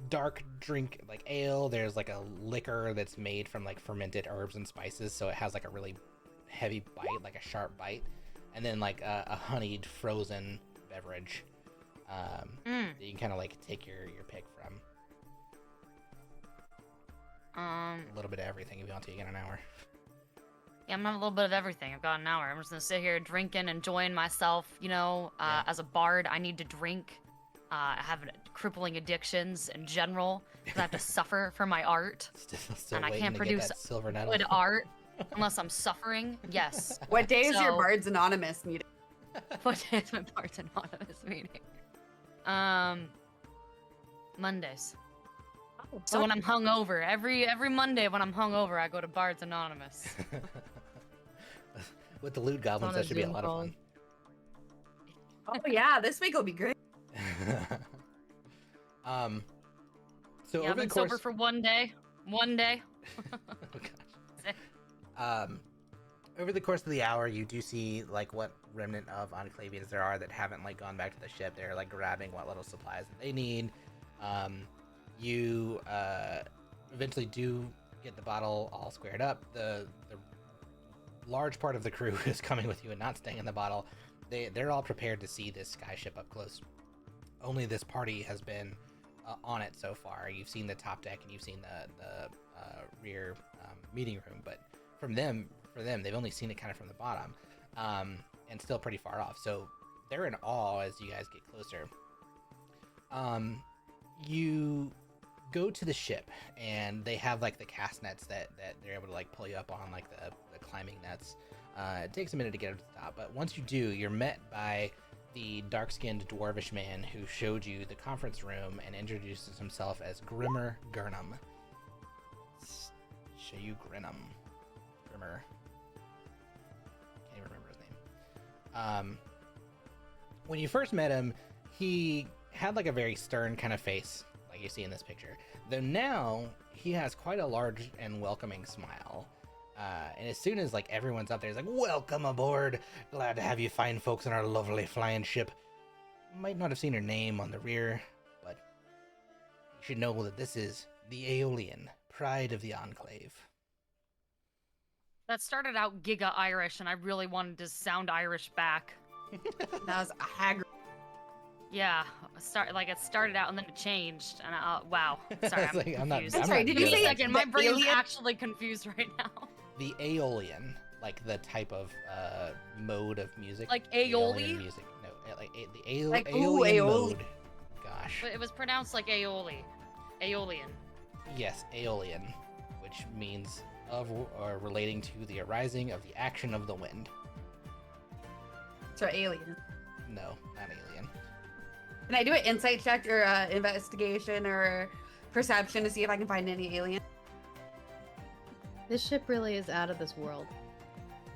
dark drink like ale, there's like a liquor that's made from like fermented herbs and spices, so it has like a really heavy bite, like a sharp bite, and then like a honeyed frozen beverage that you can kind of like take your pick from. A little bit of everything if you want to. You get an hour. Yeah, I'm gonna have a little bit of everything. I've got an hour. I'm just gonna sit here drinking, enjoying myself. You know, Yeah. as a bard, I need to drink. I have crippling addictions in general because I have to suffer for my art, Still and I waiting can't to get produce that silver medal. good art unless I'm suffering. Yes. What day is your So- Bards Anonymous meeting? What day is my Bards Anonymous meeting? Mondays. So when I'm hungover, every Monday when I'm hungover, I go to Bards Anonymous. With the loot goblins, on a that should be a Zoom lot call. of Oh yeah, this week will be great. fun. So Yeah, I've over the been course, sober for one day. One day. oh, gosh. Over the course of the hour, you do see like what remnant of Enclavians there are that haven't like gone back to the ship. They're like grabbing what little supplies that they need. You eventually do get the bottle all squared up. The large part of the crew is coming with you and not staying in the bottle. They're all prepared to see this skyship up close. Only this party has been on it so far. You've seen the top deck and you've seen the rear meeting room, but for them, they've only seen it kind of from the bottom, and still pretty far off. So they're in awe as you guys get closer. You go to the ship, and they have like the cast nets that they're able to like pull you up on, like the climbing nets. It takes a minute to get up to the top, but once you do, you're met by the dark-skinned dwarvish man who showed you the conference room and introduces himself as Grimmer Gurnham. Show you Grinham. Grimmer. Can't even remember his name. When you first met him, he had like a very stern kind of face, like you see in this picture. Though now he has quite a large and welcoming smile. And as soon as like everyone's up there, he's like, "Welcome aboard. Glad to have you fine folks on our lovely flying ship. Might not have seen her name on the rear, but you should know that this is the Aeolian, pride of the Enclave." That started out giga Irish, and I really wanted to sound Irish back. That was a hag. Yeah, it started out and then it changed, and wow. Sorry, It's I'm like, I'm not- confused. I'm sorry, not did good you at say accents. Second, my The brain's alien? actually confused right now. The Aeolian, like the type of mode of music. Like Aeolian aioli? music. No, the Like, ooh, Aeolian aioli. mode. Gosh. But it was pronounced like aioli. Aeolian. Yes, Aeolian, which means of or relating to the arising of the action of the wind. So alien. No, not alien. Can I do an insight check or investigation or perception to see if I can find any alien? This ship really is out of this world.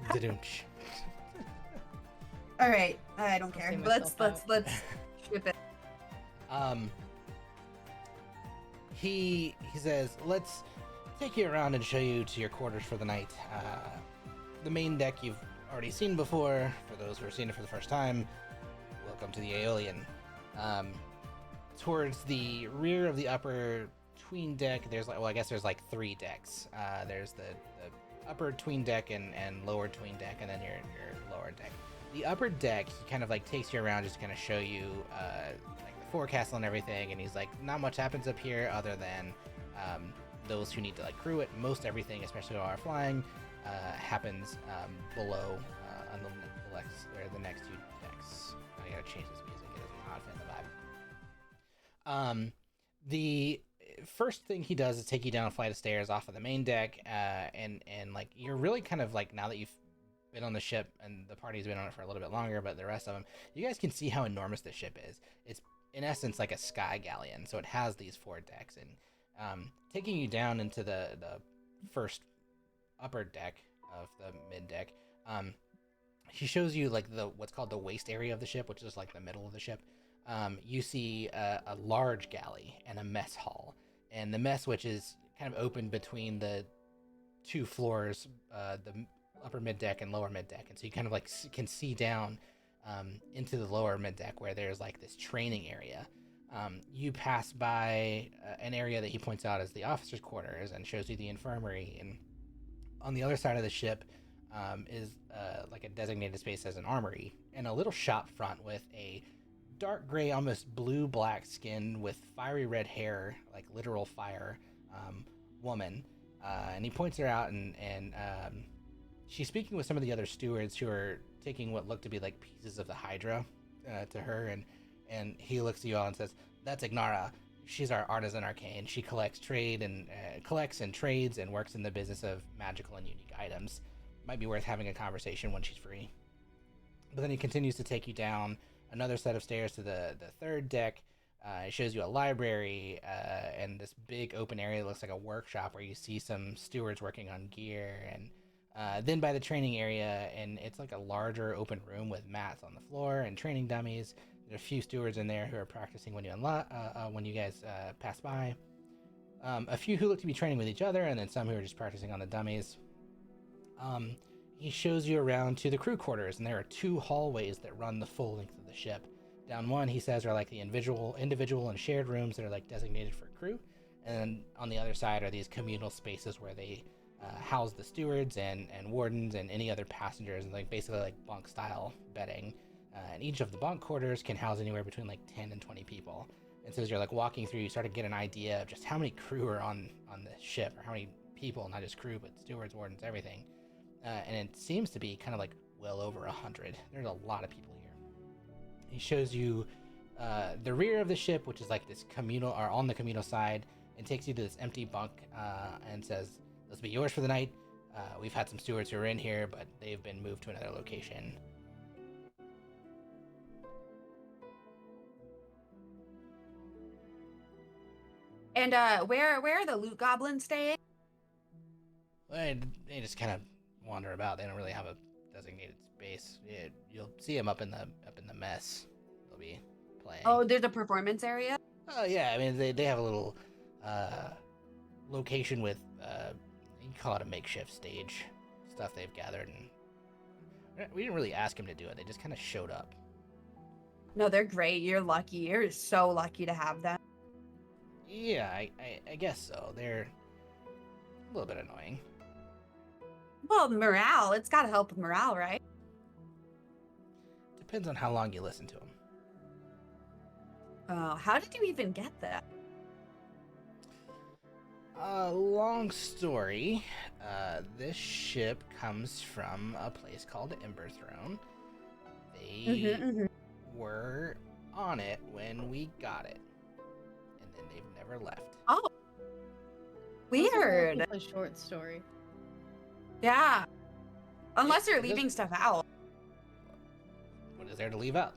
Zadoonch. All right, I don't I'll care. see Let's myself ship it. He says, "Let's take you around and show you to your quarters for the night. The main deck you've already seen before. For those who are seeing it for the first time, welcome to the Aeolian." Towards the rear of the upper tween deck, there's like, well, I guess there's like 3 decks. There's the upper tween deck and lower tween deck, and then your lower deck. The upper deck, he kind of like takes you around just to kind of show you like the forecastle and everything, and he's like, not much happens up here other than those who need to like crew it. Most everything, especially while we're flying, happens below on the next 2 decks. I gotta change this music. It does not fit the vibe. The first thing he does is take you down a flight of stairs off of the main deck, and like you're really kind of like, now that you've been on the ship and the party's been on it for a little bit longer, but the rest of them, you guys can see how enormous this ship is. It's in essence like a sky galleon, so it has these 4 decks, and taking you down into the first upper deck of the mid deck, he shows you like what's called the waist area of the ship, which is like the middle of the ship. You see a large galley and a mess hall, and the mess, which is kind of open between the 2 floors, the upper mid deck and lower mid deck, and so you kind of like can see down into the lower mid deck where there's like this training area. You pass by an area that he points out as the officers' quarters and shows you the infirmary, and on the other side of the ship is like a designated space as an armory, and a little shop front with a dark gray, almost blue-black skin with fiery red hair, like literal fire, woman. And he points her out, and she's speaking with some of the other stewards who are taking what look to be like pieces of the Hydra to her, And he looks at you all and says, "That's Ignara. She's our artisan arcane. She collects and trades and works in the business of magical and unique items. Might be worth having a conversation when she's free." But then he continues to take you down another set of stairs to the third deck. It shows you a library and this big open area that looks like a workshop where you see some stewards working on gear. And then by the training area, and it's like a larger open room with mats on the floor and training dummies. There's a few stewards in there who are practicing when you guys pass by. A few who look to be training with each other, and then some who are just practicing on the dummies. He shows you around to the crew quarters, and there are 2 hallways that run the full length of the ship. Down one, he says, are like the individual and shared rooms that are like designated for crew, and on the other side are these communal spaces where they house the stewards and wardens and any other passengers, and like basically like bunk style bedding. And each of the bunk quarters can house anywhere between like 10 and 20 people. And so as you're like walking through, you start to get an idea of just how many crew are on the ship, or how many people, not just crew, but stewards, wardens, everything. And it seems to be kind of like well over 100. There's a lot of people here. He shows you the rear of the ship, which is like this communal, or on the communal side, and takes you to this empty bunk and says, "This will be yours for the night. We've had some stewards who are in here, but they've been moved to another location." And where are the loot goblins staying? They just kind of wander about. They don't really have a designated space. You'll see them up in the mess. They'll be playing. Oh, there's a performance area? Oh yeah, I mean they have a little location with you can call it a makeshift stage. Stuff they've gathered, and we didn't really ask him to do it. They just kind of showed up. No, they're great. You're lucky. You're so lucky to have them. Yeah, I guess so. They're a little bit annoying. Well, morale. It's got to help with morale, right? Depends on how long you listen to them. Oh, how did you even get that? Long story. This ship comes from a place called Ember Throne. They were on it when we got it, and then they've never left. Oh, weird. A short story. Yeah. Unless Yeah, you're leaving stuff out. What is there to leave out?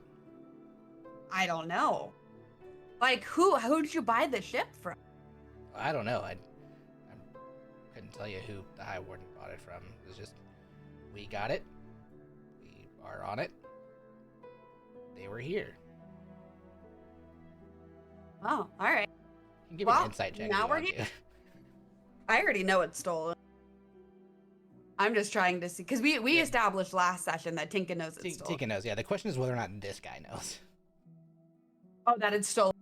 I don't know. Like, who did you buy the ship from? I don't know. I couldn't tell you who the High Warden bought it from. It was just, we got it. We are on it. They were here. Oh, all right. You can give me Well, an insight check. now if you we're want here. to. I already know it's stolen. I'm just trying to see, because we established last session that Tinka knows it's stolen. Tinka knows. Yeah, the question is whether or not this guy knows. Oh, that it's stolen.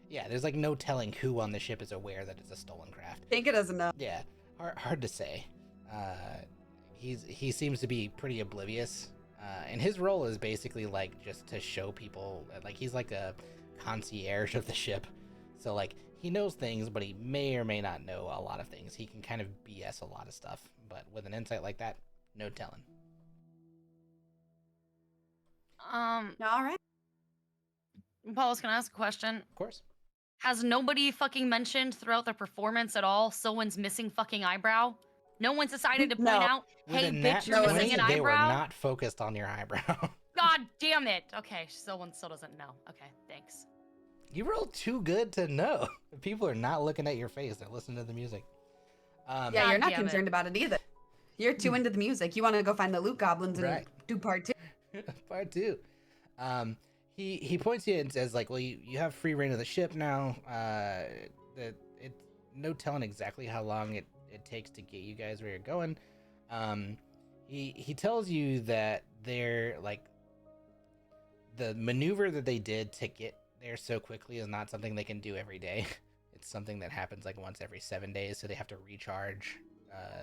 Yeah, there's like no telling who on the ship is aware that it's a stolen craft. Tinka doesn't know. Yeah, hard to say. He seems to be pretty oblivious, and his role is basically like just to show people, like he's like a concierge of the ship. So like he knows things, but he may or may not know a lot of things. He can kind of BS a lot of stuff, but with an insight like that, no telling. All right. Paulus, can I ask a question? Of course. Has nobody fucking mentioned throughout the performance at all someone's missing fucking eyebrow? No one's decided to point No. out, hey, With a bitch, nat you're missing 20, an they were eyebrow? not focused on your eyebrow. God damn it. Okay, someone still doesn't know. Okay, thanks. You rolled too good to know. People are not looking at your face. They're listening to the music. Yeah, God you're not damn it. concerned about it either. You're too into the music. You want to go find the loot goblins and Right. do part 2. Part 2. He points you and says, like, well, you have free reign of the ship now. It's no telling exactly how long it takes to get you guys where you're going. He tells you that they're like the maneuver that they did to get there so quickly is not something they can do every day. It's something that happens like once every 7 days, so they have to recharge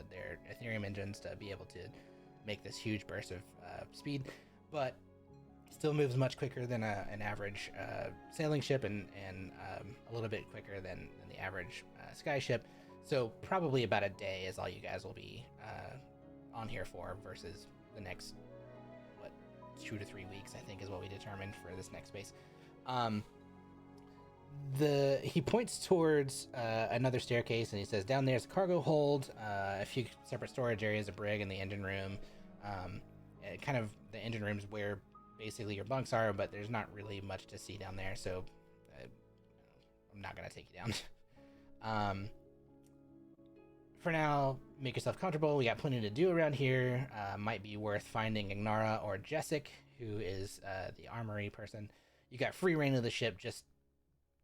their Ethereum engines to be able to make this huge burst of speed, but still moves much quicker than an average sailing ship and a little bit quicker than the average sky ship. So probably about a day is all you guys will be on here for, versus the next 2 to 3 weeks, I think, is what we determined for this next space. Um, he points towards another staircase, and he says, "Down there's a cargo hold, a few separate storage areas, a brig, and the engine room. Kind of the engine room's where basically your bunks are, but there's not really much to see down there, so I'm not gonna take you down." For now, make yourself comfortable. We got plenty to do around here. Might be worth finding Ignara or Jessic, who is the armory person. You got free reign of the ship.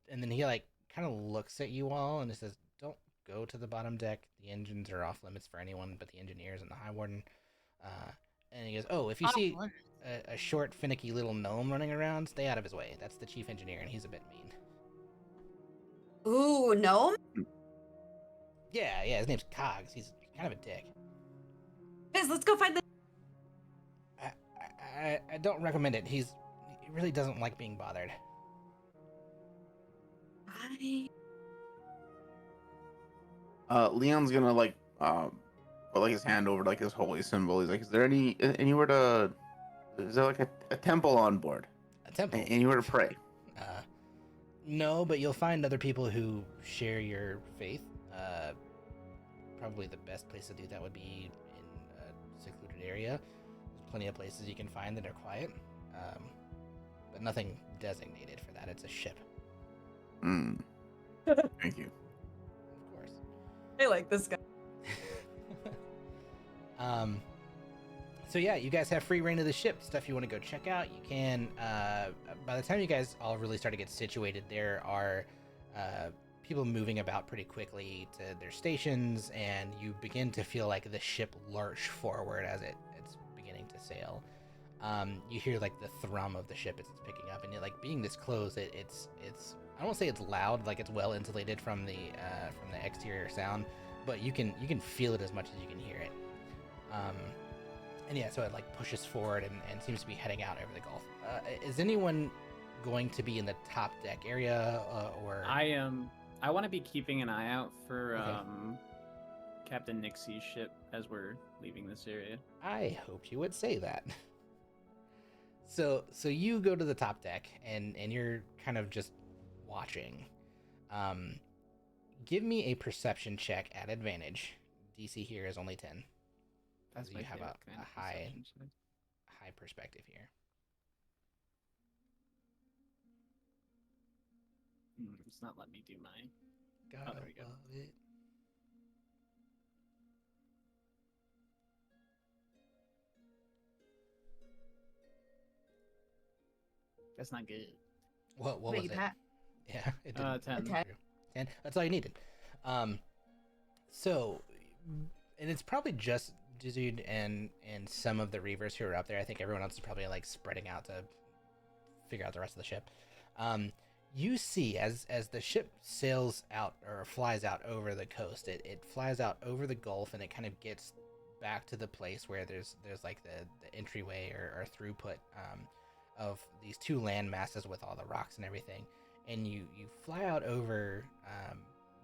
And then he like kind of looks at you all and he says, "Don't go to the bottom deck. The engines are off limits for anyone but the engineers and the High Warden." And he goes, "Oh, if you see a short, finicky little gnome running around, stay out of his way. That's the chief engineer, and he's a bit mean." Ooh, gnome? Yeah, his name's Cogs. He's kind of a dick. Biz, let's go find the. I don't recommend it. He really doesn't like being bothered. Leon's gonna like put like his hand over like his holy symbol. He's like, "Is there anywhere to? Is there like a temple on board? A temple? Anywhere to pray?" No, but you'll find other people who share your faith. Probably the best place to do that would be in a secluded area. There's plenty of places you can find that are quiet, but nothing designated for that. It's a ship. Thank you. Of course. I like this guy. So yeah, you guys have free reign of the ship. Stuff you want to go check out, you can. By the time you guys all really start to get situated, there are people moving about pretty quickly to their stations, and you begin to feel like the ship lurch forward as it's beginning to sail. You hear like the thrum of the ship as it's picking up, and it, like being this close, it's I won't say it's loud, like it's well insulated from the exterior sound, but you can feel it as much as you can hear it. And yeah, so it like pushes forward and seems to be heading out over the Gulf. Is anyone going to be in the top deck area or? I am. I want to be keeping an eye out for Okay. Captain Nixie's ship as we're leaving this area. I hoped you would say that. So you go to the top deck and you're kind of just watching. Give me a perception check at advantage. DC here is only 10. That's So my you have favorite a kind of high perception check. high perspective here. It's not letting me do mine. Gotta there we go. love it. That's not good. What Wait, was it? Pat. Yeah, it didn't. 10. Okay. 10. That's all you needed. So, and it's probably just Dizude and some of the Reavers who are up there. I think everyone else is probably like spreading out to figure out the rest of the ship. You see as the ship sails out or flies out over the coast, it flies out over the Gulf, and it kind of gets back to the place where there's like the entryway or throughput of these two land masses with all the rocks and everything. And you fly out over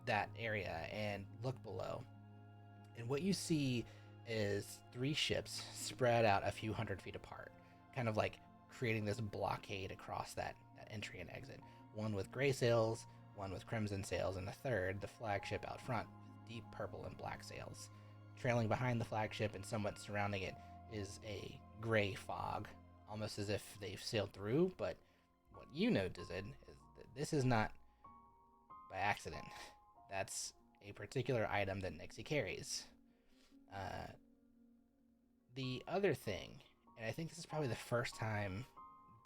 that area and look below, and what you see is 3 ships spread out a few hundred feet apart, kind of like creating this blockade across that entry and exit. One with gray sails, one with crimson sails, and the third, the flagship out front, with deep purple and black sails. Trailing behind the flagship and somewhat surrounding it is a gray fog, almost as if they've sailed through. But what you know, Dizid, is that this is not by accident. That's a particular item that Nixie carries. The other thing, and I think this is probably the first time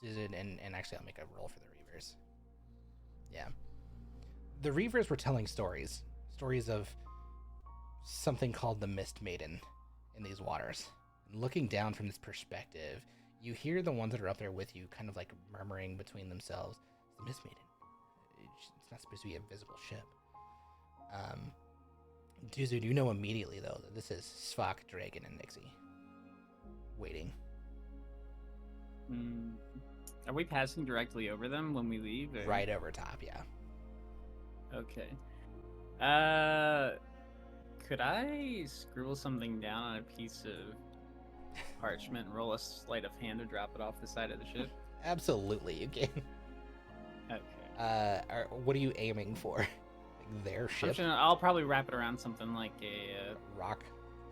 Dizid, and actually I'll make a roll for the Reavers. Yeah. The Reavers were telling stories of something called the Mist Maiden in these waters. And looking down from this perspective, you hear the ones that are up there with you kind of like murmuring between themselves, "The Mist Maiden. It's not supposed to be a visible ship." Duzud, you know immediately though that this is Svak, Dragon, and Nixie waiting. Are we passing directly over them when we leave? Or? Right over top, yeah. Okay. Could I scribble something down on a piece of parchment and roll a sleight of hand to drop it off the side of the ship? Absolutely, you can. Okay. What are you aiming for? Like their ship? I'll probably wrap it around something like a Rock?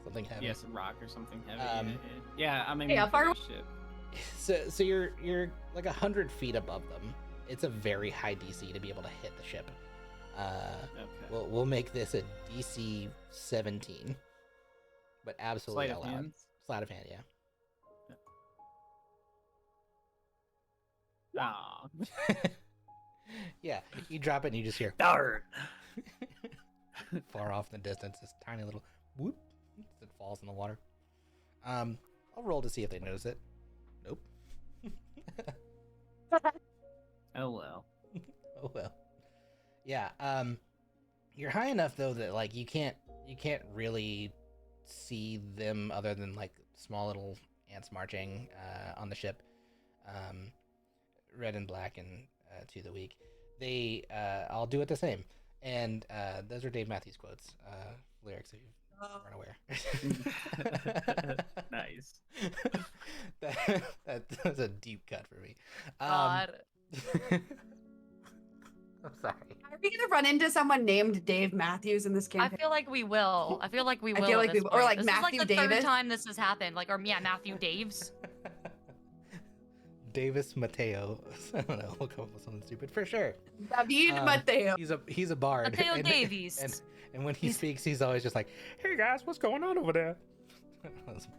Something heavy? yes, a rock or something heavy. Um, yeah, I'm Hey, aiming how for far their ship. So you're like 100 feet above them. It's a very high DC to be able to hit the ship. Okay. We'll make this a DC 17, but absolutely Sleight of allowed. hand. Sleight of hand, yeah. Aw. Yeah, you drop it and you just hear Darn. far off in the distance this tiny little whoop that falls in the water. I'll roll to see if they notice it. Nope. Oh well. Oh well. Yeah, you're high enough though that like you can't really see them other than like small little ants marching on the ship. Red and black and to the weak. They all do it the same. And those are Dave Matthews quotes, lyrics if you aren't aware. Nice. That's a deep cut for me. God. I'm sorry. Are we gonna run into someone named Dave Matthews in this I campaign? feel like we will. I feel like we will. feel at like this we will. Or point. like this is Matthew like the Davis. third time this has happened. Like, or yeah, Matthew Daves. Davis Mateo. I don't know. We'll come up with something stupid for sure. David Mateo. He's a bard. Mateo and, Davies. And when he speaks, he's always just like, "Hey guys, what's going on over there?"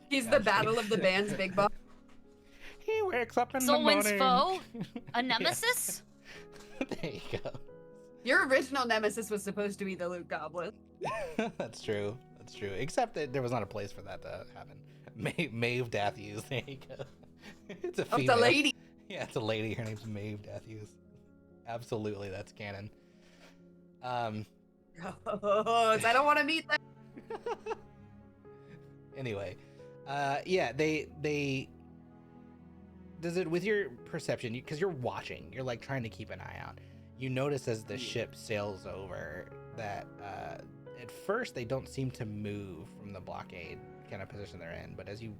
He's the battle of the bands, Big Boss. He wakes up in Someone's the foe? morning. A nemesis? There you go. Your original nemesis was supposed to be the Loot Goblin. That's true. That's true. Except that there was not a place for that to happen. Maeve Matthews. There you go. It's a Oh, female. the lady. Yeah, it's a lady. Her name's Maeve Matthews. Absolutely, that's canon. I don't want to meet them. Anyway, yeah, they does it with your perception because you're watching. You're like trying to keep an eye out. You notice as the ship sails over that at first they don't seem to move from the blockade kind of position they're in, but as you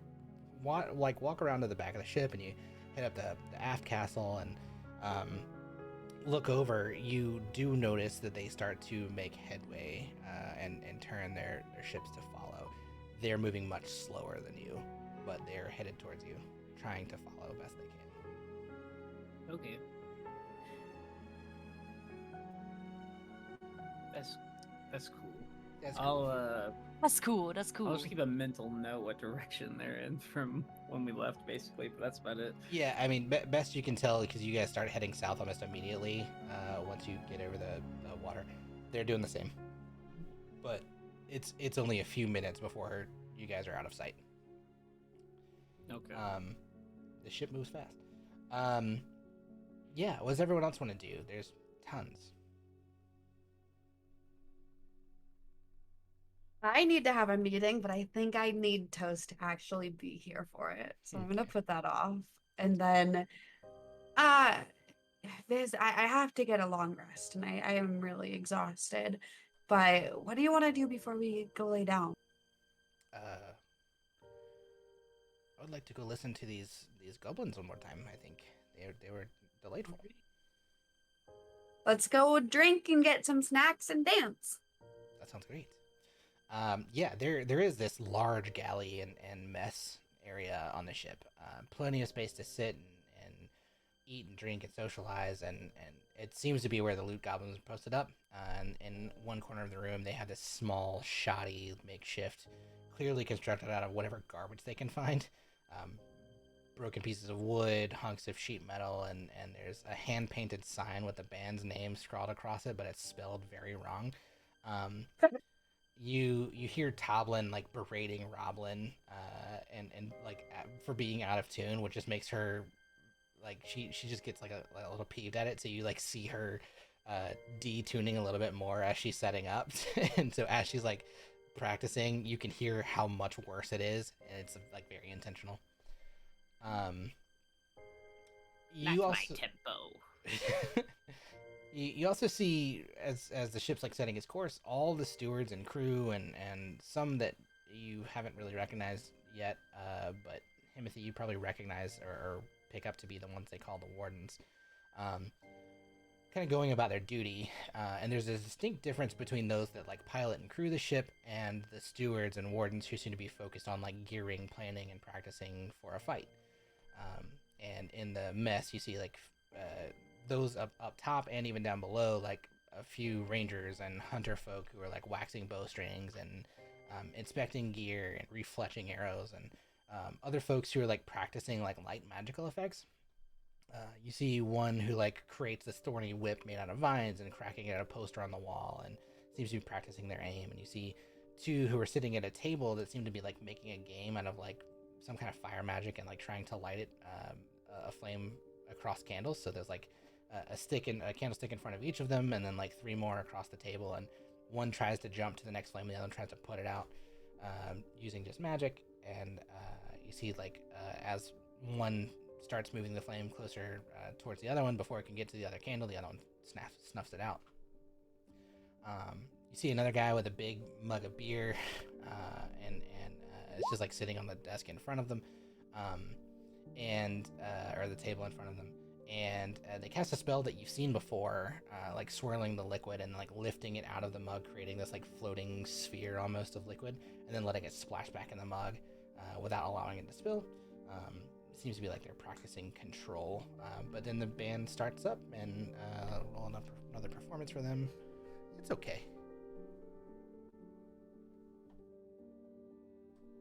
walk around to the back of the ship and you head up the aft castle and look over, you do notice that they start to make headway and turn their ships to follow. They're moving much slower than you, but they're headed towards you, trying to follow best they can. Okay. That's cool. That's cool. That's cool. That's cool. I'll just keep a mental note what direction they're in from when we left, basically. But that's about it. Yeah, I mean, best you can tell because you guys start heading south almost immediately once you get over the water. They're doing the same, but it's only a few minutes before you guys are out of sight. Okay. The ship moves fast. Yeah, what does everyone else want to do? There's tons. I need to have a meeting, but I think I need Toast to actually be here for it. So I'm gonna put that off. And then I have to get a long rest and I am really exhausted. But what do you want to do before we go lay down? I would like to go listen to these goblins one more time. I think they were delightful. Let's go drink and get some snacks and dance. That sounds great. Yeah, there is this large galley and mess area on the ship. Plenty of space to sit and eat and drink and socialize, and it seems to be where the loot goblins are posted up. And in one corner of the room, they have this small, shoddy makeshift, clearly constructed out of whatever garbage they can find. Broken pieces of wood, hunks of sheet metal, and there's a hand-painted sign with the band's name scrawled across it, but it's spelled very wrong. You hear Toblin like berating Roblin and like for being out of tune, which just makes her like she just gets like a little peeved at it. So you like see her detuning a little bit more as she's setting up, and so as she's like practicing, you can hear how much worse it is, and it's like very intentional. You That's also my tempo. You also see, as the ship's like setting its course, all the stewards and crew and some that you haven't really recognized yet, but Timothy, you probably recognize or pick up to be the ones they call the wardens. kind of going about their duty, and there's a distinct difference between those that like pilot and crew the ship and the stewards and wardens who seem to be focused on like gearing, planning, and practicing for a fight. And in the mess, you see like those up top and even down below, like a few rangers and hunter folk who are like waxing bowstrings and inspecting gear and refletching arrows, and other folks who are like practicing like light magical effects. You see one who like creates this thorny whip made out of vines and cracking it at a poster on the wall and seems to be practicing their aim. And you see two who are sitting at a table that seem to be like making a game out of like some kind of fire magic and like trying to light it a flame across candles. So there's like a candlestick in front of each of them, and then like three more across the table, and one tries to jump to the next flame, the other one tries to put it out using just magic. And you see like as one starts moving the flame closer towards the other one before it can get to the other candle, the other one snuffs it out. You see another guy with a big mug of beer, and it's just like sitting on the desk in front of them, or the table in front of them. And they cast a spell that you've seen before, like swirling the liquid and like lifting it out of the mug, creating this like floating sphere almost of liquid, and then letting it splash back in the mug without allowing it to spill. Seems to be like they're practicing control, but then the band starts up and rolling up another performance for them. It's okay.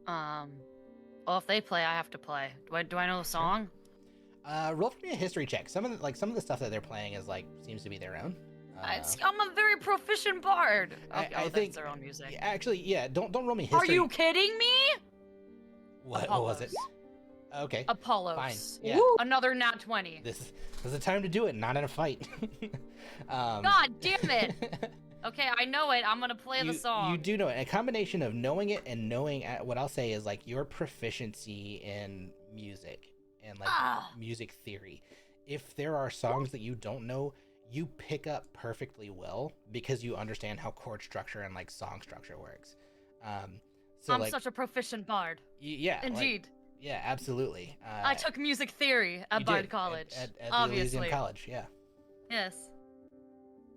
Well, if they play, I have to play. Do I know the song? Roll for me a history check. Some of the stuff that they're playing is like seems to be their own. I'm a very proficient bard. Okay, I that's think their own music. Actually, yeah. Don't roll me history. Are you kidding me? What was it? Okay. Apollos. Fine. Yeah. Ooh. Another nat 20. This is the time to do it, not in a fight. God damn it. Okay, I know it. I'm gonna play the song. You do know it. A combination of knowing it and knowing what I'll say is like your proficiency in music and like music theory. If there are songs that you don't know, you pick up perfectly well because you understand how chord structure and like song structure works. So I'm like, such a proficient bard. Yeah. Indeed. Yeah, absolutely. I took music theory at Bard College. At the obviously. Elysian College, yeah. Yes.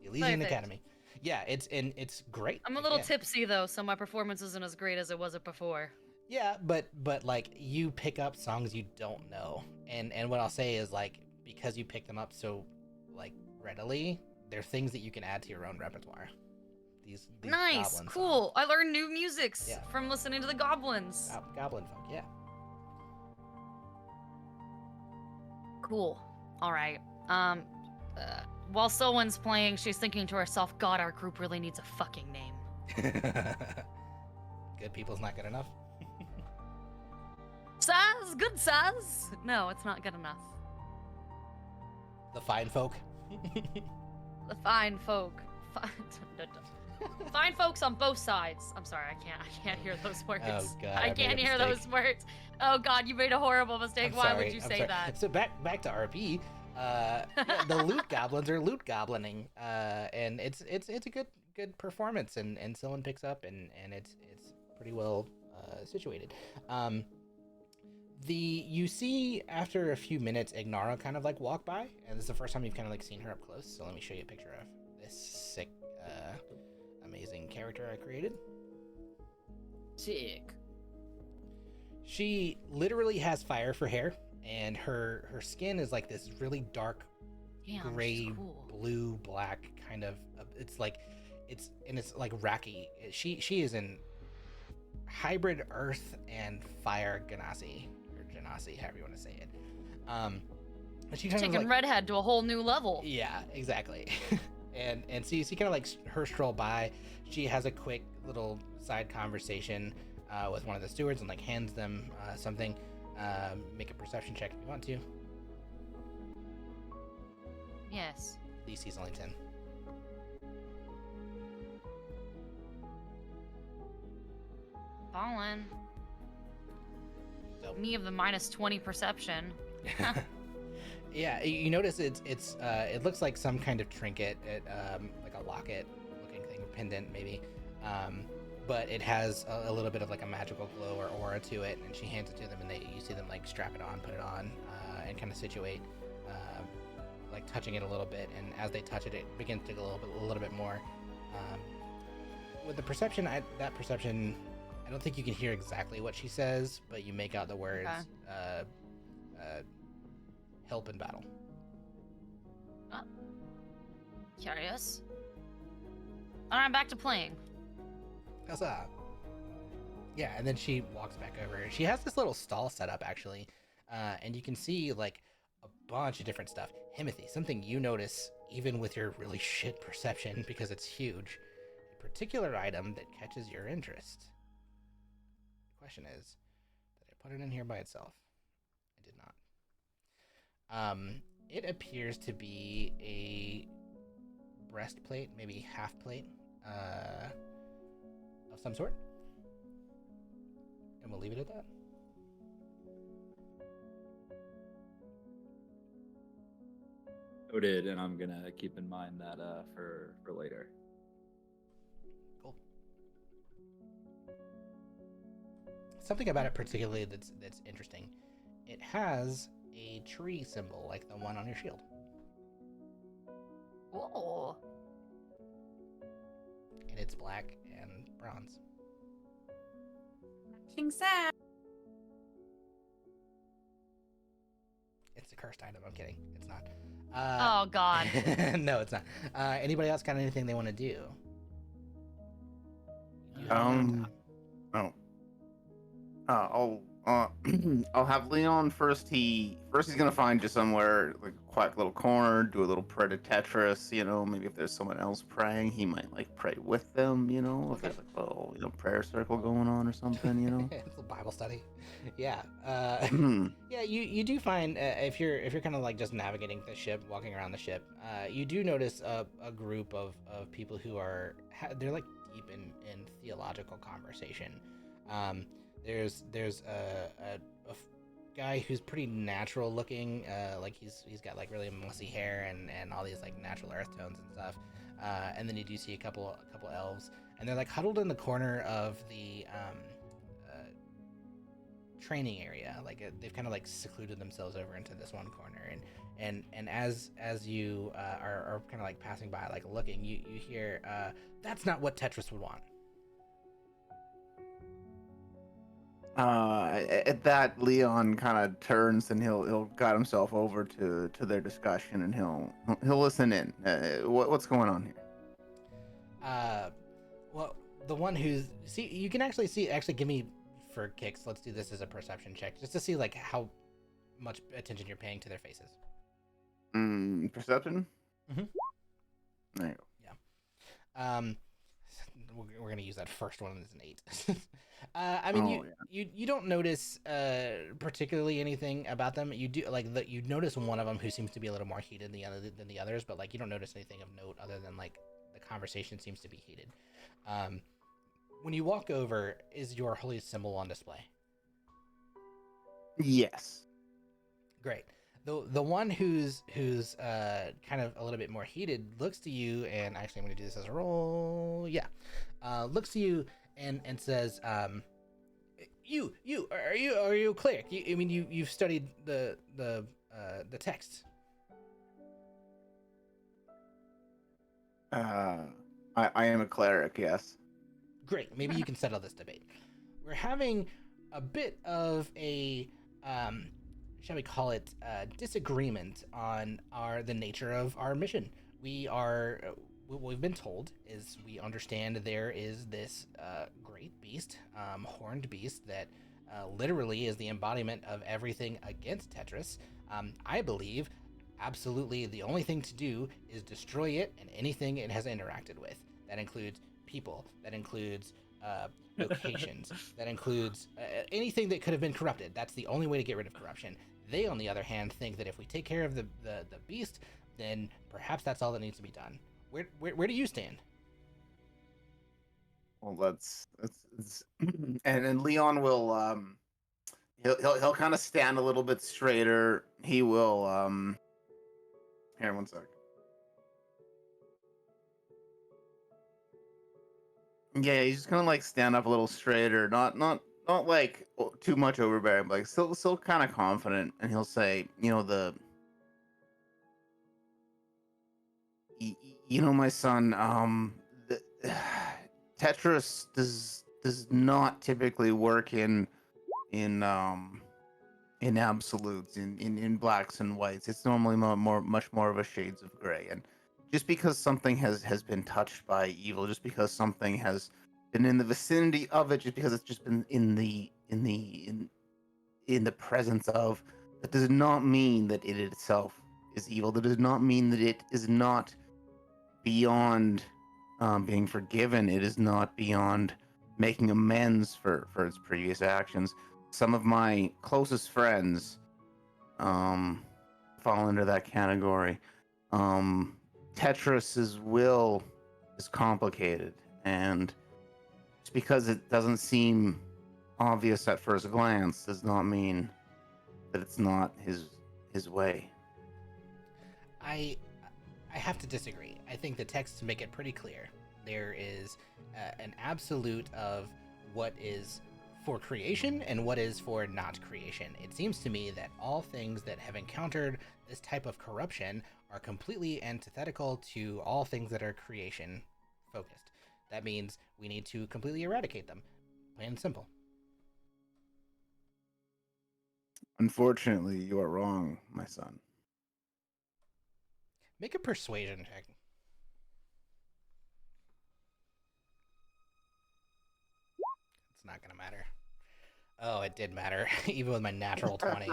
The Elysian Perfect. Academy. Yeah, it's great. I'm a little tipsy though, so my performance isn't as great as it was before. Yeah, but like you pick up songs you don't know, and what I'll say is like because you pick them up so like readily, they're things that you can add to your own repertoire. These nice, goblin cool. songs. I learned new musics from listening to the goblins. Goblin folk, yeah. Cool. All right. While Selwyn's playing, she's thinking to herself, God, our group really needs a fucking name. Good people's not good enough. Saz? Good Saz? No, it's not good enough. The fine folk. The fine folk. Fine folks on both sides. I'm sorry, I can't hear those words. Oh god. I can't hear those words. Oh god, you made a horrible mistake. Why would you say that? So back to RP. Yeah, the loot goblins are loot goblining, and it's a good performance, and someone picks up, and it's pretty well situated. You see after a few minutes Ignara kind of like walk by, and this is the first time you've kind of like seen her up close. So let me show you a picture of this sick, amazing character I created. Sick. She literally has fire for hair, and her skin is like this really dark gray, blue, black kind of. It's like it's like Raki. She is in hybrid earth and fire Ganassi, or Genasi, however you want to say it. She kind taking of like, redhead to a whole new level. Yeah, exactly. and so you see kind of like her stroll by. She has a quick little side conversation with one of the stewards and like hands them something. Make a perception check if you want to. Yes. DC's only 10. Fallen. So. Me of the minus 20 perception. Yeah, you notice it looks like some kind of trinket, like a locket looking thing, pendant maybe, but it has a little bit of like a magical glow or aura to it, and she hands it to them, and you see them like strap it on, put it on, and kind of situate like touching it a little bit, and as they touch it, it begins to go a little bit more. With the perception, that perception, I don't think you can hear exactly what she says, but you make out the words help in battle. Curious. Alright, I'm back to playing. Huzzah. Yeah, and then she walks back over. She has this little stall set up, actually, and you can see like a bunch of different stuff. Himothy, something you notice even with your really shit perception because it's huge. A particular item that catches your interest. The question is, did I put it in here by itself? I did not. It appears to be a breastplate, maybe half plate, of some sort. And we'll leave it at that. Noted, and I'm gonna keep in mind that for later. Cool. Something about it particularly that's interesting. It has a tree symbol like the one on your shield. Whoa. And it's black and bronze. Matching set. It's a cursed item. I'm kidding. It's not. Oh, God. No, it's not. Anybody else got anything they want to do? I'll have Leon first. He's gonna find just somewhere like a quiet little corner, do a little prayer to Tetris. Maybe if there's someone else praying, he might like pray with them. If there's like a little prayer circle going on or something. It's a Bible study. Yeah. Hmm. Yeah. You do find if you're kind of like just navigating the ship, walking around the ship, you do notice a group of people who are they're like deep in theological conversation. There's a guy who's pretty natural looking, like he's got like really mussy hair and all these like natural earth tones and stuff. And then you do see a couple elves, and they're like huddled in the corner of the training area. Like they've kind of like secluded themselves over into this one corner, and as you are kind of like passing by, like looking, you hear that's not what Tetris would want. At that, Leon kind of turns and he'll guide himself over to their discussion and he'll listen in. What's going on here? Well, the one who's you can actually give me for kicks. Let's do this as a perception check just to see like how much attention you're paying to their faces. Perception. Mm-hmm. There you go. Yeah. We're gonna use that first one as an 8. I mean, you don't notice particularly anything about them. You do you notice one of them who seems to be a little more heated than the others, but like you don't notice anything of note other than like the conversation seems to be heated. When you walk over, is your holy symbol on display? Yes. Great. The one who's kind of a little bit more heated looks to you, and actually I'm going to do this as a roll. Yeah, looks to you and says, "You are you a cleric? You've studied the text." I am a cleric. Yes. Great. Maybe you can settle this debate. We're having a bit of a shall we call it disagreement on the nature of our mission. What we've been told is we understand there is this great beast, horned beast that literally is the embodiment of everything against Tetris. I believe absolutely the only thing to do is destroy it and anything it has interacted with. That includes people, that includes locations, that includes anything that could have been corrupted. That's the only way to get rid of corruption. They, on the other hand, think that if we take care of the beast, then perhaps that's all that needs to be done. Where do you stand? Well, that's and Leon will he'll kind of stand a little bit straighter. He will here, one sec. Yeah, he's just gonna like stand up a little straighter, not like too much overbearing, but like still kind of confident, and he'll say, My son, Tetris does not typically work in absolutes, in blacks and whites. It's normally much more of a shades of gray. And just because something has been touched by evil, just because something has been in the vicinity of it, just because it's just been in the presence of, that does not mean that it itself is evil. That does not mean that it is not beyond being forgiven. It is not beyond making amends for its previous actions. Some of my closest friends fall into that category. Tetris's will is complicated, and just because it doesn't seem obvious at first glance does not mean that it's not his way. I have to disagree. I think the texts make it pretty clear. There is an absolute of what is for creation and what is for not creation. It seems to me that all things that have encountered this type of corruption are completely antithetical to all things that are creation focused. That means we need to completely eradicate them. Plain and simple. Unfortunately, you are wrong, my son. Make a persuasion check. It's not gonna matter. Oh, it did matter. Even with my natural 20.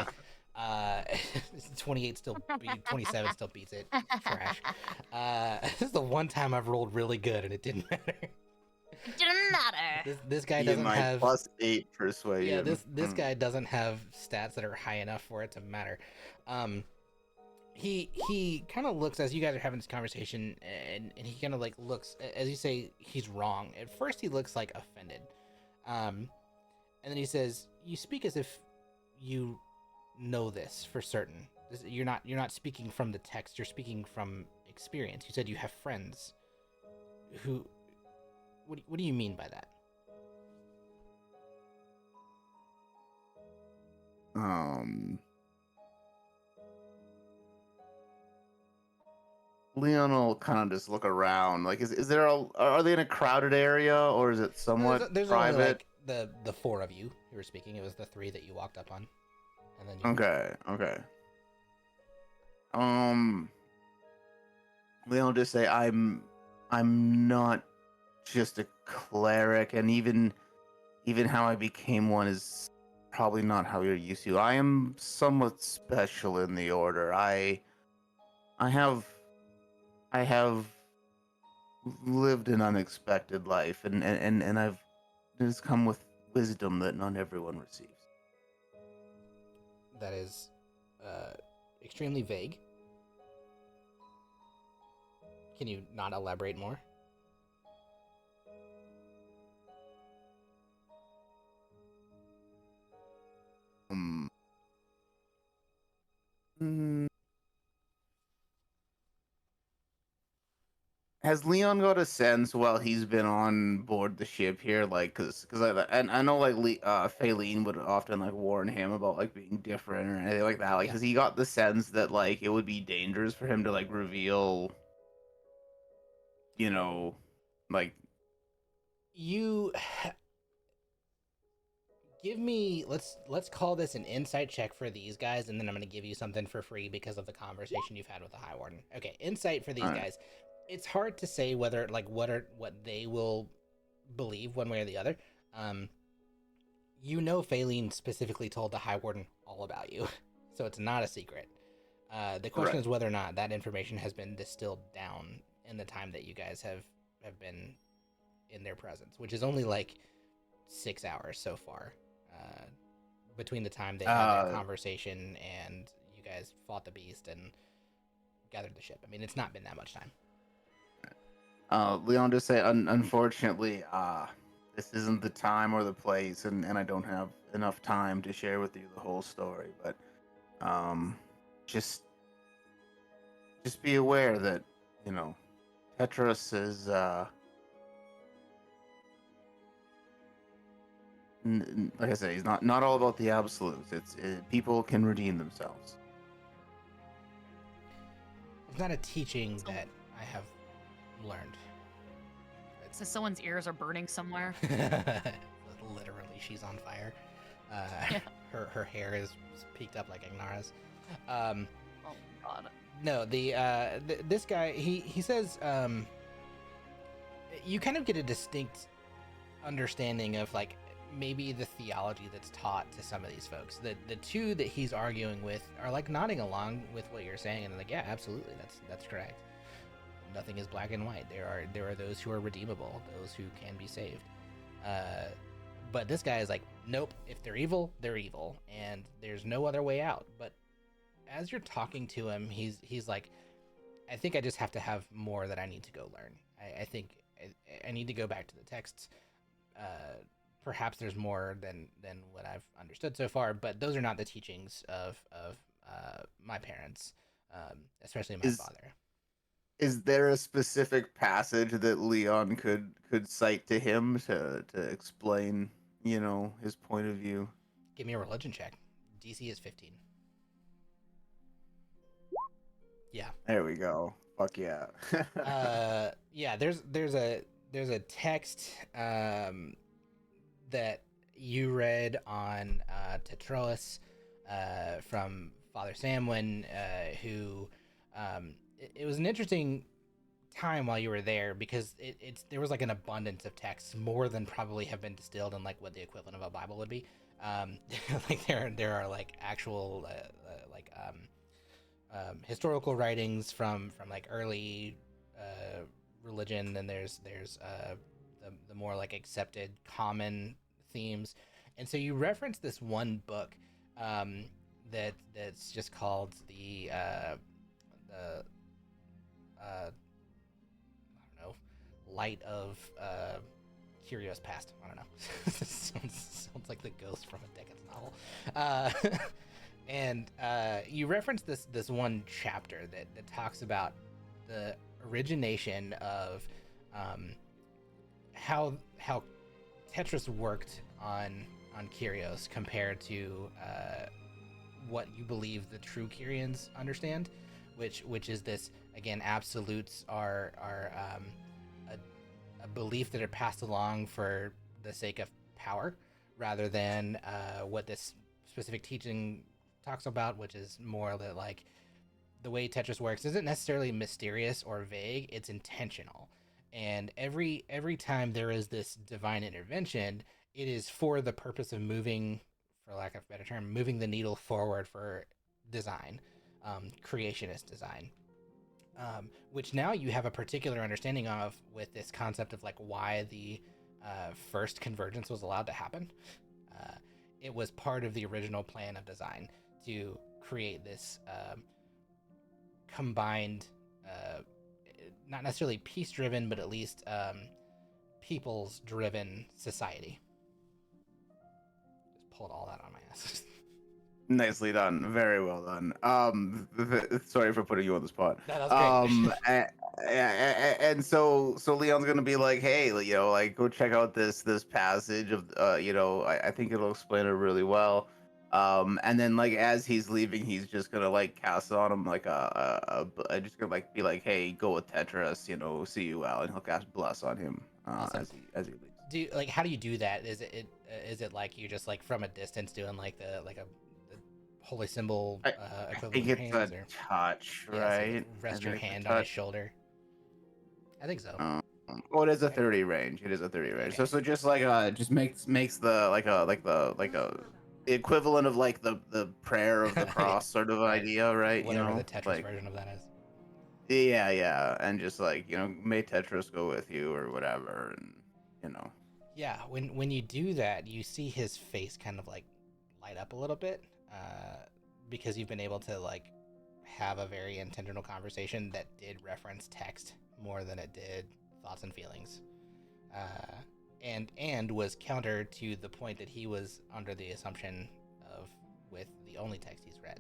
28 still 27 still beats it. Trash. This is the one time I've rolled really good and it didn't matter. It didn't matter. This guy Be doesn't my have +8 persuasion. Yeah, this guy doesn't have stats that are high enough for it to matter. He kind of looks, as you guys are having this conversation, and he kind of like looks, as you say, he's wrong. At first he looks like offended. And then he says, "You speak as if you know this for certain. You're not speaking from the text. You're speaking from experience. You said you have friends. Who? What do you mean by that?" Leon will kind of just look around. Like, is there are they in a crowded area, or is it somewhat There's private? only like the four of you who were speaking. It was the three that you walked up on, and then you. Okay. Leon will just say, I'm not just a cleric, and even how I became one is probably not how you're used to. I am somewhat special in the order. I have lived an unexpected life, and I've it's come with wisdom that not everyone receives. That is extremely vague. Can you not elaborate more? Has Leon got a sense while he's been on board the ship here, like, cause I know like Faylene would often like warn him about like being different or anything like that. Like, Yeah. has he got the sense that like it would be dangerous for him to like reveal, like You give me let's call this an insight check for these guys, and then I'm going to give you something for free because of the conversation you've had with the High Warden. Okay, insight for these Alright. guys. It's hard to say whether like what they will believe one way or the other. Faylene specifically told the High Warden all about you, so it's not a secret. The question Right. is whether or not that information has been distilled down in the time that you guys have been in their presence, which is only like 6 hours so far, between the time they had their conversation and you guys fought the beast and gathered the ship. I mean, it's not been that much time. Leon just say, unfortunately, this isn't the time or the place, and I don't have enough time to share with you the whole story. But just be aware that Tetris is like I say, he's not all about the absolutes. People can redeem themselves. It's not a teaching that I have learned. So someone's ears are burning somewhere. Literally, she's on fire. Yeah. Her hair is peaked up like Ignara's. Oh God. No, this guy he says you kind of get a distinct understanding of like maybe the theology that's taught to some of these folks. The two that he's arguing with are like nodding along with what you're saying, and they're like, yeah, absolutely, that's correct. Nothing is black and white. There are those who are redeemable, those who can be saved. But this guy is like, nope, if they're evil, and there's no other way out. But as you're talking to him, he's like, I think I just have to have more that I need to go learn. I think I need to go back to the texts. Perhaps there's more than what I've understood so far, but those are not the teachings of my parents, especially my father. Is there a specific passage that Leon could cite to him to explain, his point of view? Give me a religion check. DC is 15. Yeah. There we go. Fuck yeah. Yeah. There's a text that you read on Tetroas from Father Samwin, who it was an interesting time while you were there because there was like an abundance of texts, more than probably have been distilled in like what the equivalent of a Bible would be. Like there are like actual historical writings from like early religion, and there's the more like accepted common themes. And so you reference this one book that's just called the I don't know, Light of Kyrios Past. I don't know. sounds like the ghost from a Dickens novel. And you reference this one chapter that talks about the origination of how Tetris worked on Kyrios compared to what you believe the true Kyrians understand, which is this, again, absolutes are a belief that are passed along for the sake of power, rather than what this specific teaching talks about, which is more that like the way Tetris works isn't necessarily mysterious or vague, it's intentional. And every time there is this divine intervention, it is for the purpose of moving, for lack of a better term, moving the needle forward for design, creationist design, which now you have a particular understanding of with this concept of like why the first convergence was allowed to happen. It was part of the original plan of design to create this combined, not necessarily peace-driven, but at least peoples-driven society. Just pulled all that on my ass. Nicely done. Very well done. Sorry for putting you on the spot. No, that's great. And so Leon's gonna be like, hey, like go check out this passage of, I think it'll explain it really well. And then like as he's leaving, he's just gonna like cast on him like just gonna like be like, hey, go with Tetris, see you well, and he'll cast bless on him Awesome. as he leaves. How do you do that? Is it like you just like from a distance doing like the holy symbol I equivalent think of it's hands, a or touch, yeah, so right? like rest I your think it's a hand on his touch. shoulder? I think so. Oh, it is a 30 range. It is a 30 range. Okay. So just like just makes the the equivalent of like the prayer of the cross sort of Right. idea, right? Whatever the Tetris like version of that is. yeah, and just like may Tetris go with you or whatever, and Yeah, when you do that, you see his face kind of like light up a little bit, because you've been able to like have a very intentional conversation that did reference text more than it did thoughts and feelings, and was counter to the point that he was under the assumption of with the only text he's read.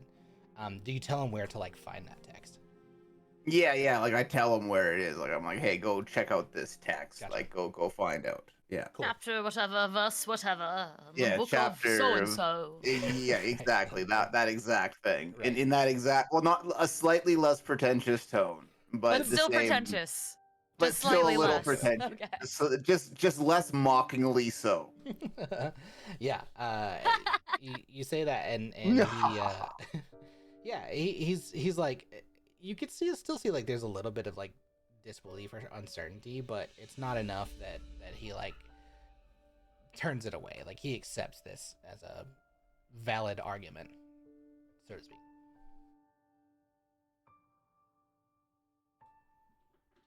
Do you tell him where to like find that text? yeah, like I tell him where it is. Like I'm like, hey, go check out this text. Gotcha. Like go find out. Yeah. Cool. Chapter whatever, verse whatever. The Yeah, book chapter of so and so. Yeah, exactly. That exact thing. Right. In that exact, well, not a slightly less pretentious tone. but the still same, pretentious. but Just still a slightly little less. pretentious. Okay. So just less mockingly so. Yeah, you say that, and No. he, yeah, he's like, you could still see like there's a little bit of like disbelief or uncertainty, but it's not enough that he like turns it away. Like he accepts this as a valid argument, so to speak.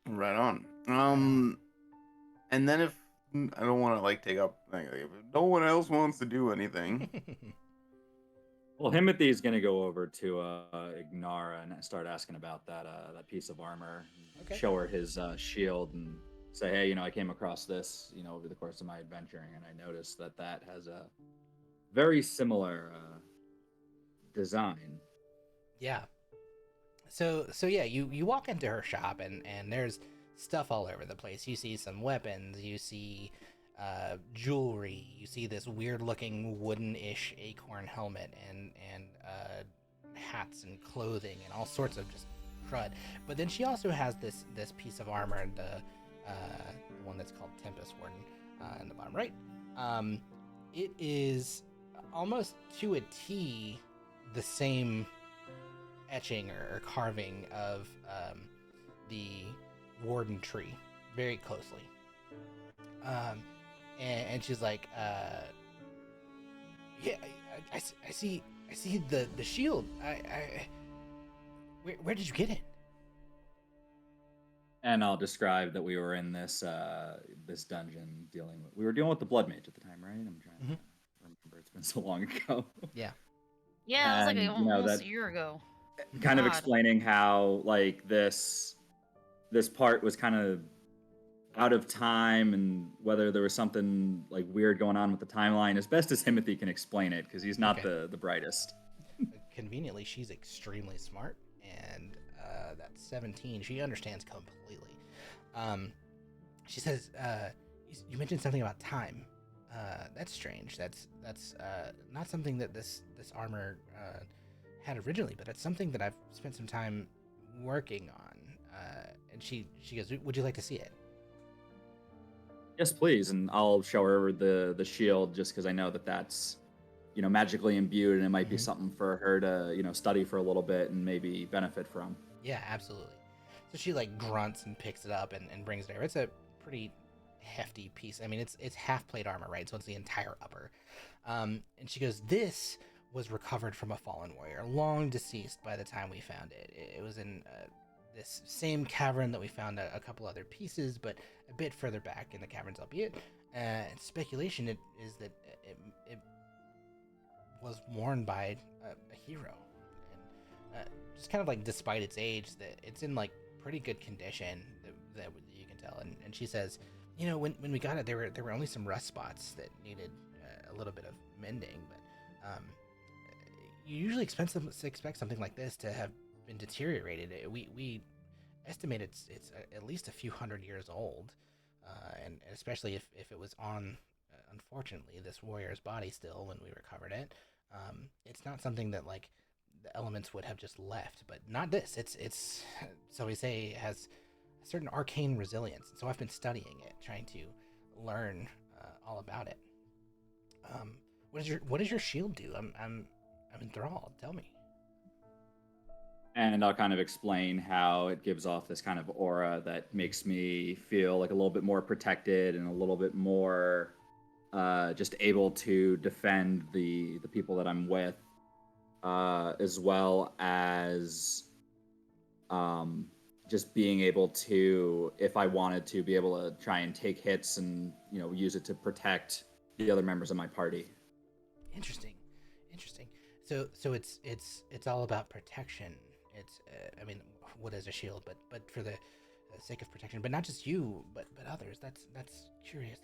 Right on. And then if I don't want to like take up, like, if no one else wants to do anything, Well, Himothy is going to go over to Ignara and start asking about that piece of armor. Okay. Show her his shield and say, hey, I came across this, over the course of my adventuring, and I noticed that has a very similar design. Yeah. So yeah, you walk into her shop and there's stuff all over the place. You see some weapons, you see jewelry, you see this weird looking wooden-ish acorn helmet and hats and clothing and all sorts of just crud. But then she also has this piece of armor, the one that's called Tempest Warden in the bottom right. It is almost to a T the same etching or carving of the warden tree very closely. And she's like, yeah, I see the shield. Where did you get it? And I'll describe that we were in this this dungeon we were dealing with the blood mage at the time, right? I'm trying to remember. It's been so long ago. Yeah. Yeah, it was like And, almost that a year ago. kind of God. explaining how like this part was kind of out of time and whether there was something like weird going on with the timeline, as best as Himothy can explain it, because he's not the brightest. Conveniently, she's extremely smart, and that's 17. She understands completely. She says, you mentioned something about time. That's strange. That's not something that this armor had originally, but it's something that I've spent some time working on. And she goes, would you like to see it? Yes, please. And I'll show her the shield just because I know that's magically imbued, and it might be something for her to study for a little bit and maybe benefit from. Yeah, absolutely. So she like grunts and picks it up and brings it over. It's a pretty hefty piece. I mean, it's half plate armor, right? So it's the entire upper. And she goes, this was recovered from a fallen warrior, long deceased by the time we found it. It was in this same cavern that we found a couple other pieces, but a bit further back in the caverns, albeit. Speculation is that it was worn by a hero. And just kind of like, despite its age, that it's in like pretty good condition that you can tell. And she says, when we got it, there were only some rust spots that needed a little bit of mending, but you usually expect something like this to have been deteriorated. We estimate it's at least a few hundred years old, and especially if it was on, unfortunately, this warrior's body still when we recovered it. It's not something that like the elements would have just left, but not this. It's so we say it has a certain arcane resilience. So I've been studying it, trying to learn all about it. What does your shield do? I'm enthralled. Tell me. And I'll kind of explain how it gives off this kind of aura that makes me feel like a little bit more protected and a little bit more just able to defend the people that I'm with, as well as just being able to, if I wanted to, be able to try and take hits and use it to protect the other members of my party. Interesting. So it's all about protection. It's I mean, what is a shield? But for the sake of protection, but not just you, but others. That's curious.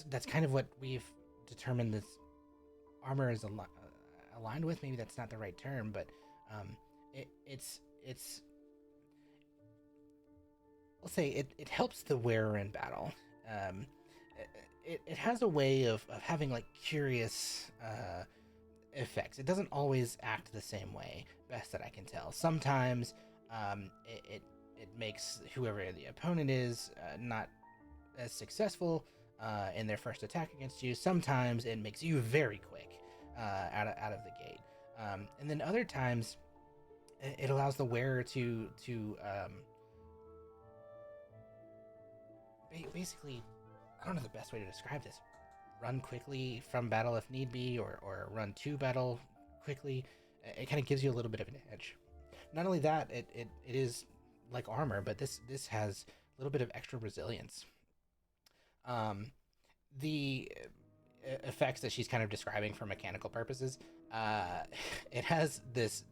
That's kind of what we've determined this armor is aligned with. Maybe that's not the right term, but it's I'll say it helps the wearer in battle. It has a way of having like curious effects. It doesn't always act the same way, best that I can tell. Sometimes it makes whoever the opponent is not as successful in their first attack against you. Sometimes it makes you very quick out of the gate, and then other times it allows the wearer to basically, I don't know the best way to describe this. Run quickly from battle if need be, or run to battle quickly. It kind of gives you a little bit of an edge. Not only that, it is like armor, but this has a little bit of extra resilience. The effects that she's kind of describing for mechanical purposes, it has this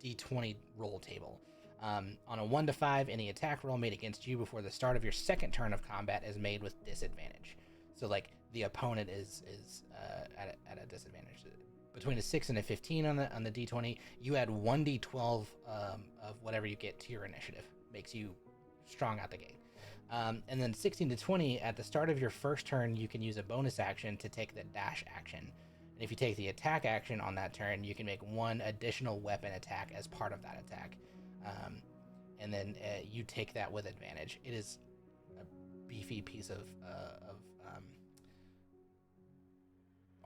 d20 roll table. On a 1 to 5, any attack roll made against you before the start of your second turn of combat is made with disadvantage. So like the opponent is at a disadvantage. Between a 6 and a 15 on the d20, you add 1d12 of whatever you get to your initiative. Makes you strong out the gate. And then 16 to 20, at the start of your first turn, you can use a bonus action to take the dash action. And if you take the attack action on that turn, you can make one additional weapon attack as part of that attack. And then you take that with advantage. It is a beefy piece of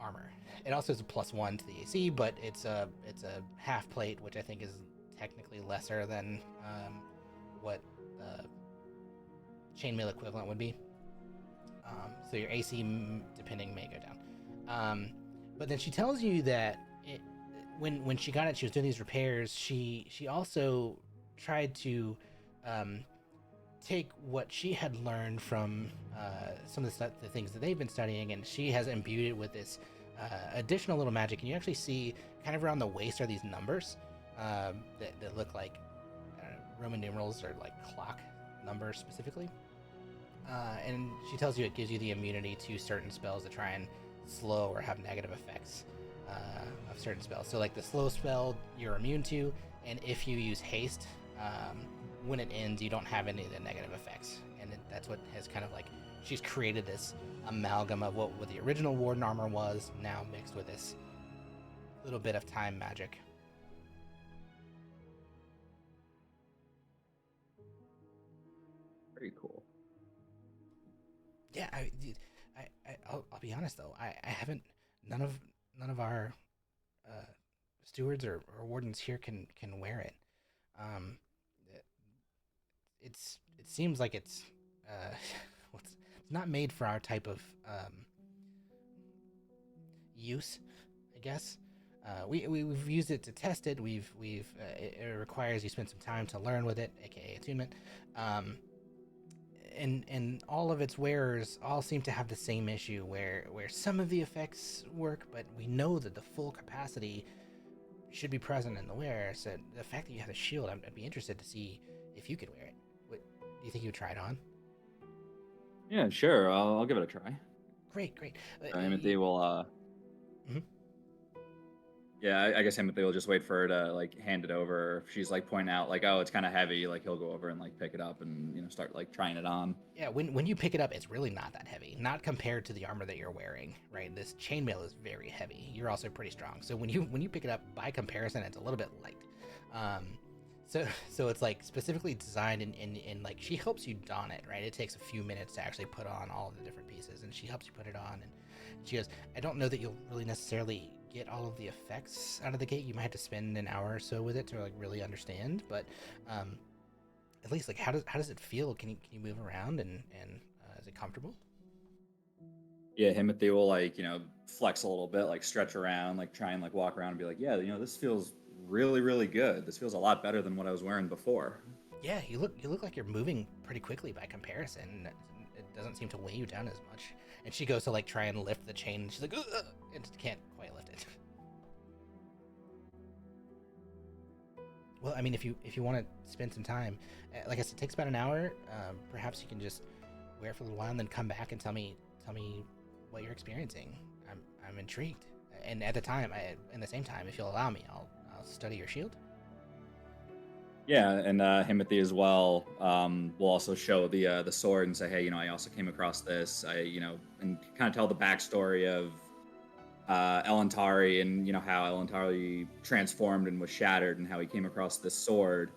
armor. It also is a +1 to the AC, but it's a half plate, which I think is technically lesser than what the chainmail equivalent would be. So your AC, depending, may go down. But then she tells you that when she got it, she was doing these repairs. She also tried to take what she had learned from some of the things that they've been studying, and she has imbued it with this additional little magic. And you actually see kind of around the waist are these numbers that look like Roman numerals or like clock numbers specifically. And she tells you it gives you the immunity to certain spells that try and slow or have negative effects of certain spells. So like the slow spell you're immune to, and if you use haste, when it ends, you don't have any of the negative effects. And that's what has kind of like, she's created this amalgam of what the original Warden armor was, now mixed with this little bit of time magic. Very cool. Yeah, I'll be honest though, I haven't, none of our stewards or wardens here can wear it. It seems like it's it's not made for our type of use, I guess. We've used it to test it. It requires you spend some time to learn with it, aka attunement. And all of its wearers all seem to have the same issue where some of the effects work, but we know that the full capacity should be present in the wearer. So the fact that you have a shield, I'd be interested to see if you could wear it. Do you think you would try it on? Yeah, sure. I'll give it a try. Great. Timothy will. Mhm. Yeah, I guess Timothy will just wait for her to like hand it over. If she's like pointing out like, oh, it's kind of heavy, like he'll go over and like pick it up and start like trying it on. Yeah, when you pick it up, it's really not that heavy. Not compared to the armor that you're wearing, right? This chainmail is very heavy. You're also pretty strong. So when you pick it up, by comparison, it's a little bit light. So it's like specifically designed and like she helps you don it, right? It takes a few minutes to actually put on all of the different pieces, and she helps you put it on. And she goes, I don't know that you'll really necessarily get all of the effects out of the gate. You might have to spend an hour or so with it to like really understand, but at least like how does it feel? Can you move around and is it comfortable? Yeah, Timothy will like flex a little bit, like stretch around, like try and like walk around and be like, yeah, this feels really, really good. This feels a lot better than what I was wearing before. Yeah, you look like you're moving pretty quickly by comparison. It doesn't seem to weigh you down as much. And she goes to like try and lift the chain, and she's like, ugh, and can't quite lift it. Well, I mean, if you want to spend some time, like I said, it takes about an hour. Perhaps you can just wear it for a little while and then come back and tell me what you're experiencing. I'm intrigued. And at the same time, if you'll allow me, I'll study your shield. Yeah, and Timothy as well will also show the sword and say, hey, I also came across this. And kind of tell the backstory of Elantari and how Elantari transformed and was shattered and how he came across this sword.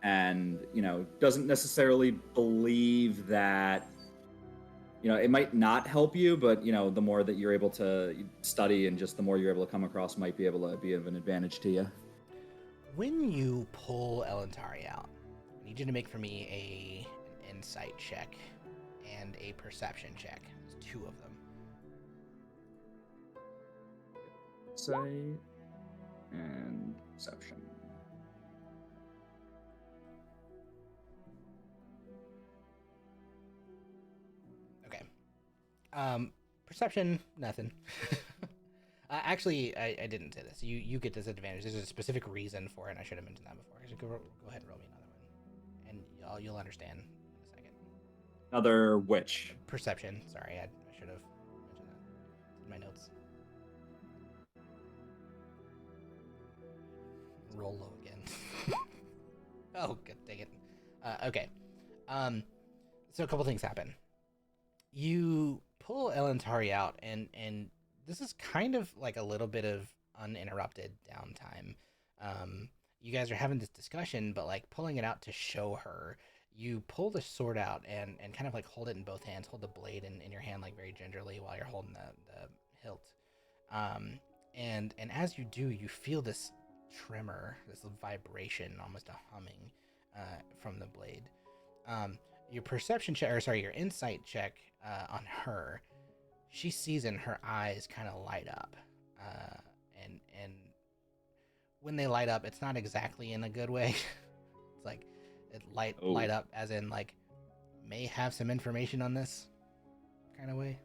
and doesn't necessarily believe that it might not help you, but the more that you're able to study and just the more you're able to come across might be able to be of an advantage to you. When you pull Elentari out, I need you to make for me an insight check and a perception check. There's 2 of them. Insight and perception. Okay. Perception, nothing. Actually, I didn't say this. You get this advantage. There's a specific reason for it, and I should have mentioned that before. So go ahead and roll me another one, and you'll understand in a second. Another which? Perception. Sorry, I should have mentioned that in my notes. Roll low again. Oh, good, dang it. Okay. So a couple things happen. You pull Elentari out, and this is kind of like a little bit of uninterrupted downtime. You guys are having this discussion, but like pulling it out to show her, you pull the sword out and kind of like hold it in both hands, hold the blade in your hand like very gingerly while you're holding the hilt. And as you do, you feel this tremor, this vibration, almost a humming from the blade. Your perception check, or sorry, your insight check on her, she sees in her eyes kind of light up, and when they light up, it's not exactly in a good way. It's like it light up as in like may have some information on this kind of way.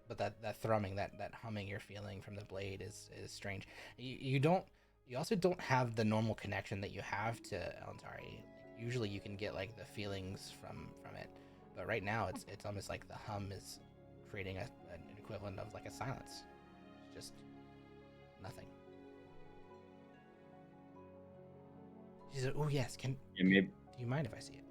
But that thrumming, that humming you're feeling from the blade is strange. You also don't have the normal connection that you have to Elentari. Usually you can get like the feelings from it, but right now it's almost like the hum is creating an equivalent of like a silence. It's just nothing. She said, "Oh yes, do you mind if I see it?"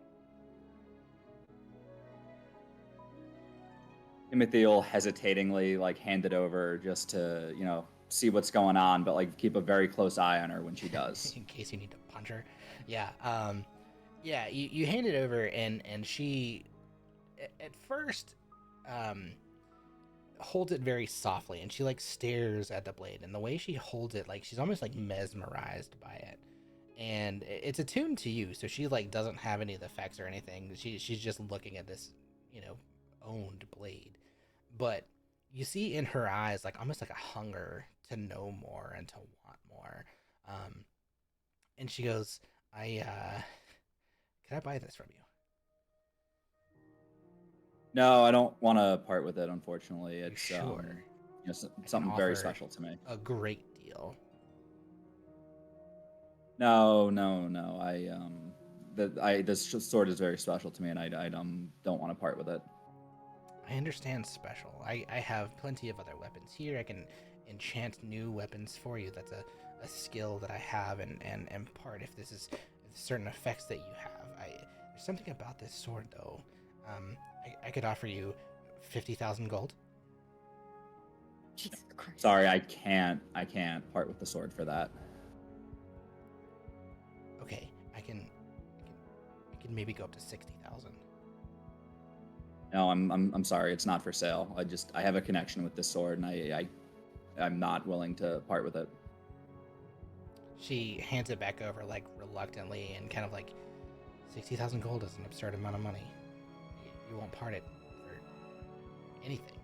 Timothy will hesitatingly like hand it over just to see what's going on, but like keep a very close eye on her when she does. In case you need to punch her. Yeah. Yeah, you hand it over, and she at first holds it very softly, and she like stares at the blade, and the way she holds it, like she's almost like mesmerized by it. And it's attuned to you, so she like doesn't have any of the effects or anything. She's just looking at this, owned blade. But you see in her eyes like almost like a hunger to know more and to want more. And she goes, can I buy this from you? No, I don't want to part with it, unfortunately. It's sure. Something very special to me. A great deal. No. This sword is very special to me, and I don't want to part with it. I understand special. I have plenty of other weapons here. I can enchant new weapons for you. That's a skill that I have and part if this is certain effects that you have. There's something about this sword though. I could offer you 50,000 gold. Jesus Christ. Sorry, I can't part with the sword for that. Okay, I can maybe go up to 60,000. No, I'm sorry, it's not for sale. I have a connection with this sword, and I'm not willing to part with it. She hands it back over like reluctantly and kind of like 60,000 gold is an absurd amount of money. You won't part it for anything.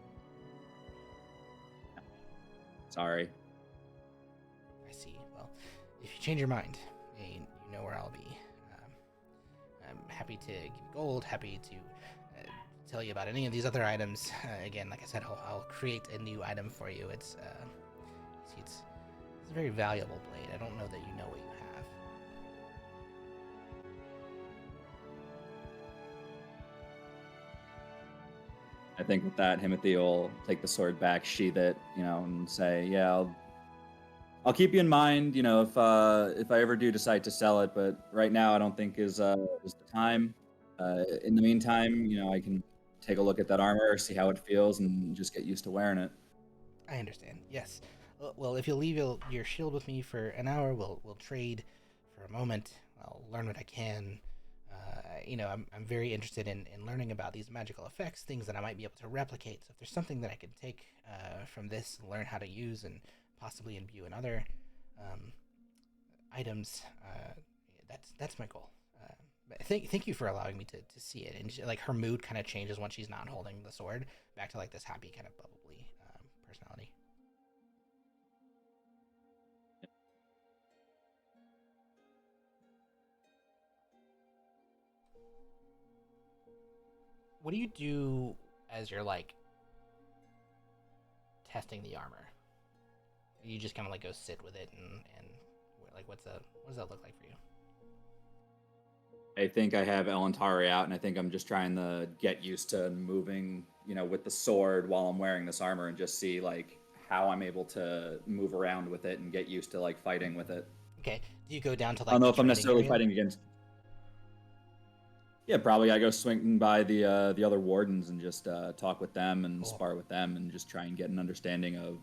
Sorry. I see. Well, if you change your mind, you know where I'll be. I'm happy to give you gold, happy to tell you about any of these other items. Again, like I said, I'll create a new item for you. It's a very valuable blade. I don't know that you know what you have. I think with that, Timothy will take the sword back, sheath it, and say, "Yeah, I'll keep you in mind, if I ever do decide to sell it. But right now, I don't think is the time. In the meantime, I can take a look at that armor, see how it feels, and just get used to wearing it." I understand. Yes. Well, if you'll leave your shield with me for an hour, we'll trade for a moment. I'll learn what I can. I'm very interested in learning about these magical effects, things that I might be able to replicate. So if there's something that I can take from this, learn how to use, and possibly imbue in other items, that's my goal. But thank you for allowing me to see it. And like her mood kind of changes when she's not holding the sword, back to like this happy kind of bubbly personality. What do you do as you're like testing the armor? You just kind of like go sit with it and like what does that look like for you? I think I have Elantari out, and I think I'm just trying to get used to moving, with the sword while I'm wearing this armor, and just see like how I'm able to move around with it and get used to like fighting with it. Okay. Do you go down to like? I don't know the if I'm training necessarily area? fighting against. Yeah, probably I go swinging by the other wardens and just talk with them and Cool. spar with them and just try and get an understanding of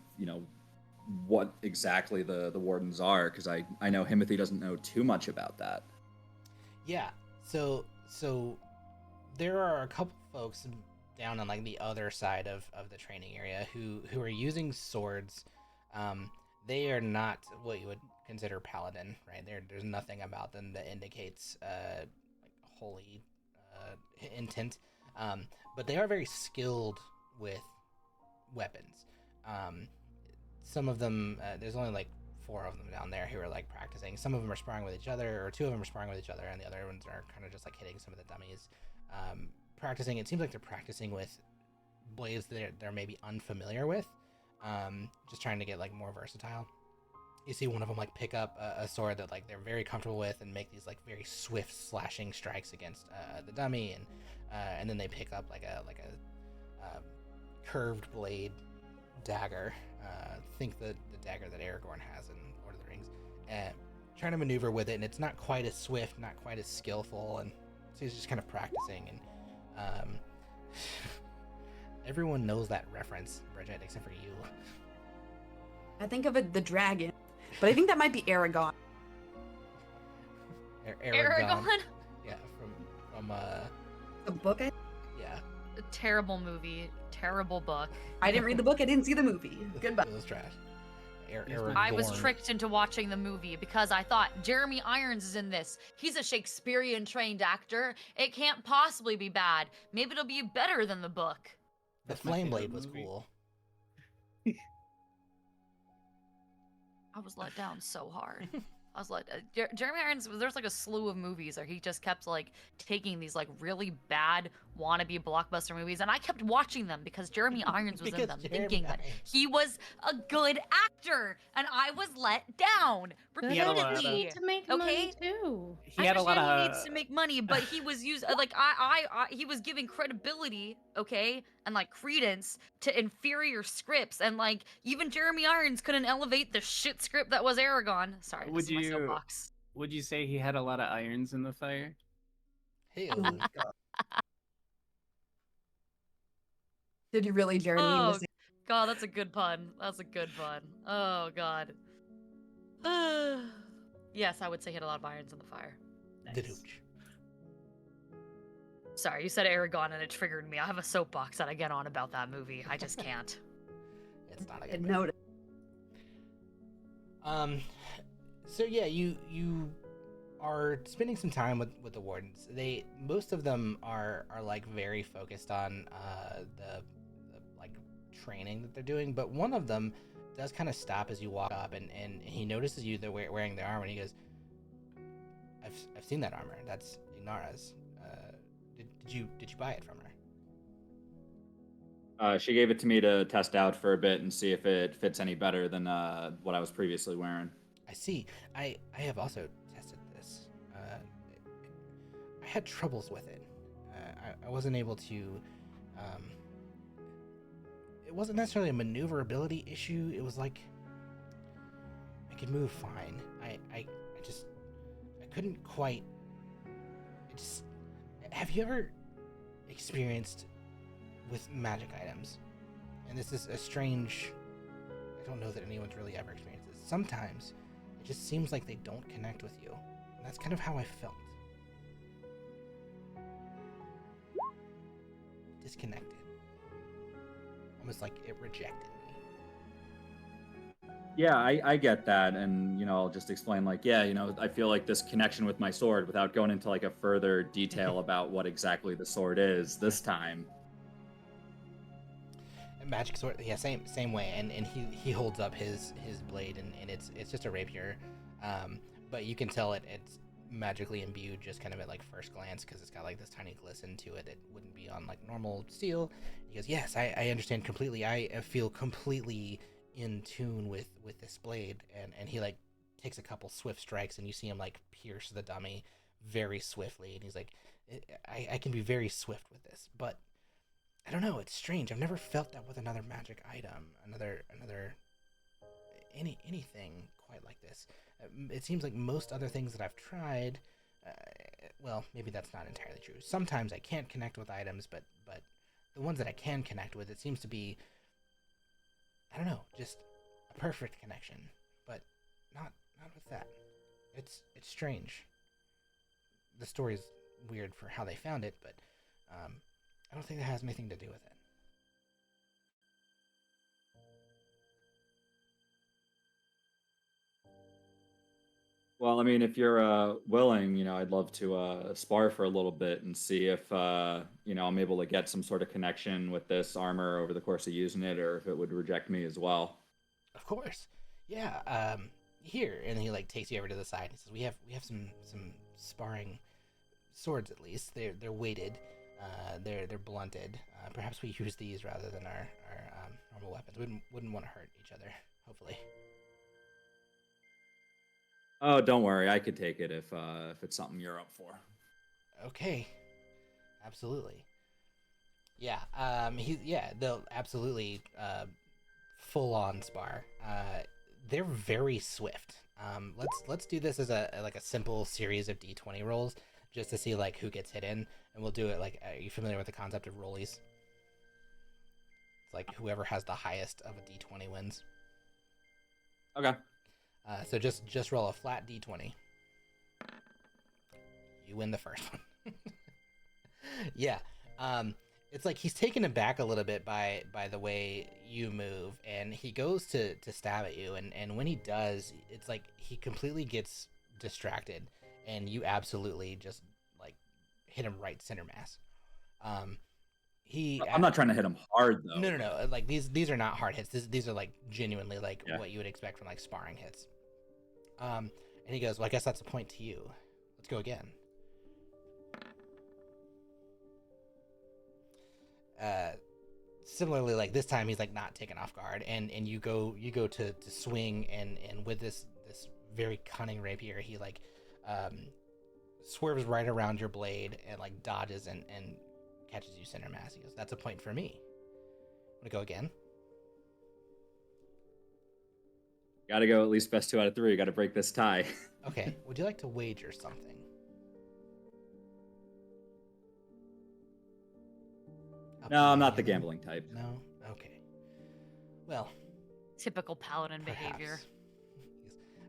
what exactly the wardens are, because I know Himothy doesn't know too much about that. Yeah. So there are a couple folks down on like the other side of the training area who are using swords. They are not what you would consider paladin, right? There's nothing about them that indicates like holy intent, but they are very skilled with weapons. Some of them, there's only like 4 of them down there who are like practicing. Some of them are sparring with each other, or 2 of them are sparring with each other, and the other ones are kind of just like hitting some of the dummies. Practicing, it seems like they're practicing with blades that they're maybe unfamiliar with, just trying to get like more versatile. You see one of them like pick up a sword that like they're very comfortable with and make these like very swift slashing strikes against the dummy, and then they pick up like a curved blade dagger. Think the dagger that Aragorn has in Lord of the Rings, and trying to maneuver with it, and it's not quite as swift, not quite as skillful, and so he's just kind of practicing. And everyone knows that reference, Bridget, except for you. I think of it the dragon, but I think that might be Aragon. Aragon? Yeah, from The book. yeah. A terrible movie, terrible book. I didn't read the book. I didn't see the movie. Goodbye. It was trash. I was Aragorn. tricked into watching the movie because I thought Jeremy Irons is in this. He's a Shakespearean trained actor. It can't possibly be bad. Maybe it'll be better than the book. The That's my flame favorite blade was movie. cool. I was let down so hard. I was like, Jeremy Irons, there's like a slew of movies where he just kept like taking these like really bad wannabe blockbuster movies, and I kept watching them because Jeremy Irons was in Because them, Jeremy thinking that Irons. he was a good actor, and I was let down He had a lot of- repeatedly. to make Okay? money too. He had a lot understand of. he needs to make money, but he was used like he was giving credibility, okay, and like credence to inferior scripts, and like even Jeremy Irons couldn't elevate the shit script that was Aragon. Sorry, this Would is my you- soapbox. Would you say he had a lot of irons in the fire? Hey, Did you really journey Oh, into? God, that's a good pun. That's a good pun. Oh God. Yes, I would say he had a lot of irons in the fire. the douche. Sorry, you said Aragon and it triggered me. I have a soapbox that I get on about that movie. I just can't. It's not a I good movie. noticed. So yeah, you are spending some time with the wardens. Most of them are like very focused on the like training that they're doing, but one of them does kind of stop as you walk up, and he notices you. They're wearing their armor, and he goes, I've seen that armor. That's Ignara's. Did you buy it from her? She gave it to me to test out for a bit and see if it fits any better than what I was previously wearing. I see. I have also tested this. I had troubles with it. I wasn't able to. It wasn't necessarily a maneuverability issue. It was like I could move fine. I couldn't quite. Have you ever experienced with magic items? And this is a strange I don't know that anyone's really ever experienced this. Sometimes it just seems like they don't connect with you. And that's kind of how I felt. Disconnected. Almost like it rejected me. Yeah, I get that, and I'll just explain like, yeah, I feel like this connection with my sword without going into like a further detail about what exactly the sword is this time. Magic sword, yeah, same way, and he holds up his blade, and it's just a rapier, but you can tell it's magically imbued just kind of at like first glance because it's got like this tiny glisten to it that wouldn't be on like normal steel. He goes, yes, I understand completely. I feel completely in tune with this blade, and he like takes a couple swift strikes, and you see him like pierce the dummy very swiftly, and he's like, I can be very swift with this, but I don't know, it's strange. I've never felt that with another magic item, another anything quite like this. It seems like most other things that I've tried, well, maybe that's not entirely true. Sometimes I can't connect with items, but the ones that I can connect with, it seems to be, I don't know, just a perfect connection, but not with that. It's strange. The story's weird for how they found it, but I don't think that has anything to do with it. Well, I mean, if you're willing, I'd love to spar for a little bit and see if I'm able to get some sort of connection with this armor over the course of using it, or if it would reject me as well. Of course. Yeah, here, and he like takes you over to the side. He says, "We have some sparring swords, at least. They're weighted. They're blunted. Perhaps we use these rather than our normal weapons. Wouldn't want to hurt each other. Hopefully." Oh, don't worry, I could take it if it's something you're up for. Okay. Absolutely. Yeah. They'll absolutely full on spar. They're very swift. Let's do this as a simple series of D20 rolls just to see like who gets hit in, and we'll do it like. Are you familiar with the concept of rollies? It's like whoever has the highest of a D20 wins. Okay. So just roll a flat D20. You win the first one. Yeah. It's like he's taken aback a little bit by the way you move, and he goes to stab at you, and when he does, it's like he completely gets distracted, and you absolutely just like hit him right center mass. I'm not trying to hit him hard though. No. Like these are not hard hits. These are like genuinely like Yeah. what you would expect from like sparring hits. And he goes, "Well, I guess that's a point to you. Let's go again." Similarly, like this time he's like not taken off guard, and you go to swing, and with this very cunning rapier, he like swerves right around your blade and like dodges and catches you center mass. He goes, "That's a point for me. Want to go again?" Gotta go at least best 2 out of 3. Gotta break this tie. Okay. Would you like to wager something? No, I'm not the gambling type. No? Okay. Well, Typical paladin behavior.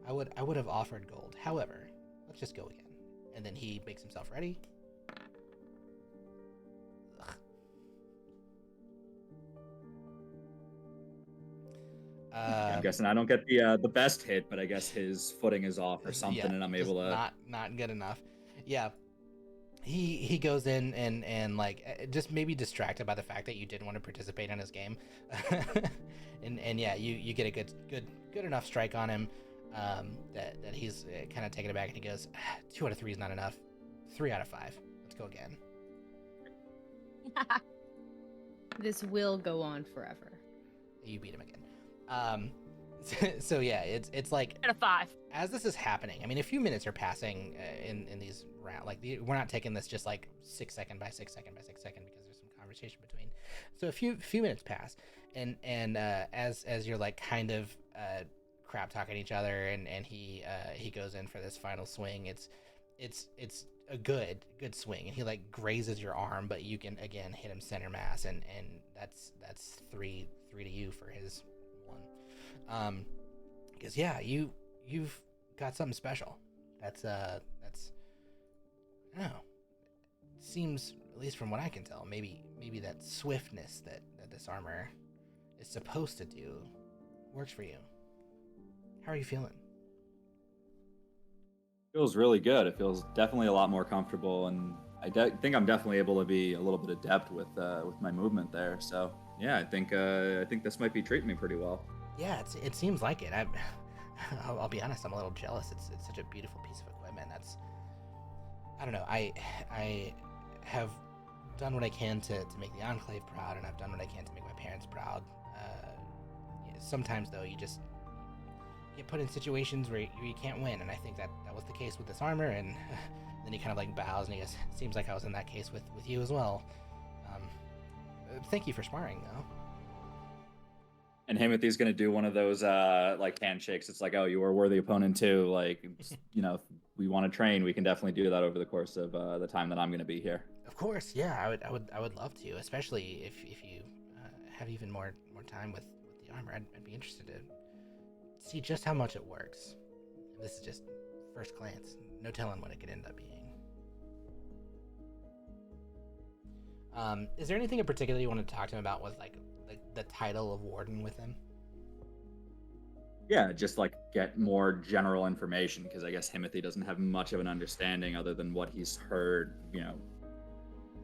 perhaps. I would have offered gold. However, let's just go again. And then he makes himself ready. Ugh. I'm guessing I don't get the best hit, but I guess his footing is off or something, yeah, and I'm just able to. not good enough. Yeah. He goes in and like just maybe distracted by the fact that you didn't want to participate in his game, and yeah, you get a good enough strike on him that he's kind of taken aback, and he goes, 2 out of 3 is not enough. 3 out of 5. Let's go again. This will go on forever. You beat him again. So yeah, it's like Out of 5. as this is happening, I mean, a few minutes are passing in these rounds. Like we're not taking this just like 6 second by 6 second by 6 second because there's some conversation between. So a few minutes pass, and as you're like kind of crap talking each other, and he goes in for this final swing. It's a good swing, and he like grazes your arm, but you can again hit him center mass, and that's 3 to you for his one. Because yeah, you've got something special. That's I don't know. Seems, at least from what I can tell, maybe that swiftness that this armor is supposed to do works for you. How are you feeling? Feels really good. It feels definitely a lot more comfortable, and I think I'm definitely able to be a little bit adept with my movement there. So yeah, I think this might be treating me pretty well. Yeah, it seems like it. I'll be honest, I'm a little jealous. It's such a beautiful piece of equipment. I don't know. I have done what I can to make the Enclave proud, and I've done what I can to make my parents proud. Sometimes though, you just get put in situations where you can't win, and I think that was the case with this armor. And then he kind of like bows and he goes, "Seems like I was in that case with you as well." Thank you for sparring though. And Himothy's gonna do one of those like handshakes. It's like, oh, you were a worthy opponent too. Like, you know, if we want to train, we can definitely do that over the course of the time that I'm gonna be here. Of course, yeah, I would love to, especially if you have even more time with the armor. I'd be interested to see just how much it works. This is just first glance. No telling what it could end up being. Is there anything in particular you want to talk to him about with like the title of Warden with him? Yeah, just like get more general information, because I guess Himothy doesn't have much of an understanding other than what he's heard, you know.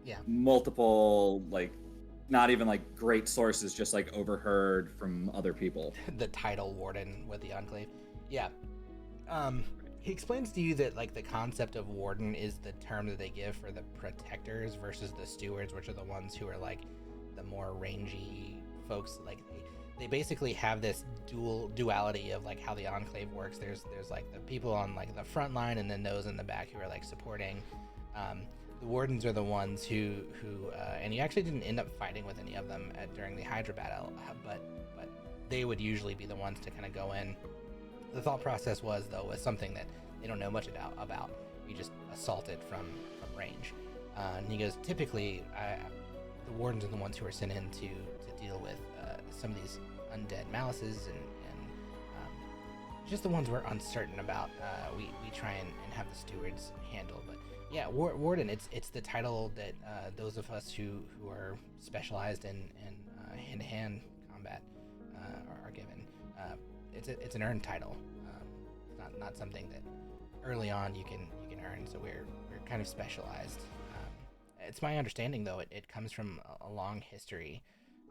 Yeah. Multiple, like, not even like great sources, just like overheard from other people. The title Warden with the Enclave. Yeah. He explains to you that like the concept of Warden is the term that they give for the protectors versus the stewards, which are the ones who are like the more rangy folks. Like they basically have this duality of like how the Enclave works. There's like the people on like the front line, and then those in the back who are like supporting. The Wardens are the ones who and you actually didn't end up fighting with any of them during the Hydra battle, but they would usually be the ones to kind of go in. The thought process was something that they don't know much about. You just assault it from range. And he goes, typically, the Wardens are the ones who are sent in to deal with some of these undead malices and just the ones we're uncertain about. We try and have the stewards handle. But yeah, Warden, it's the title that those of us who are specialized in hand-to-hand combat are given. It's an earned title. It's not something that early on you can earn. So we're kind of specialized. It's my understanding though it comes from a long history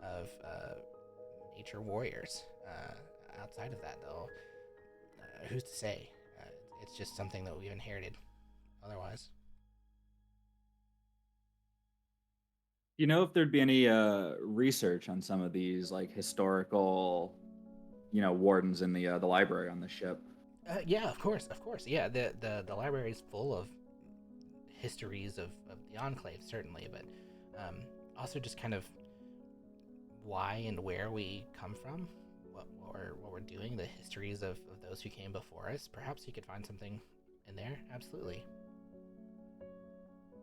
of nature warriors. Outside of that though, who's to say? It's just something that we've inherited. Otherwise. You know, if there'd be any research on some of these like historical, you know, wardens in the library on the ship? Yeah, of course. Yeah, the library is full of histories of the Enclave, certainly, but also just kind of why and where we come from, what we're doing, the histories of those who came before us. Perhaps you could find something in there. Absolutely.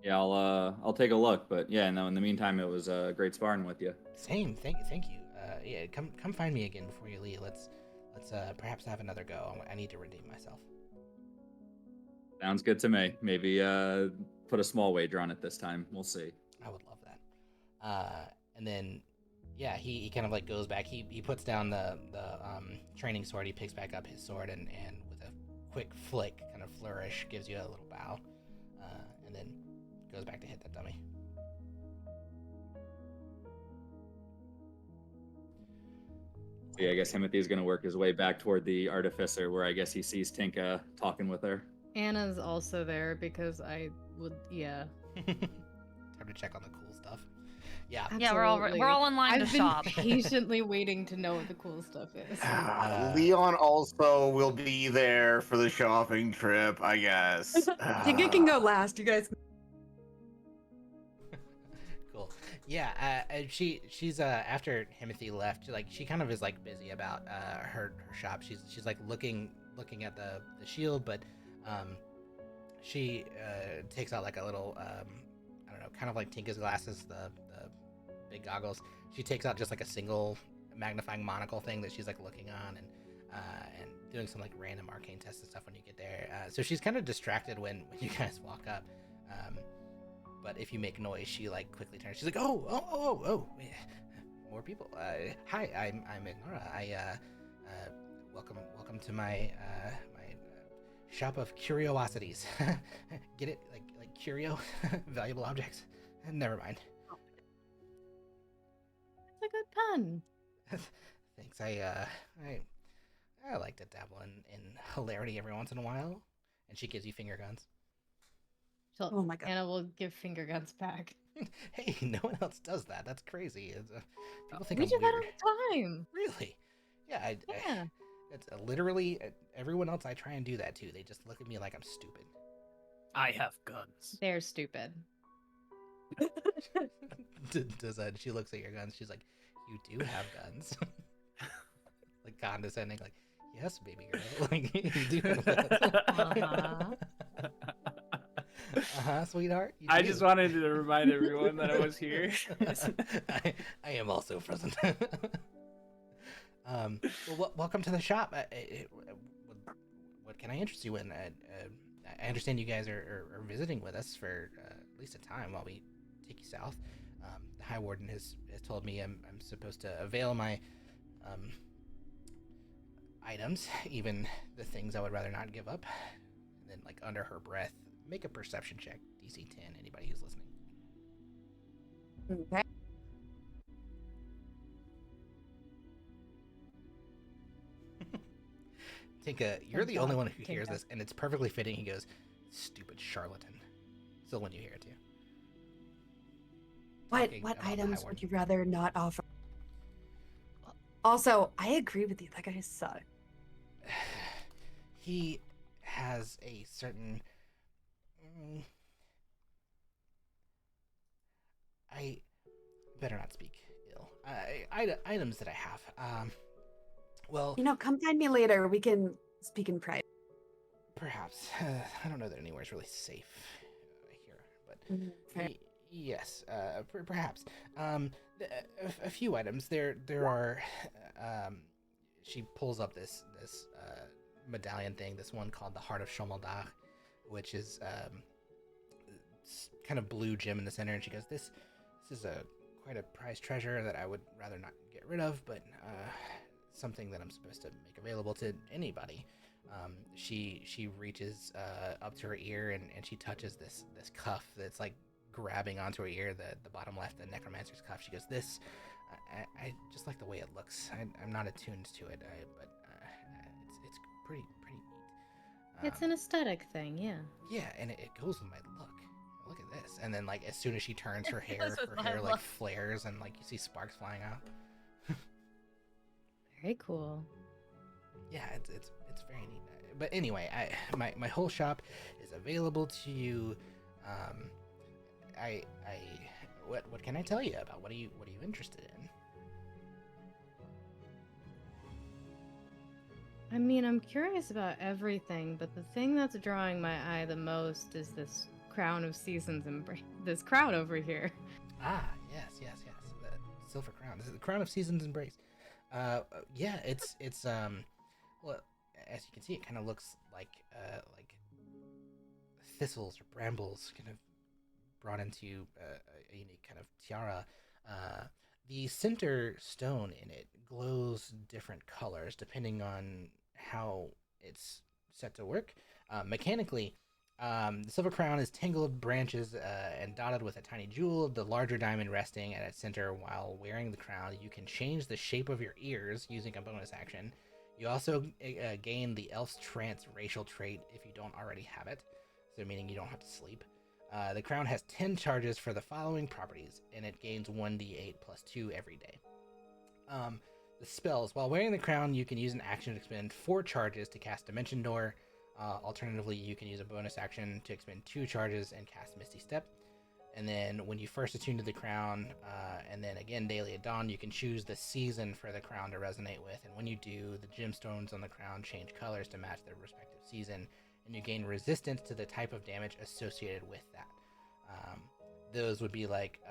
Yeah, I'll take a look. But yeah, no. In the meantime, it was great sparring with you. Same. Thank you. Yeah, come find me again before you leave. Let's perhaps have another go. I need to redeem myself. Sounds good to me. Maybe put a small wager on it this time. We'll see. I would love that. And then, yeah, he kind of like goes back. He puts down the training sword. He picks back up his sword and with a quick flick, kind of flourish, gives you a little bow, and then goes back to hit that dummy. Yeah, I guess Timothy's gonna work his way back toward the artificer, where I guess he sees Tinka talking with her. Anna's also there because I would, yeah. Time to check on the cool stuff. Yeah. Yeah, we're all in line I've to shop. been patiently waiting to know what the cool stuff is. Leon also will be there for the shopping trip, I guess. Tinka can go last. You guys. Cool. Yeah. She's after Himothy left, she kind of is like busy about her shop. She's like looking at the shield, but she takes out like a little I don't know, kind of like Tinka's glasses, the big goggles. She takes out just like a single magnifying monocle thing that she's like looking on, and and doing some like random arcane tests and stuff when you get there. So she's kind of distracted when you guys walk up. But if you make noise, she like quickly turns. She's like, oh, yeah. More people. Hi, I'm Ignora. Welcome to my shop of curiosities. Get it? Like curio, valuable objects. Never mind. That's a good pun. Thanks. I like to dabble in hilarity every once in a while. And she gives you finger guns. So Oh my God. Anna will give finger guns back. Hey, no one else does that. That's crazy. People think We I'm do that weird. all the time. Really? Yeah. Yeah. It's literally everyone else. I try and do that too. They just look at me like I'm stupid. I have guns. They're stupid. She looks at your guns. She's like, "You do have guns." Like condescending, like, "Yes, baby girl." Like you do have guns. Sweetheart. You I do. just wanted to remind everyone that I was here. I am also present. Well, welcome to the shop. What can I interest you in? I understand you guys are visiting with us for at least a time while we take you south. The High Warden has told me I'm supposed to avail my items, even the things I would rather not give up. And then, like, under her breath, make a perception check, DC 10, anybody who's listening. Okay. Tinka, you're Good the only job, one who hears Tinka. this, and it's perfectly fitting. He goes, "Stupid charlatan." Still, when you hear it too. Talking What about the High items Warden. would you rather not offer? Also, I agree with you. That guy sucks. He has a certain. I better not speak ill. Items that I have. Well, Come find me later. We can speak in private. perhaps. I don't know that anywhere's really safe here, but Fair. yes, perhaps. A few items. There are. She pulls up this medallion thing. This one called the Heart of Shomaldah, which is kind of blue gem in the center, and she goes, "This is quite a prized treasure that I would rather not get rid of, but something that I'm supposed to make available to anybody." She reaches up to her ear and she touches this cuff that's like grabbing onto her ear, the bottom left, the necromancer's cuff. She goes, "This, I just like the way it looks. I'm not attuned to it, but it's pretty neat." It's an aesthetic thing, yeah. Yeah, and it goes with my look. Look at this. And then, like, as soon as she turns, her It hair, goes with her my hair like look. flares, and like you see sparks flying out. Very cool. Yeah, it's very neat. But anyway, my whole shop is available to you. What can I tell you about? What are you interested in? I mean, I'm curious about everything, but the thing that's drawing my eye the most is this crown of seasons and this crown over here. Ah, yes. The silver crown. This is the crown of season's embrace. Yeah, it's well, as you can see, it kind of looks like thistles or brambles kind of brought into a unique kind of tiara. The center stone in it glows different colors depending on how it's set to work. Mechanically, the silver crown is tangled branches and dotted with a tiny jewel, the larger diamond resting at its center. While wearing the crown, you can change the shape of your ears using a bonus action. You also gain the Elf's Trance racial trait if you don't already have it, so meaning you don't have to sleep. The crown has 10 charges for the following properties, and it gains 1d8 plus 2 every day. The spells. While wearing the crown, you can use an action to expend 4 charges to cast Dimension Door. Alternatively, you can use a bonus action to expend 2 charges and cast Misty Step. And then when you first attune to the crown, and then again daily at dawn, you can choose the season for the crown to resonate with. And when you do, the gemstones on the crown change colors to match their respective season, and you gain resistance to the type of damage associated with that. Those would be like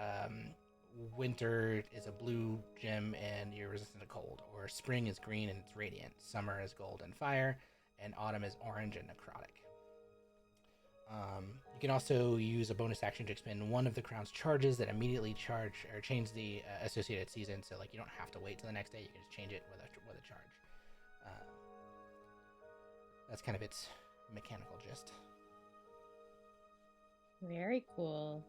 winter is a blue gem and you're resistant to cold, or spring is green and it's radiant, summer is gold and fire, and autumn is orange and necrotic. You can also use a bonus action to expend one of the crown's charges that immediately charge or change the associated season. So like you don't have to wait till the next day; you can just change it with a charge. That's kind of its mechanical gist. Very cool.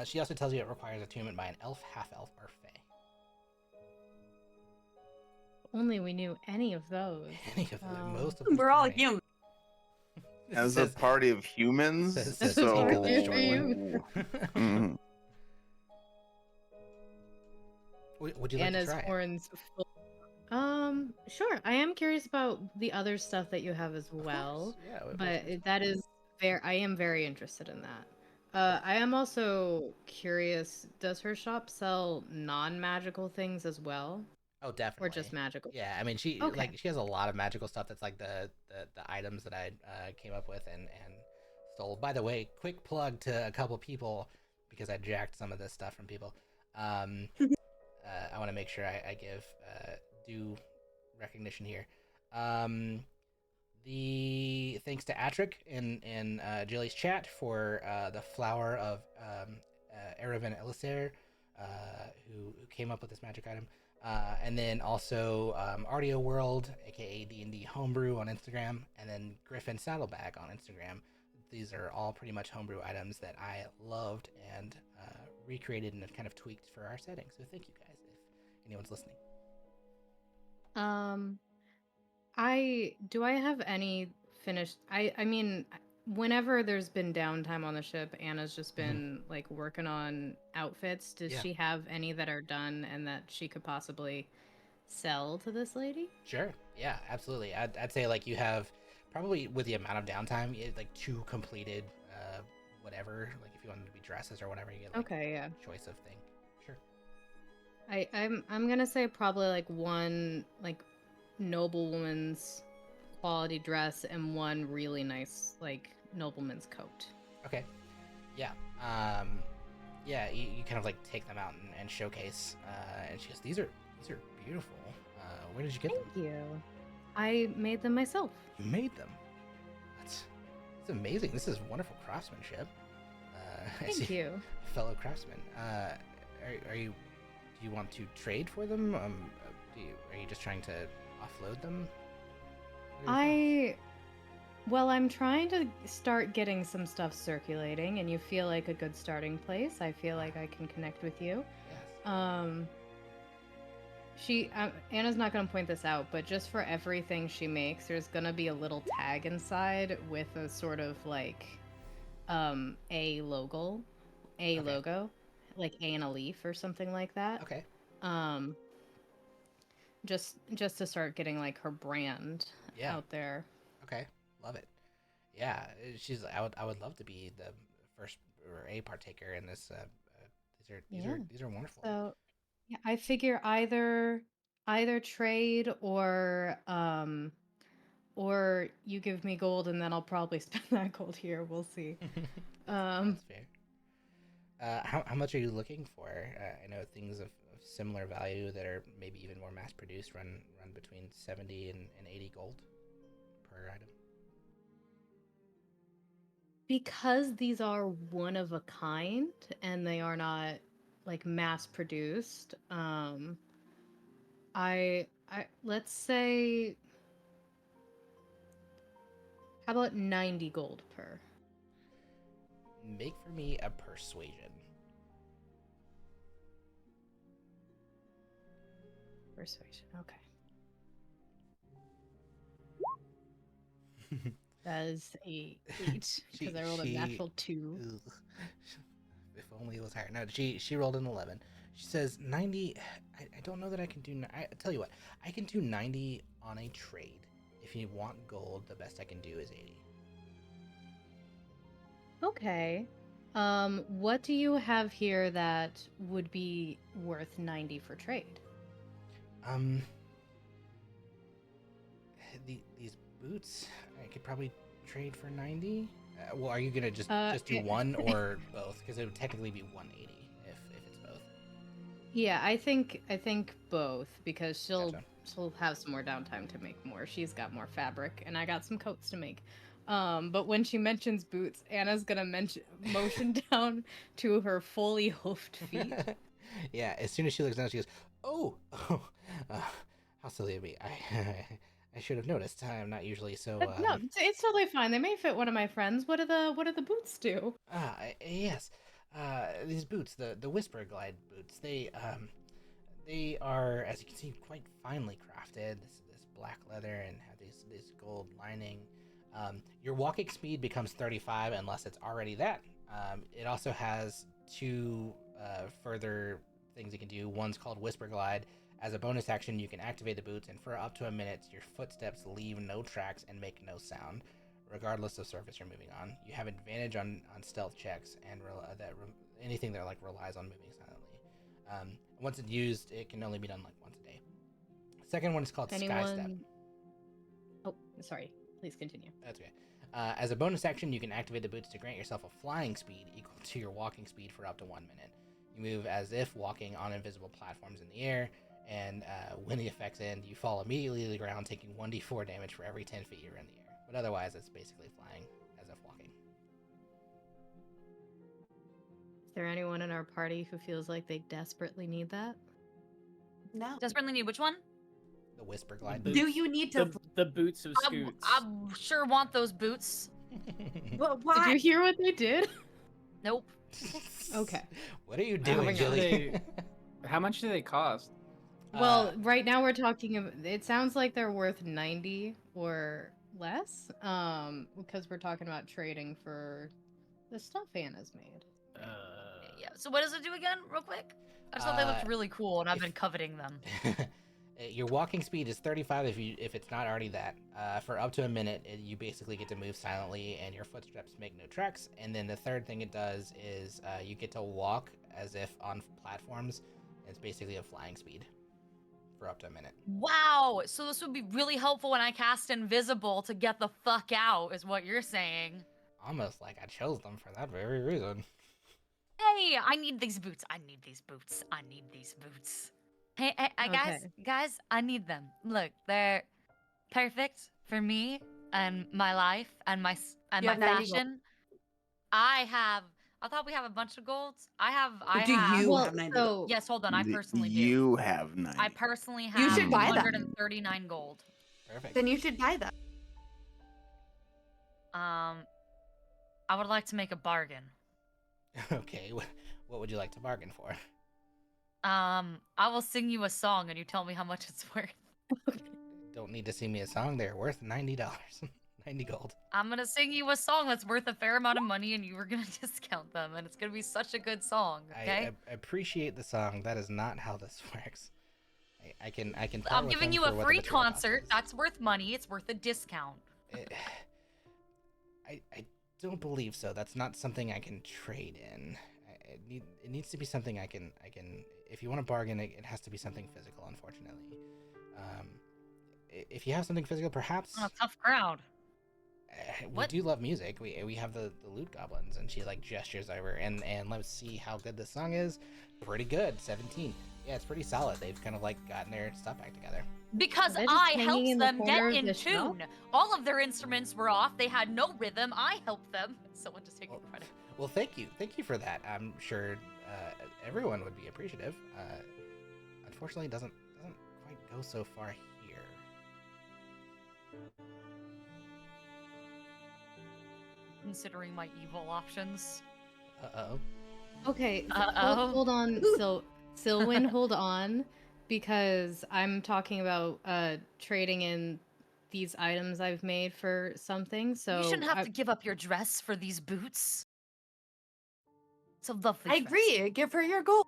She also tells you it requires attunement by an elf, half-elf, or fae. Only we knew any of those. Any of them, most of them. We're all human. As a party of humans, says so the Tinker the short one. Mhm. Would you like Anna's to try it? horns full. Sure. I am curious about the other stuff that you have as well. Yeah, But that is I am very interested in that. I am also curious, does her shop sell non-magical things as well? oh, definitely. Or just magical? Yeah, I mean, she Okay. she has a lot of magical stuff. That's like the items that I came up with and stole. By the way, quick plug to a couple people because I jacked some of this stuff from people. I want to make sure I give due recognition here. The thanks to Atric in Jilly's chat for the flower of Erevan Elisir, who came up with this magic item. And then also Ardio World, aka D&D Homebrew on Instagram, and then Griffin Saddlebag on Instagram. These are all pretty much homebrew items that I loved and recreated and kind of tweaked for our setting. So thank you guys if anyone's listening. Do I have any finished I mean, whenever there's been downtime on the ship, Anna's just been like working on outfits. Does Yeah. she have any that are done and that she could possibly sell to this lady? Sure. Yeah, absolutely. I'd say like you have probably with the amount of downtime, you had, like 2 completed whatever. Like if you wanted to be dresses or whatever, you get like Okay, yeah. choice of thing. Sure. I'm gonna say probably like one like noblewoman's quality dress and one really nice like nobleman's coat. Okay. Yeah. Yeah, you kind of like take them out and showcase. And she goes, these are beautiful. Where did you get Thank them? you. I made them myself. You made them. That's amazing. This is wonderful craftsmanship. I Thank see you. fellow craftsman. Are you? Do you want to trade for them? Are you just trying to offload them? What are your thoughts? Well, I'm trying to start getting some stuff circulating, and you feel like a good starting place. I feel like I can connect with you. Yes. Anna's not going to point this out, but just for everything she makes, there's going to be a little tag inside with a sort of like a logo, Okay. logo, like A and a leaf or something like that. Okay. Just to start getting like her brand Yeah. out there. Okay. Love it. Yeah. I would love to be the first or a partaker in this. These are wonderful. So yeah, I figure either trade or you give me gold and then I'll probably spend that gold here. We'll see. That's fair. How much are you looking for? I know things of similar value that are maybe even more mass produced run between 70 and 80 gold per item. Because these are one of a kind and they are not like mass produced, I let's say, how about 90 gold per? Make for me a persuasion. Persuasion, okay. That is a 8 because I rolled a natural 2. Ugh. If only it was higher. No, she rolled an 11. She says 90. I don't know that I can do. I tell you what, I can do 90 on a trade. If you want gold, the best I can do is 80. Okay. What do you have here that would be worth 90 for trade? These boots, I could probably trade for 90. Well, are you gonna just do yeah. one or both? Because it would technically be 180. Yeah, I think both because Gotcha. she'll have some more downtime to make more. She's got more fabric, and I got some coats to make. But when she mentions boots, Anna's gonna motion down to her fully hoofed feet. Yeah, as soon as she looks down, she goes, "Oh, oh, uh, how silly of me! I should have noticed. I'm not usually so." No, it's totally fine. They may fit one of my friends. What do the boots do? Yes, these boots, the Whisper Glide boots, they are, as you can see, quite finely crafted. This black leather and have this gold lining. Your walking speed becomes 35 unless it's already that. It also has two further things you can do. One's called Whisper Glide. As a bonus action, you can activate the boots, and for up to a minute, your footsteps leave no tracks and make no sound, regardless of surface you're moving on. You have advantage on stealth checks and anything that like relies on moving silently. Once it's used, it can only be done like once a day. Second one is called Sky Step. Anyone? Oh, sorry. Please continue. That's okay. As a bonus action, you can activate the boots to grant yourself a flying speed equal to your walking speed for up to 1 minute. You move as if walking on invisible platforms in the air, and when the effects end, you fall immediately to the ground, taking 1d4 damage for every 10 feet you're in the air. But otherwise, it's basically flying as if walking. Is there anyone in our party who feels like they desperately need that? No. Desperately need which one? The Whisper Glide The boots. Do you need to? The boots of I Scoots. sure want those boots. Well, Did why? you hear what they did? Nope. Okay. What are you How doing, much Jilly? How much do they cost? Well, right now we're talking about, it sounds like they're worth 90 or less. Because we're talking about trading for the stuff Anna's made. Yeah. So what does it do again, real quick? I just thought they looked really cool, and I've been coveting them. Your walking speed is 35 if it's not already that. For up to a minute, you basically get to move silently, and your footsteps make no tracks. And then the third thing it does is you get to walk as if on platforms. It's basically a flying speed for up to a minute. Wow. So this would be really helpful when I cast Invisible to get the fuck out, is what you're saying. Almost like I chose them for that very reason. Hey, I need these boots. I need these boots. I need these boots. Hey, guys, I need them. Look, they're perfect for me and my life and my You have 90 gold. fashion. I thought we have a bunch of golds. I have. Do you Well, have 90? so Yes, hold on. I personally do. You have 90. I personally have You should buy them. 139 gold. Perfect. Then you should buy them. I would like to make a bargain. Okay, what would you like to bargain for? I will sing you a song and you tell me how much it's worth. Don't need to sing me a song. They're worth $90. 90 gold. I'm gonna sing you a song that's worth a fair amount of money, and you were gonna discount them, and it's gonna be such a good song. Okay. I appreciate the song. That is not how this works. I can. part I'm with giving them you for a what the free material cost concert. is. That's worth money. It's worth a discount. I don't believe so. That's not something I can trade in. It needs to be something I can. If you want to bargain, it has to be something physical. Unfortunately, if you have something physical, perhaps. Oh, tough crowd. We What? do love music. We have the loot goblins, and she like gestures over, and let's see how good this song is. Pretty good, 17. Yeah, it's pretty solid. They've kind of like gotten their stuff back together. Because They're just I hanging helped in the them corner get of in the shop? tune. All of their instruments were off. They had no rhythm. I helped them. Someone just taking credit. Well, thank you for that. I'm sure everyone would be appreciative. Unfortunately, it doesn't quite go so far here. Considering my evil options. Uh-oh. Okay, Uh-oh. hold on. So, Silwyn, hold on, because I'm talking about trading in these items I've made for something. So You shouldn't have to give up your dress for these boots. It's a lovely I dress. agree. Give her your gold.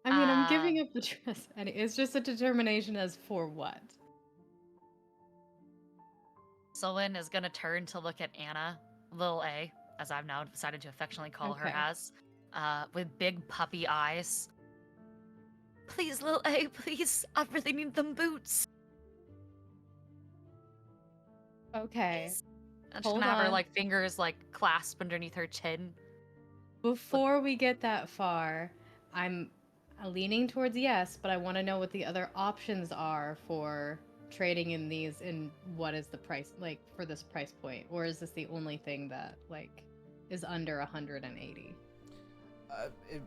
I mean, I'm giving up the dress, and it's just a determination as for what. Solon is gonna turn to look at Anna, little A, as I've now decided to affectionately call her Okay. as, with big puppy eyes. Please, little A, please. I really need them boots. Okay. Please. And she's Hold gonna have her on. like fingers like clasped underneath her chin. Before we get that far, I'm leaning towards yes, but I want to know what the other options are for trading in these and what is the price like for this price point, or is this the only thing that like is under 180? It,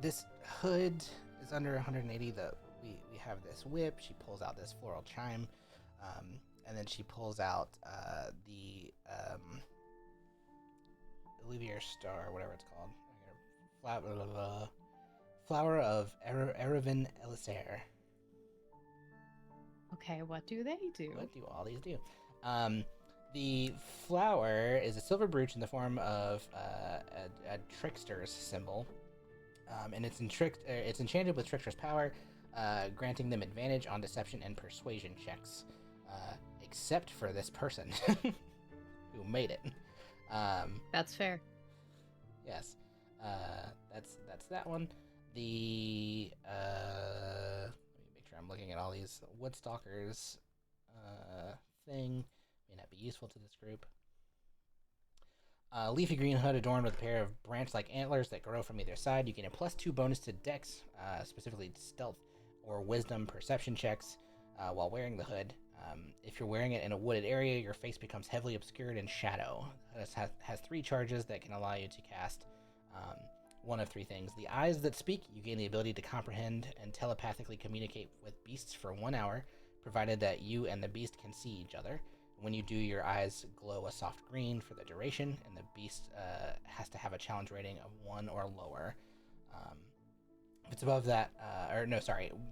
this hood is under 180. We have this whip. She pulls out this floral chime, and then she pulls out the Olivier Star, whatever it's called. Flower of Erevan Elisaire. Okay, what do they do? What do all these do? The flower is a silver brooch in the form of a trickster's symbol, and it's enchanted with trickster's power, granting them advantage on deception and persuasion checks, except for this person who made it. That's fair. Yes, that's that one. The let me make sure I'm looking at all these Woodstalkers thing. May not be useful to this group. Leafy green hood adorned with a pair of branch-like antlers that grow from either side. You gain a +2 bonus to Dex, specifically stealth or Wisdom perception checks, while wearing the hood. If you're wearing it in a wooded area, your face becomes heavily obscured in shadow. It has 3 charges that can allow you to cast one of 3 things. The eyes that speak, you gain the ability to comprehend and telepathically communicate with beasts for 1 hour, provided that you and the beast can see each other. When you do, your eyes glow a soft green for the duration, and the beast has to have a challenge rating of 1 or lower. If it's above that,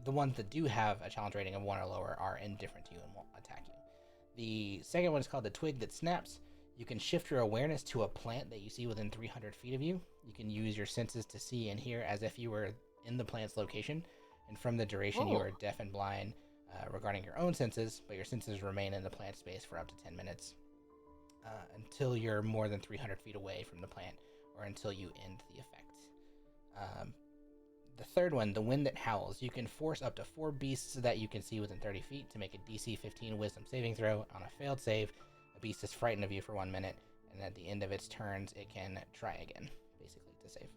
the ones that do have a challenge rating of 1 or lower are indifferent to you and won't attack you. The second one is called the Twig That Snaps. You can shift your awareness to a plant that you see within 300 feet of you. You can use your senses to see and hear as if you were in the plant's location, and from the duration you are deaf and blind regarding your own senses, but your senses remain in the plant space for up to 10 minutes until you're more than 300 feet away from the plant, or until you end the effect. The third one, the Wind That Howls. You can force up to 4 beasts that you can see within 30 feet to make a DC 15 Wisdom saving throw. On a failed save, a beast is frightened of you for 1 minute, and at the end of its turns, it can try again, basically, to save.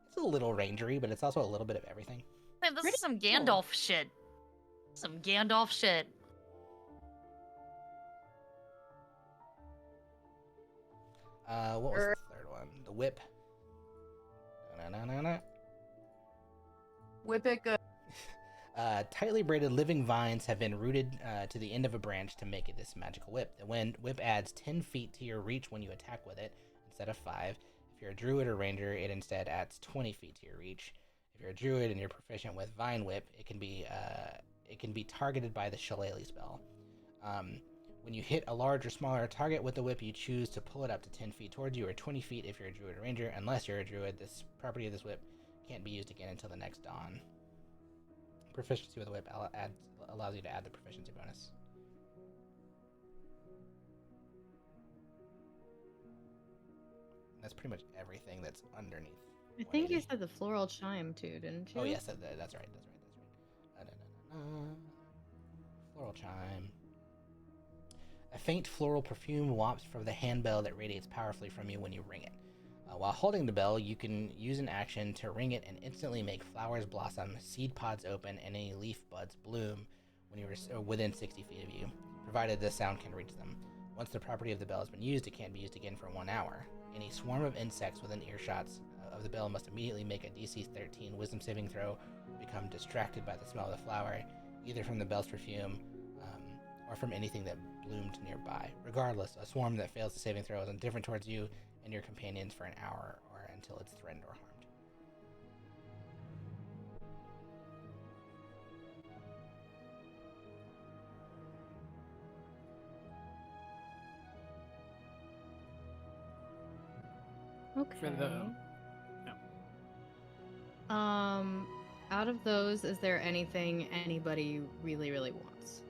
It's a little rangery, but it's also a little bit of everything. Man, this is some Gandalf shit. Some Gandalf shit. What was the third one? The whip. Whip it good. Tightly braided living vines have been rooted to the end of a branch to make it this magical whip. The whip adds 10 feet to your reach when you attack with it, instead of 5. If you're a druid or ranger, it instead adds 20 feet to your reach. If you're a druid and you're proficient with Vine Whip, it can be targeted by the Shillelagh spell. When you hit a large or smaller target with the whip, you choose to pull it up to 10 feet towards you, or 20 feet if you're a druid or ranger. Unless you're a druid, this property of this whip can't be used again until the next dawn. Proficiency with the whip allows you to add the proficiency bonus. And that's pretty much everything that's underneath. I think you 180. said the floral chime too, didn't you? Oh yes, that's right. Floral chime. A faint floral perfume wafts from the handbell that radiates powerfully from you when you ring it. While holding the bell, you can use an action to ring it and instantly make flowers blossom, seed pods open, and any leaf buds bloom when you're within 60 feet of you, provided the sound can reach them. Once the property of the bell has been used, it can't be used again for 1 hour. Any swarm of insects within earshots of the bell must immediately make a DC 13 Wisdom saving throw, become distracted by the smell of the flower, either from the bell's perfume or from anything that bloomed nearby. Regardless, a swarm that fails the saving throw is indifferent towards you and your companions for an hour or until it's threatened or harmed. Okay. For the Out of those, is there anything anybody really, really wants?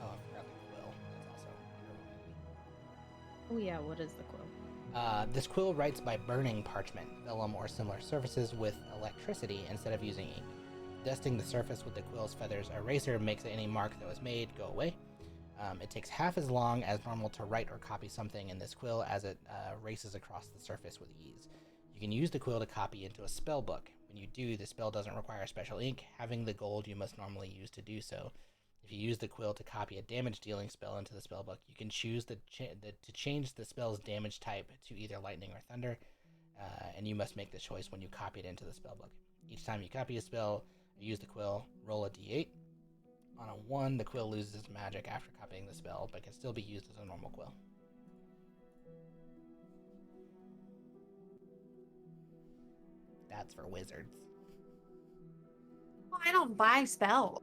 Oh, I forgot the quill. That's also under 180. Oh yeah, what is the quill? This quill writes by burning parchment, vellum, or similar surfaces with electricity instead of using ink. Dusting the surface with the quill's feathers eraser makes any mark that was made go away. It takes half as long as normal to write or copy something in this quill as it races across the surface with ease. You can use the quill to copy into a spell book. When you do, the spell doesn't require special ink, having the gold you must normally use to do so. If you use the quill to copy a damage-dealing spell into the spellbook, you can choose to change the spell's damage type to either lightning or thunder, and you must make this choice when you copy it into the spellbook. Each time you copy a spell, you use the quill, roll a d8. On a 1, the quill loses its magic after copying the spell, but can still be used as a normal quill. That's for wizards. Well, I don't buy spells.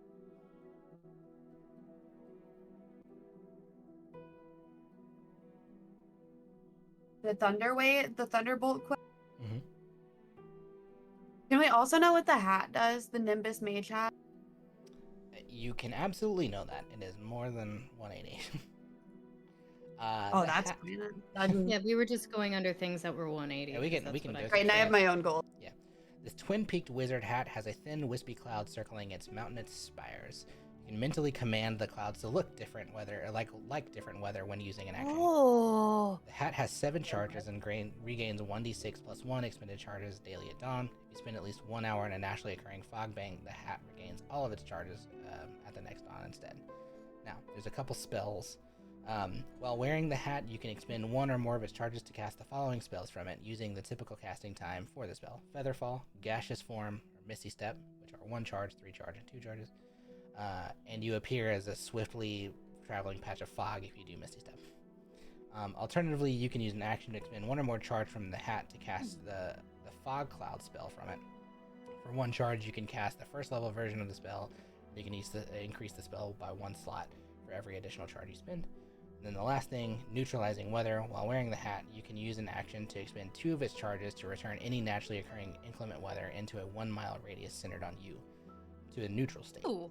The Thunderbolt quill. Mm-hmm. Can we also know what the hat does? The Nimbus Mage hat? You can absolutely know that. It is more than 180. Oh, that's fine. Yeah, we were just going under things that were 180. Yeah, we can because that's go what I- through Right, and I have my own goal. Yeah. This twin-peaked wizard hat has a thin, wispy cloud circling its mountainous spires. You can mentally command the clouds to look different weather, or like different weather when using an action. Oh. The hat has 7 charges and regains 1d6 plus 1 expended charges daily at dawn. If you spend at least 1 hour in a naturally occurring fog bank, the hat regains all of its charges at the next dawn instead. Now, there's a couple spells. While wearing the hat, you can expend 1 or more of its charges to cast the following spells from it, using the typical casting time for the spell: Featherfall, Gaseous Form, or Misty Step, which are 1 charge, 3 charge, and 2 charges. And you appear as a swiftly traveling patch of fog if you do Misty Step. Alternatively, you can use an action to expend 1 or more charge from the hat to cast the Fog Cloud spell from it. For 1 charge, you can cast the first level version of the spell. You can increase the spell by 1 slot for every additional charge you spend. And then the last thing, Neutralizing Weather. While wearing the hat, you can use an action to expend 2 of its charges to return any naturally occurring inclement weather into a 1-mile radius centered on you, to a neutral state. Ooh.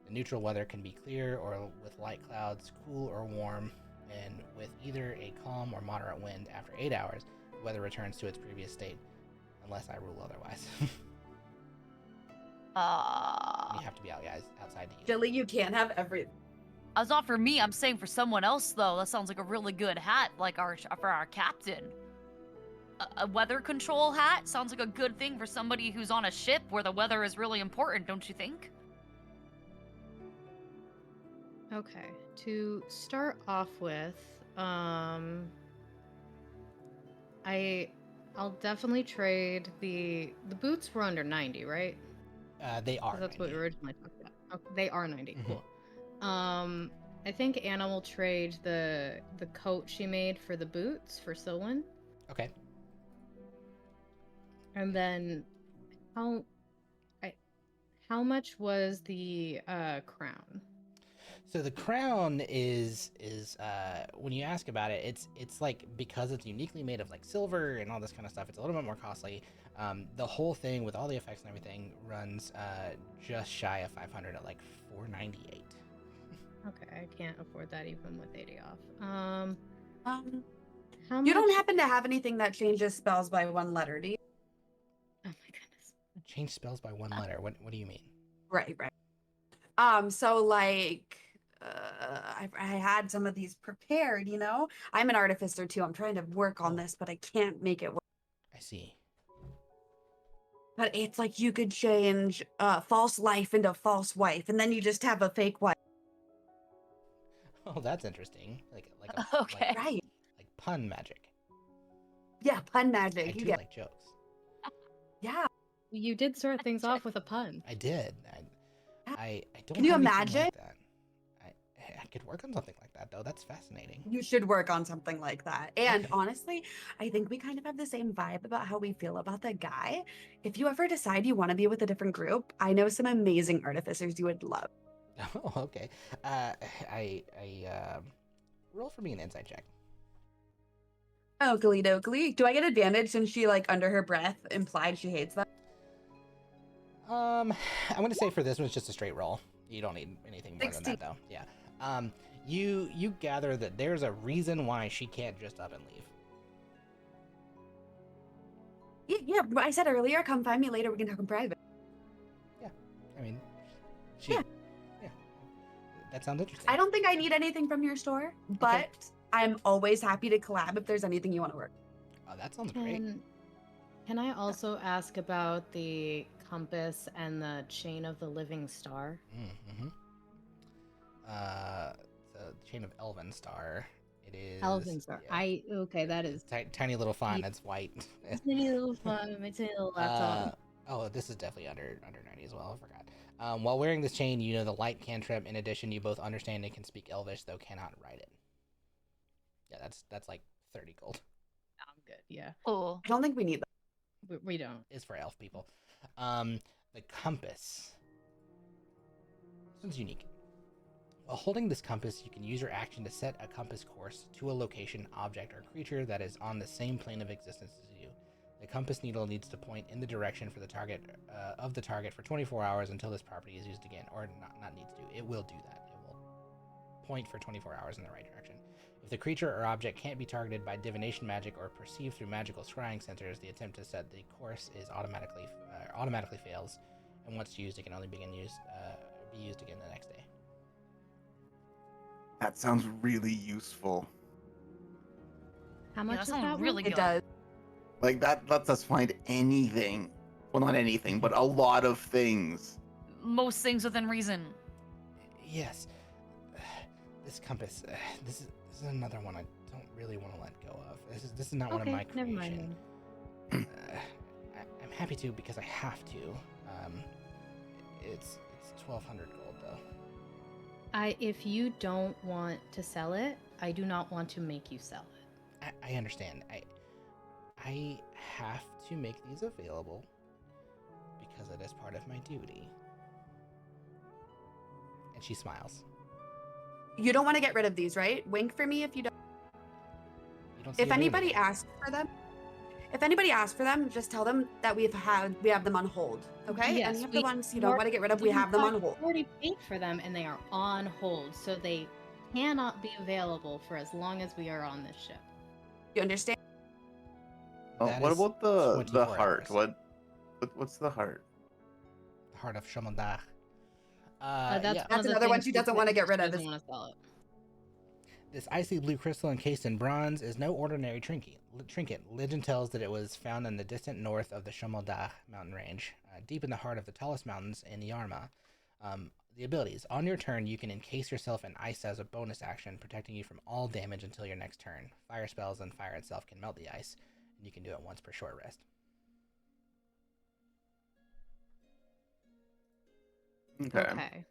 The neutral weather can be clear or with light clouds, cool or warm, and with either a calm or moderate wind. After 8 hours, the weather returns to its previous state, unless I rule otherwise. You have to be outside to use it. Jilly, you can't have everything. That's not for me. I'm saying for someone else, though. That sounds like a really good hat, like for our captain. A weather control hat sounds like a good thing for somebody who's on a ship where the weather is really important, don't you think? Okay, to start off with, I'll definitely trade the boots were under 90, right? They are. 'Cause that's what we 90. originally talked about. Okay, they are 90. Mhm. Cool. I think Anna will trade the coat she made for the boots for Silwyn. Okay. And then how much was the crown? So the crown is when you ask about it, it's like, because it's uniquely made of like silver and all this kind of stuff, it's a little bit more costly. The whole thing with all the effects and everything runs just shy of 500 at like 498. Okay, I can't afford that even with 80 off. How You don't much- happen to have anything that changes spells by 1 letter, do you? Oh my goodness. Change spells by 1 letter. What do you mean? Right. So like, I had some of these prepared, you know? I'm an artificer too. I'm trying to work on this, but I can't make it work. I see. But it's like you could change false life into false wife, and then you just have a fake wife. Oh, that's interesting. Like Okay. Right. like pun magic. Yeah, pun magic. I You do get like jokes. yeah. You did start things off with a pun. I did. I don't. Can you have anything imagine? like that. I could work on something like that though. That's fascinating. You should work on something like that. And honestly, I think we kind of have the same vibe about how we feel about that guy. If you ever decide you want to be with a different group, I know some amazing artificers you would love. Oh, okay. Roll for me an insight check. Oakley dokley. Do I get advantage since she, like, under her breath implied she hates them? I'm gonna say for this one it's just a straight roll. You don't need anything more 16. than that though. Yeah. You gather that there's a reason why she can't just up and leave. Yeah, but I said earlier, come find me later. We can talk in private. I mean, she. Yeah. Yeah. That sounds interesting. I don't think I need anything from your store, but I'm always happy to collab if there's anything you want to work. Oh, that sounds great. Can I also ask about the compass and the chain of the living star? Mm-hmm. The chain of Elven Star. It is Elven star. yeah. That is Tiny little font. That's white. tiny little fun. My tiny little laptop. Oh, this is definitely under 90 as well. I forgot. While wearing this chain, you know the light cantrip. In addition, you both understand and can speak Elvish, though cannot write it. Yeah, that's like 30 gold. I'm good. Yeah, Cool. I don't think we need that. we don't. Is for elf people. The compass. This one's unique. While holding this compass, you can use your action to set a compass course to a location, object, or creature that is on the same plane of existence as you. The compass needle needs to point in the direction for the target of the target for 24 hours until this property is used again, or not needs to. It will do that. It will point for 24 hours in the right direction. If the creature or object can't be targeted by divination magic or perceived through magical scrying centers, the attempt to set the course is automatically fails, and once used, it can only be used again the next day. That sounds really useful. How much that is sounds that? really It good. does. Like that lets us find anything. Well, not anything, but a lot of things. Most things within reason. Yes. This compass. This is another one I don't really want to let go of. This is not one of my Never creation. mind. I'm happy to because I have to. It's 1,200 gold though. If you don't want to sell it, I do not want to make you sell it. I understand. I have to make these available because it is part of my duty. And she smiles. You don't want to get rid of these, right? Wink for me if you don't. You don't see If a name anybody again. asks for them, just tell them that we have them on hold. Okay? Yes, Any of the we ones you don't want to get rid of, we have them on hold. Already paid for them, and they are on hold, so they cannot be available for as long as we are on this ship. You understand? Oh, That what is about the 24 heart? hours. What's the heart? The Heart of Shamaldach. That's Yeah. one of That's the another one things she doesn't want to get rid of. She doesn't want to sell it. This icy blue crystal encased in bronze is no ordinary trinket. Legend tells that it was found in the distant north of the Shamaldach mountain range, deep in the heart of the tallest mountains in Yarma. The abilities. On your turn, you can encase yourself in ice as a bonus action, protecting you from all damage until your next turn. Fire spells and fire itself can melt the ice, and you can do it once per short rest. Okay.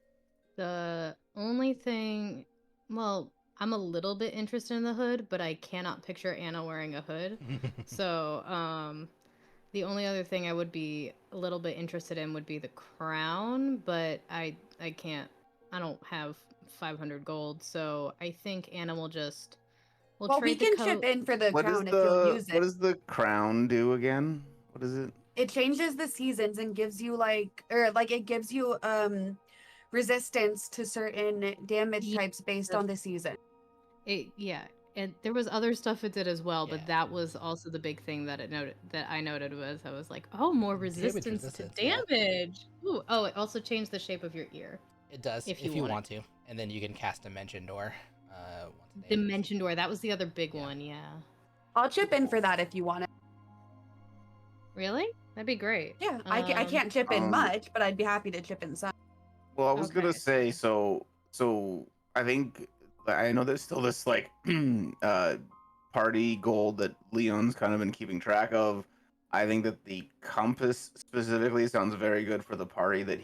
The only thing, well, I'm a little bit interested in the hood, but I cannot picture Anna wearing a hood. So, the only other thing I would be a little bit interested in would be the crown, but I can't. I don't have 500 gold, so I think Anna will just. Well, we trade the can coat. chip in for the What crown if you'll use what it. does the crown do again? What is it? It changes the seasons and gives you it gives you resistance to certain damage Yeah, types based on the season. Yeah, and there was other stuff it did as well, Yeah. but that was also the big thing that I noted was I was like, oh, more resistance to yeah. damage. Ooh, oh, it also changed the shape of your ear. It does, If if you you want want to. And then you can cast Dimension Door. Once a day. Dimension Door, that was the other big one, yeah. I'll chip in for that if you want it. Really? That'd be great. Yeah, I can't chip in much, but I'd be happy to chip in some. Well, I was gonna Okay. say so I think I know there's still this like party goal that Leon's kind of been keeping track of. I think that the compass specifically sounds very good for the party that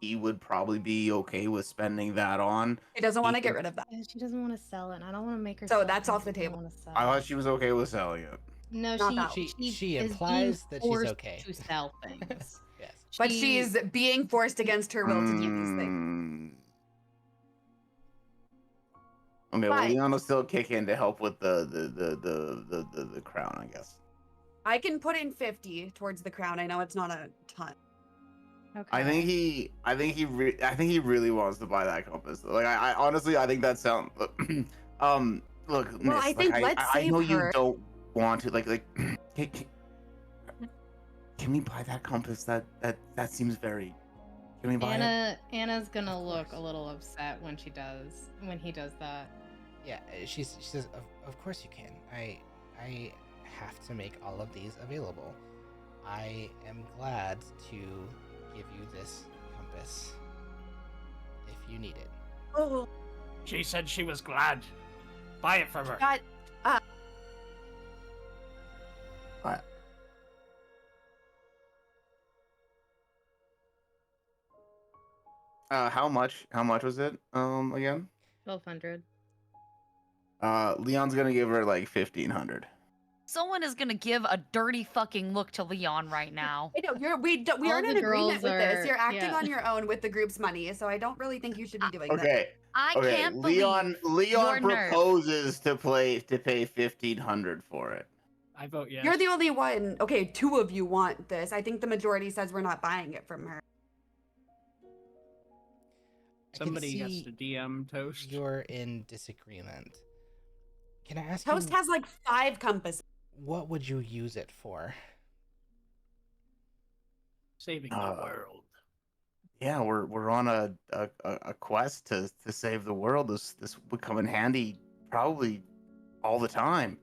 he would probably be okay with spending that on. He doesn't want to He get could- rid of that. Yeah, she doesn't want to sell it, and I don't want to make her So sell that's off the things I don't table. wanna sell. I thought she was okay with selling it. No, Not that one. She is implies being that she's forced okay. to sell things. Yes. But she's being forced against her will to do these things. Mm. Okay, well, But- Leon will still kick in to help with the crown, I guess. I can put in 50 towards the crown. I know it's not a ton. Okay. I think he really wants to buy that compass. Like I honestly I think that sounds look Well, Miss, I think let's I know save you her. don't want to can we buy that compass? That seems very Can we buy it? Anna's gonna Of look a course. little upset when he does that. Yeah, she says, of course you can. I have to make all of these available. I am glad to give you this compass if you need it. Oh, She said she was glad. Buy it from her. got What? How much? How much was it? Again? 1200. Leon's gonna give her like 1500. Someone is gonna give a dirty fucking look to Leon right now. I know we All aren't the in agreement girls with this. are- You're acting yeah. on your own with the group's money, so I don't really think you should be doing that. Okay. I Okay. can't Leon believe your nerve. proposes to pay 1500 for it. I vote yes. You're the only one. Okay, 2 of you want this. I think the majority says we're not buying it from her. I can Somebody has see to DM Toast. You're in disagreement. Can I ask Toast you, has like 5 compasses. what would you use it for? Saving the world. Yeah, we're on a quest to save the world. This would come in handy probably all the time.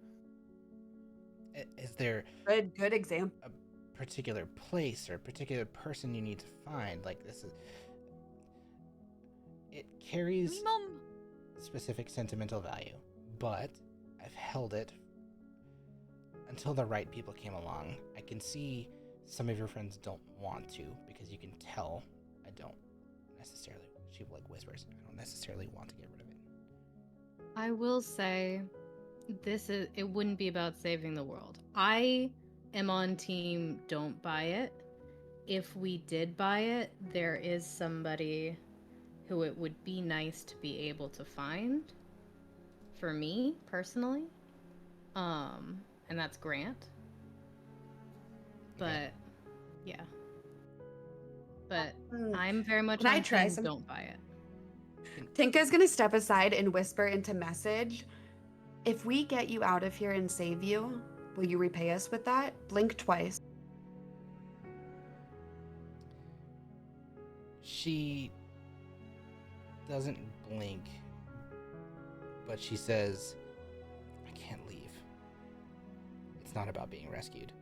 Is there Good example. a particular place or a particular person you need to find? Like this is, it carries Mom, specific sentimental value, but I've held it until the right people came along. I can see some of your friends don't want to because you can tell I don't necessarily. She like whispers, I don't necessarily want to get rid of it. I will say it wouldn't be about saving the world. I am on team don't buy it. If we did buy it, there is somebody who it would be nice to be able to find for me personally. And that's Grant. But Okay. yeah. But Hmm. I'm very much Can I on try team some- don't buy it. Tinka's gonna step aside and whisper into message. If we get you out of here and save you, will you repay us with that? Blink twice. She doesn't blink, but she says, I can't leave. It's not about being rescued.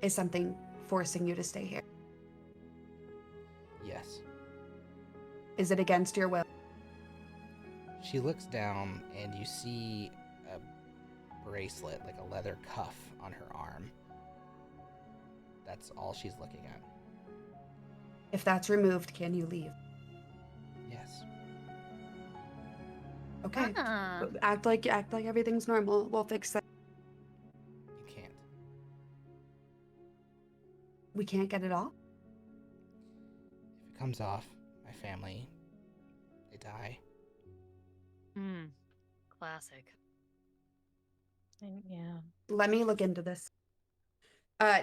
Is something forcing you to stay here? Yes. Is it against your will? She looks down and you see a bracelet, like a leather cuff on her arm. That's all she's looking at. If that's removed, can you leave? Yes. Okay. Ah. Act like everything's normal. We'll fix that. You can't. We can't get it off? If it comes off, my family, they die. Classic. Yeah. Let me look into this.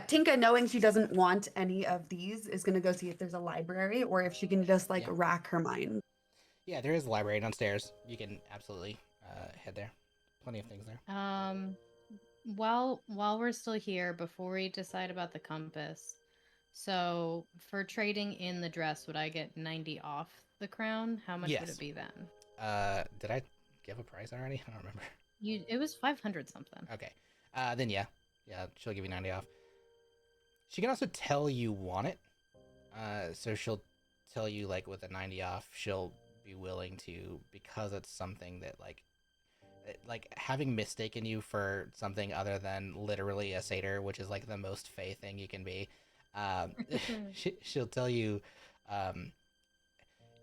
Tinka, knowing she doesn't want any of these, is gonna go see if there's a library or if she can just like Yeah. rack her mind. Yeah, there is a library downstairs. You can absolutely head there. Plenty of things there. While we're still here, before we decide about the compass, so for trading in the dress, would I get 90 off the crown? How much would Yes. it be then? Did I give a price already? I don't remember. It was 500 something. Okay. Then yeah, she'll give you 90 off. She can also tell you want it. So she'll tell you like with a 90 off, she'll be willing to, because it's something that like having mistaken you for something other than literally a satyr, which is like the most fey thing you can be. She'll tell you,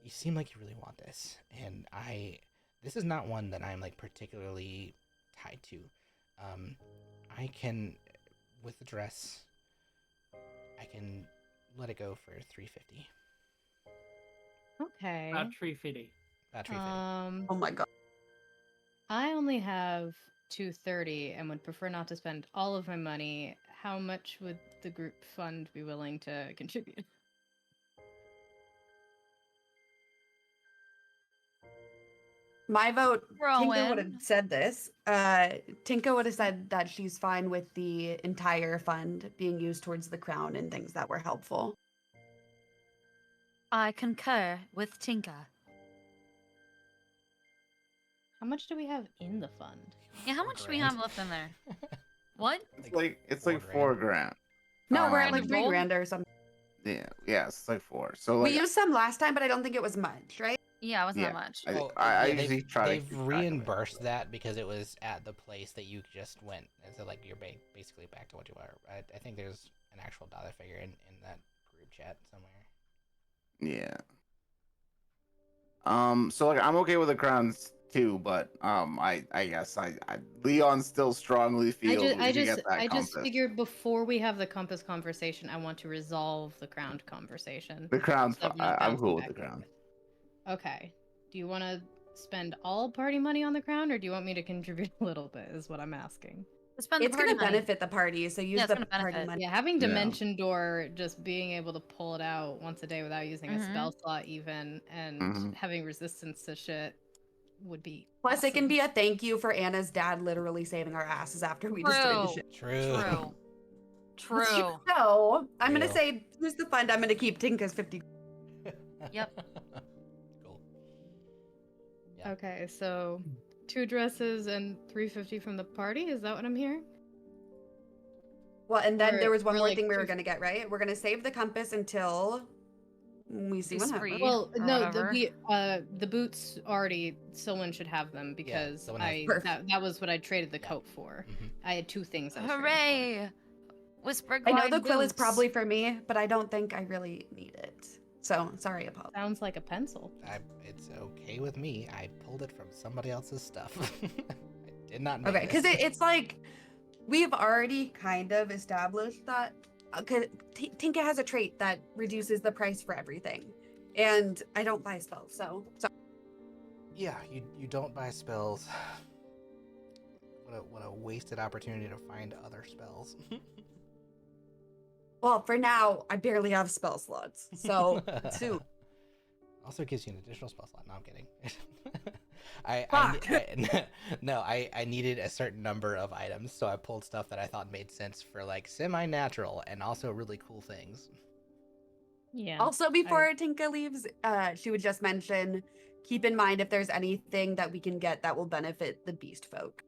you seem like you really want this, and this is not one that I'm like particularly tied to. I can, with the dress, I can let it go for 350. Okay. About tree fitty. About 350. Oh my god. I only have 230 and would prefer not to spend all of my money. How much would the group fund be willing to contribute? My vote, Tinka would Rowan. have said this. Tinka would have said that she's fine with the entire fund being used towards the crown and things that were helpful. I concur with Tinka. How much do we have in the fund? Yeah, how much do we have left in there? What? It's like $4,000. No, we're at Um, like roll? $3,000 or something. yeah, it's like 4. So like, We used some last time, but I don't think it was much, right? Yeah, it wasn't Yeah, that much. I yeah, usually try to they've keep track of it. reimbursed that because it was at the place that you just went, and so like you're basically back to what you are. I think there's an actual dollar figure in that group chat somewhere. Yeah. So like I'm okay with the crowns too, but I guess Leon still strongly feels we should get that I compass. just figured before we have the compass conversation, I want to resolve the crowned conversation. The crown's So fine. I'm not I'm bouncing cool with back the and crown. forth. Okay. Do you want to spend all party money on the crown, or do you want me to contribute a little bit? Is what I'm asking. Spend the It's party going to money. benefit the party, so use Yeah, it's the gonna party benefit. money. Yeah, having Yeah. Dimension Door, just being able to pull it out once a day without using a spell slot, even, and Mhm. having resistance to shit would be. Plus, it can awesome. be a thank you for Anna's dad literally saving our asses after we destroyed the True. ship. True. True. So, I'm going to Real. say, use the fund. I'm going to keep Tinka's 50. Yep. Cool. Yeah. Okay, so 2 dresses and 350 from the party. Is that what I'm hearing? Well, and then there was one We're more like thing we were two- going to get, right? We're going to save the compass until we see He's what free. happens. Well, or no, whatever. the boots already. Someone should have them because someone has- that was what I traded the Yeah. coat for. Mhm. I had 2 things. I was trading for. Hooray! Whisper I know glide the quill is boots. probably for me, but I don't think I really need it. So, sorry, Apollo. Sounds like a pencil. It's okay with me. I pulled it from somebody else's stuff. I did not know Okay, because this. it's like we've already kind of established that Tinka has a trait that reduces the price for everything, and I don't buy spells, so Yeah, you don't buy spells. What a wasted opportunity to find other spells. well, for now I barely have spell slots, so 2. Also gives you an additional spell slot. No, I'm kidding. I needed a certain number of items, so I pulled stuff that I thought made sense for like semi-natural and also really cool things. Yeah. Also, before Tinka leaves, she would just mention, keep in mind if there's anything that we can get that will benefit the beast folk.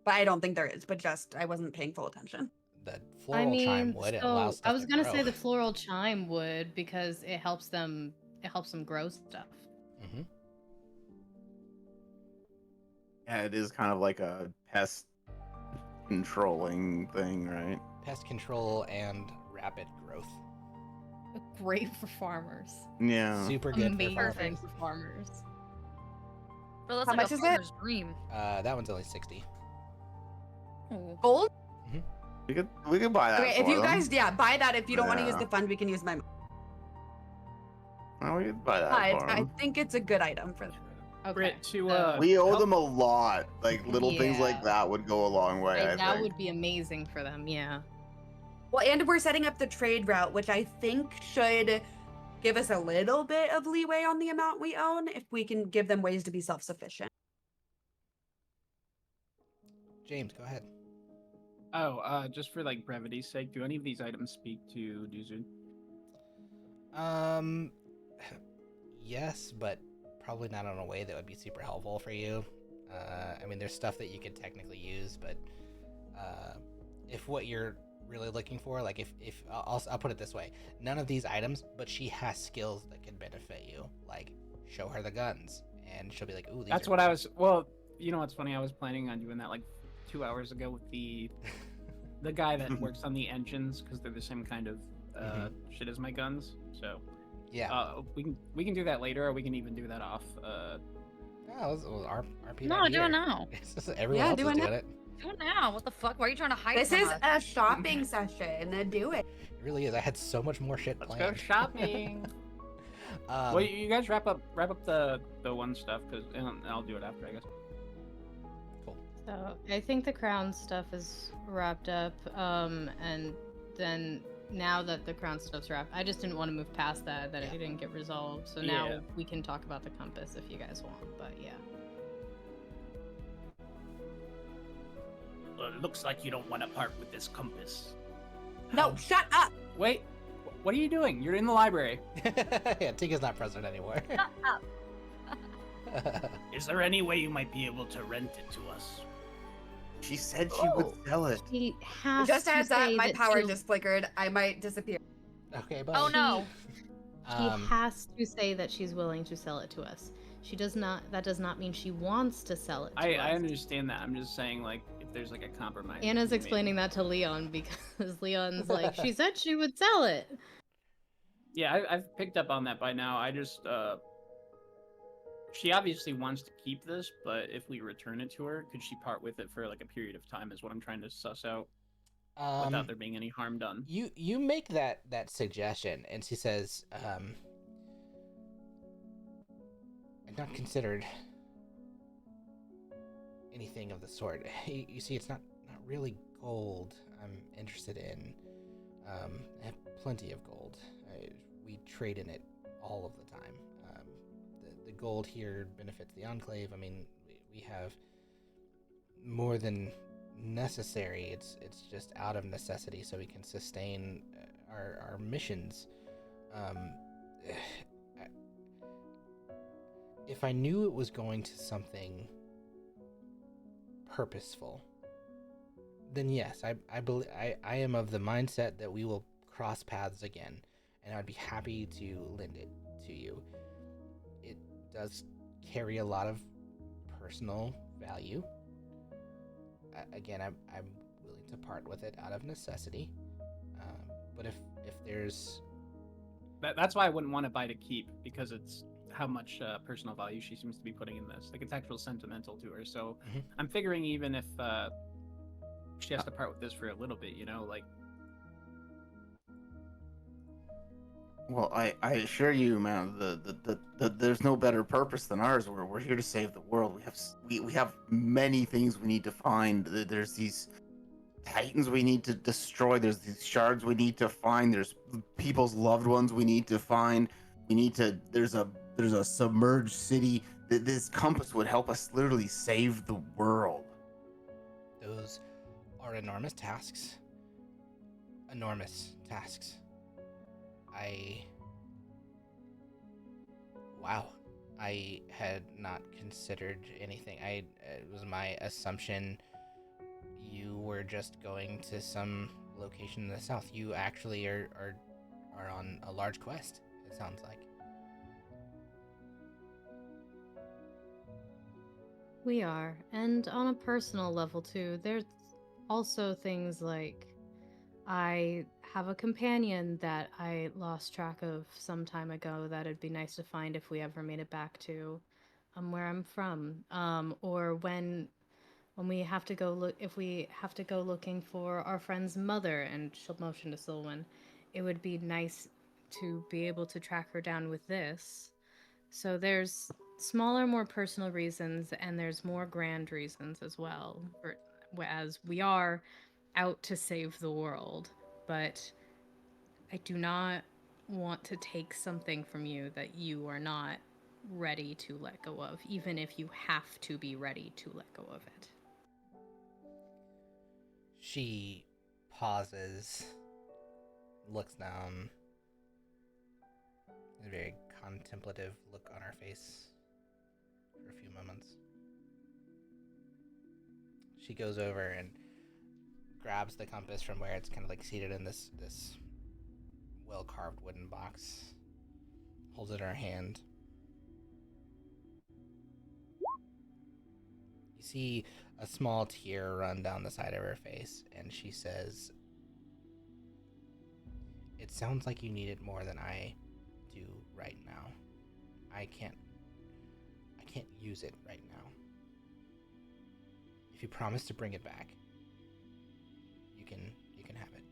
But I don't think there is, but just I wasn't paying full attention. The floral chime would. It allows stuff I was to gonna grow. say the floral chime would because it helps them. It helps them grow stuff. Mm-hmm. Yeah, it is kind of like a pest controlling thing, right? Pest control and rapid growth. Great for farmers. Yeah. Super good Amazing for farmers. for farmers. But that's How like much a is it? farmer's dream. That one's only 60. Oh. Gold? We could buy that. Okay, if for you them. guys, buy that. If you don't want to use Yeah. the fund, we can use my. Oh, we could buy that But for I 'em. think it's a good item for them. Okay. Brit, to so- We owe help- them a lot. Like little things Yeah. like that would go a long way. I that think. would be amazing for them. Yeah. Well, and we're setting up the trade route, which I think should give us a little bit of leeway on the amount we own if we can give them ways to be self-sufficient. James, go ahead. Oh, just for like brevity's sake, do any of these items speak to Duzun? Yes, but probably not in a way that would be super helpful for you. I mean, there's stuff that you could technically use, but if what you're really looking for, like if I'll put it this way, none of these items, but she has skills that can benefit you. Like show her the guns, and she'll be like, "Ooh, these That's are what I cool." was. Well, you know what's funny? I was planning on doing that like 2 hours ago with the guy that works on the engines because they're the same kind of shit as my guns. So Yeah. we can do that later, or we can even do that off. Oh, it was RP. No, do it now. Everyone else do is it doing now. it. Do it now. What the fuck? Why are you trying to hide This from is us? a shopping session. Do it. It really is. I had so much more shit Let's planned. go shopping. Well, you guys wrap up the one stuff and I'll do it after, I guess. Cool. So I think the crown stuff is wrapped up, and then now that the crown stuff's wrapped, I just didn't want to move past that Yeah. it didn't get resolved. So Yeah. now we can talk about the compass if you guys want. But yeah. Well, it looks like you don't want to part with this compass. No, How- shut up. Wait, what are you doing? You're in the library. Yeah, Tika's not present anymore. Shut up. Is there any way you might be able to rent it to us? She said she would sell it. She has Just to as that, say my that power she'll- just flickered. I might disappear. Okay, bye. Oh no. She has to say that she's willing to sell it to us. She does not. That does not mean she wants to sell it to I us. understand that. I'm just saying, like, if there's like a compromise. that Anna's can be made. explaining that to Leon because Leon's like, she said she would sell it. Yeah, I've picked up on that by now. I just, she obviously wants to keep this, but if we return it to her, could she part with it for like a period of time? Is what I'm trying to suss out without there being any harm done. You make that suggestion, and she says, I've not considered anything of the sort. You see, it's not really gold I'm interested in. I have plenty of gold. We trade in it all of the time. The gold here benefits the Enclave. I mean, we have more than necessary. It's just out of necessity, so we can sustain our missions. If I knew it was going to something purposeful, then yes, I believe I am of the mindset that we will cross paths again, and I'd be happy to lend it to you. It does carry a lot of personal value. Again, I'm willing to part with it out of necessity. But if there's That's why I wouldn't want to buy to keep, because it's how much personal value she seems to be putting in this. Like, it's actual sentimental to her. So Mhm. I'm figuring even if she has to part with this for a little bit, you know, like. Well, I assure you, man, there's no better purpose than ours. We're here to save the world. We have many things we need to find. There's these titans we need to destroy. There's these shards we need to find. There's people's loved ones we need to find. There's a submerged city. This compass would help us literally save the world. those are enormous tasks. Enormous tasks. Wow. I had not considered anything. It was my assumption you were just going to some location in the south. You actually are on a large quest, it sounds like. We are, and on a personal level too. There's also things like I have a companion that I lost track of some time ago that it'd be nice to find if we ever made it back to where I'm from. Or when we have to go look, if we have to go looking for our friend's mother, and she'll motion to Silwyn, it would be nice to be able to track her down with this. So there's smaller, more personal reasons, and there's more grand reasons as well. As we are out to save the world, but I do not want to take something from you that you are not ready to let go of, even if you have to be ready to let go of it. She pauses, looks down, a very contemplative look on her face for a few moments. She goes over and grabs the compass from where it's kind of like seated in this well-carved wooden box, holds it in her hand. You see a small tear run down the side of her face, and she says, "It sounds like you need it more than I do right now. I can't use it right now. If you promise to bring it back, you can have it."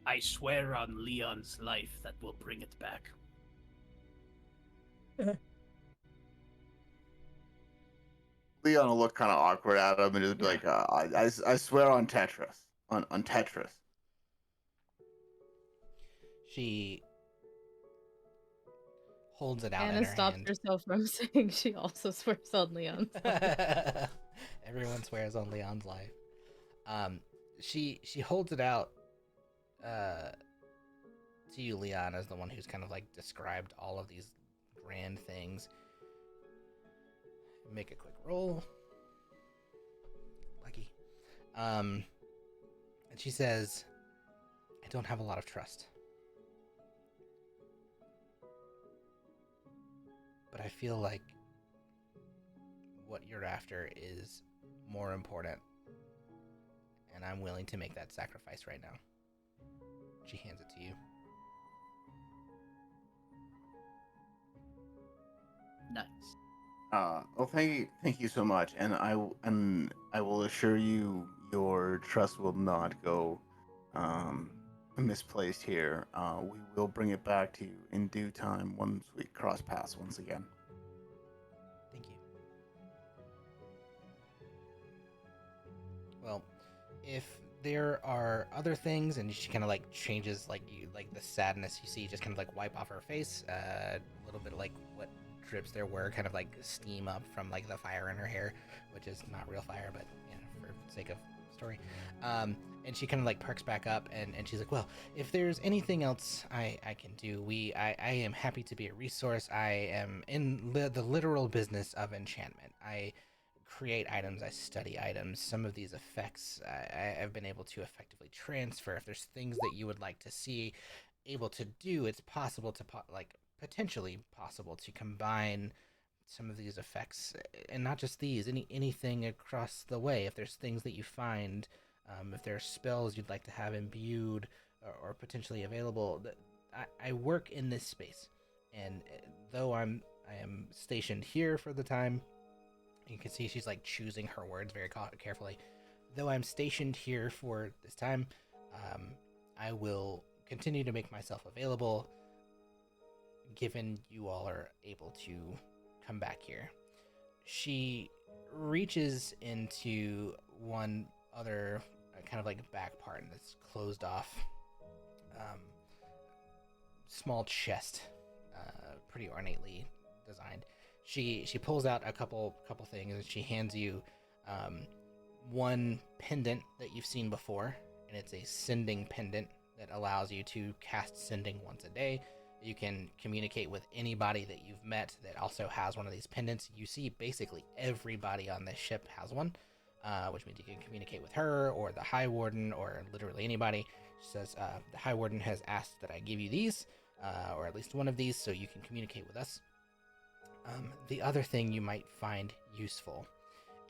I swear on Leon's life that we'll bring it back. Leon will look kind of awkward at him and just be like, I swear on Tetris. On Tetris. She holds it out Anna in her stops hand. herself from saying she also swears on Leon's life. Everyone swears on Leon's life. She holds it out to you, Leon, as the one who's kind of like described all of these grand things. Make a quick roll. Lucky. And she says, I don't have a lot of trust. But I feel like what you're after is more important. And I'm willing to make that sacrifice right now. She hands it to you. Nice. Well, thank you so much, and I will assure you, your trust will not go misplaced here. We will bring it back to you in due time once we cross paths once again. Thank you. Well, if there are other things, and she kind of like changes, like you, like the sadness you see, just kind of like wipe off her face. A little bit of like what drips there were kind of like steam up from like the fire in her hair, which is not real fire, but you know, for sake of story. And she kind of like perks back up, and she's like, well, if there's anything else I can do, I am happy to be a resource. I am in the literal business of enchantment. I create items, I study items. Some of these effects I've been able to effectively transfer. If there's things that you would like to see able to do, it's possible to potentially possible to combine some of these effects, and not just these, anything across the way. If there's things that you find, if there are spells you'd like to have imbued or potentially available, I work in this space, and though I am stationed here for the time, you can see she's like choosing her words very carefully. Though I'm stationed here for this time, I will continue to make myself available given you all are able to come back here. She reaches into one other kind of like back part, and it's closed off small chest, pretty ornately designed. She pulls out a couple things, and she hands you one pendant that you've seen before, and it's a sending pendant that allows you to cast sending once a day. You can communicate with anybody that you've met that also has one of these pendants. You see basically everybody on this ship has one, which means you can communicate with her or the High Warden or literally anybody. She says, the High Warden has asked that I give you these, or at least one of these, so you can communicate with us. The other thing you might find useful,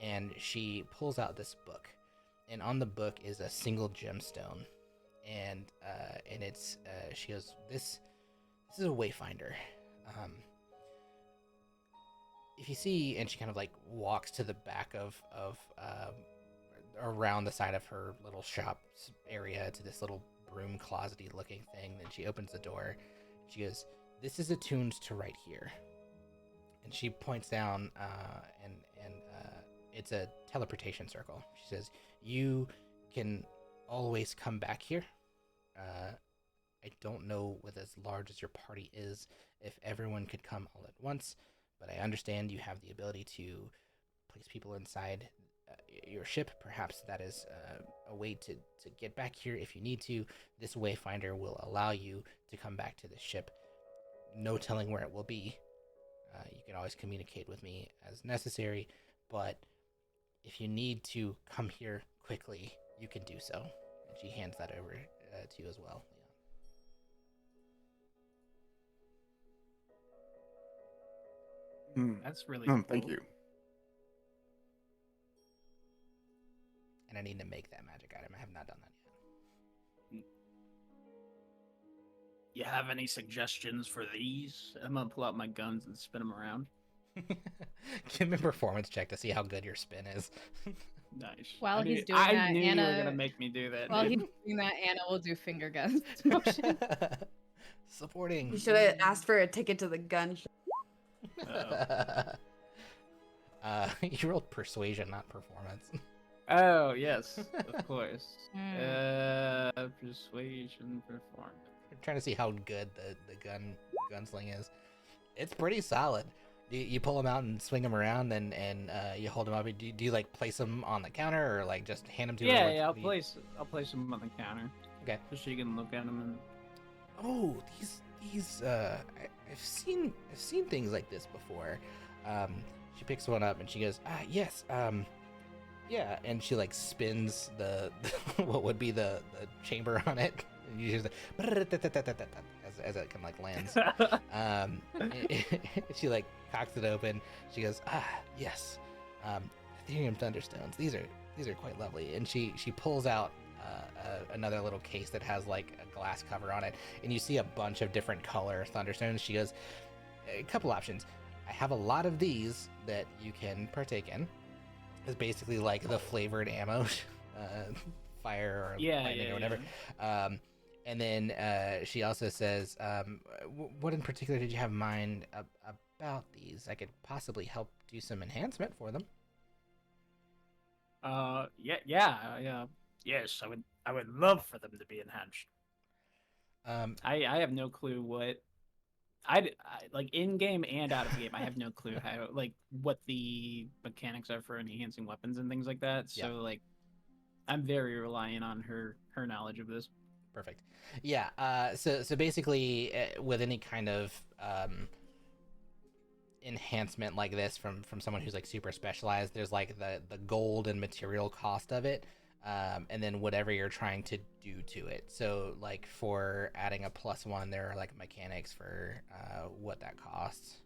and she pulls out this book, and on the book is a single gemstone, and it's she goes, this is a wayfinder. If you see, and she kind of like walks to the back of around the side of her little shop area to this little broom closety looking thing. Then she opens the door. She goes, this is attuned to right here. And she points down, and it's a teleportation circle. She says, you can always come back here. I don't know with as large as your party is if everyone could come all at once, but I understand you have the ability to place people inside your ship. Perhaps that is a way to get back here if you need to. This Wayfinder will allow you to come back to the ship. No telling where it will be. You can always communicate with me as necessary, but if you need to come here quickly, you can do so. And she hands that over to you as well. That's really cool. Thank you. And I need to make that magic item. I have not done that yet. You have any suggestions for these? I'm gonna pull out my guns and spin them around. Give me a performance check to see how good your spin is. Nice. While I he's knew- doing I that, knew you were Anna- gonna make me do that. While dude. he's doing that, Anna will do finger guns motion. Supporting. You should have asked for a ticket to the gun show. You rolled persuasion, not performance. Oh yes, of course. Hmm. Persuasion performance. trying to see how good the gunsling is. It's pretty solid. You pull them out and swing them around, and you hold them up. Do you like place them on the counter or like just hand them to her? Yeah, I'll place them on the counter. Okay. Just so you can look at them and. Oh, these I've seen things like this before. She picks one up and she goes, yes, yeah, and she like spins the what would be the chamber on it. And you just as it kind of like lands. She like cocks it open. She goes, yes, Ethereum Thunderstones. These are quite lovely. And she pulls out another little case that has like a glass cover on it, and you see a bunch of different color Thunderstones. She goes, a couple options. I have a lot of these that you can partake in. It's basically like the flavored ammo, fire or lightning or whatever. Yeah. And then she also says, what in particular did you have in mind about these? I could possibly help do some enhancement for them. Yes, I would love for them to be enhanced. I have no clue what I like in game and out of game. I have no clue how like what the mechanics are for enhancing weapons and things like that. So like, I'm very reliant on her knowledge of this. Perfect. Yeah. So basically, with any kind of enhancement like this from someone who's like super specialized, there's like the gold and material cost of it. And then whatever you're trying to do to it. So like for adding a +1, there are like mechanics for what that costs.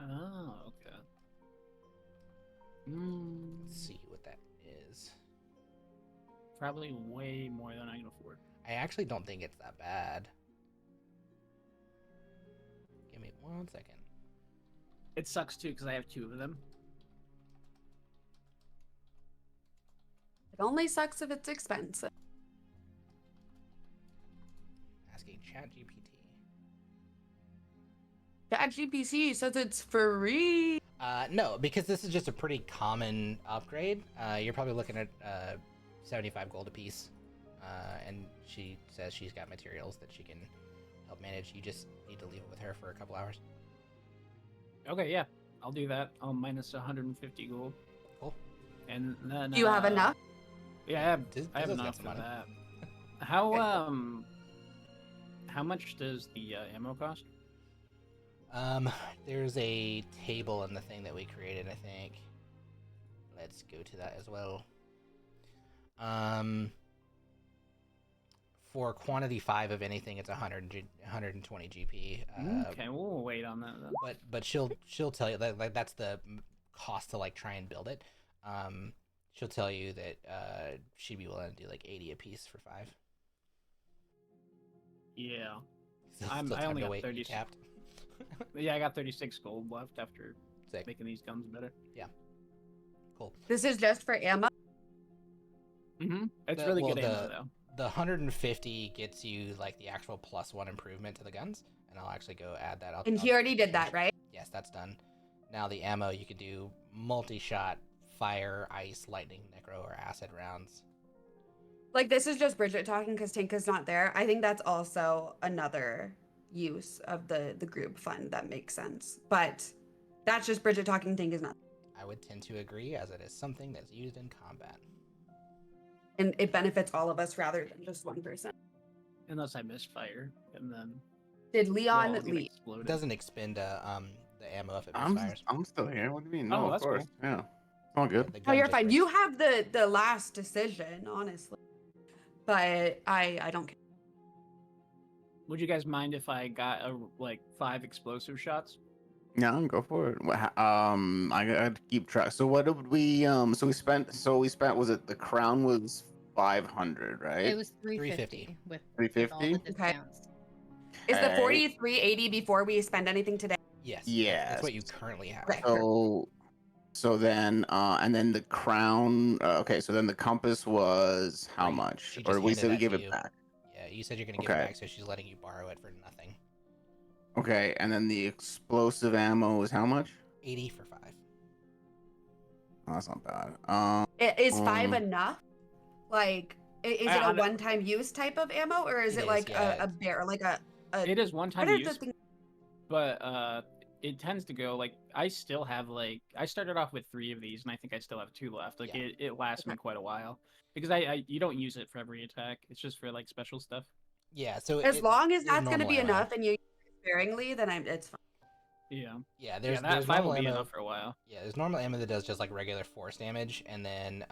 Oh, okay. Let's see what that is. Probably way more than I can afford. I actually don't think it's that bad. Give me 1 second. It sucks too because I have 2 of them. It only sucks if it's expensive. Asking ChatGPT. ChatGPT says it's free. No, because this is just a pretty common upgrade. You're probably looking at 75 gold a piece. And she says she's got materials that she can help manage. You just need to leave it with her for a couple hours. Okay, yeah. I'll do that. I'll minus 150 gold. Cool. And then Do you have enough? Yeah, I have Dizzle's got enough some for money. that. How much does the ammo cost? There's a table in the thing that we created, I think. Let's go to that as well. For quantity 5 of anything, it's 120 GP. Okay, we'll wait on that then. But she'll tell you that like that's the cost to like try and build it. She'll tell you that she'd be willing to do like 80 a piece for 5. Yeah. Still I time only to got wait, 30. you capped. Yeah, I got 36 gold left after Sick. making these guns better. Cool. This is just for ammo. It's The- really well, good ammo though. The 150 gets you like the actual +1 improvement to the guns, and I'll actually go add that. And he already did that, right? Yes, that's done. Now the ammo, you could do multi-shot, fire, ice, lightning, necro, or acid rounds. Like, this is just Bridget talking because Tinka's not there. I think that's also another use of the group fund that makes sense. But that's just Bridget talking. Tinka's not. I would tend to agree, as it is something that's used in combat. And it benefits all of us rather than just one person. Unless I misfire and then Did we'll Leon all get leave? It exploded. doesn't expend the ammo if it I'm misfires. still here. What do you mean? Oh, No, of that's course. cool. Yeah. It's all good. The Oh, gun you're just fine. breaks. You have the last decision, honestly. But I don't care. Would you guys mind if I got like 5 explosive shots? Yeah, go for it. I gotta keep track. So what did we so we spent was it the crown was 500, right? It was 350 with 350? all the discounts. Is the Alright. 4380 before we spend anything today? Yes. Yes. That's what you currently have. Okay. So then and then the crown okay, so then the compass was how Free. much? She Or just we handed said we that give to it you. back. Yeah, you said you're gonna give it Okay. back, so she's letting you borrow it for nothing. Okay, and then the explosive ammo was how much? 80 for 5. Oh, that's not bad. Is 5 Um, enough? Like, Is it a one-time use type of ammo, or is it like a bear, like a? It is one-time What are use, the things? but it tends to go like I still have like I started off with 3 of these, and I think I still have 2 left. Like it lasts me quite a while because I you don't use it for every attack. It's just for like special stuff. Yeah, so As long as that's going to normal be ammo. enough and you use it sparingly, then it's fine. Yeah, there's that 5 normal will be ammo enough for a while. Yeah, there's normal ammo that does just like regular force damage, and then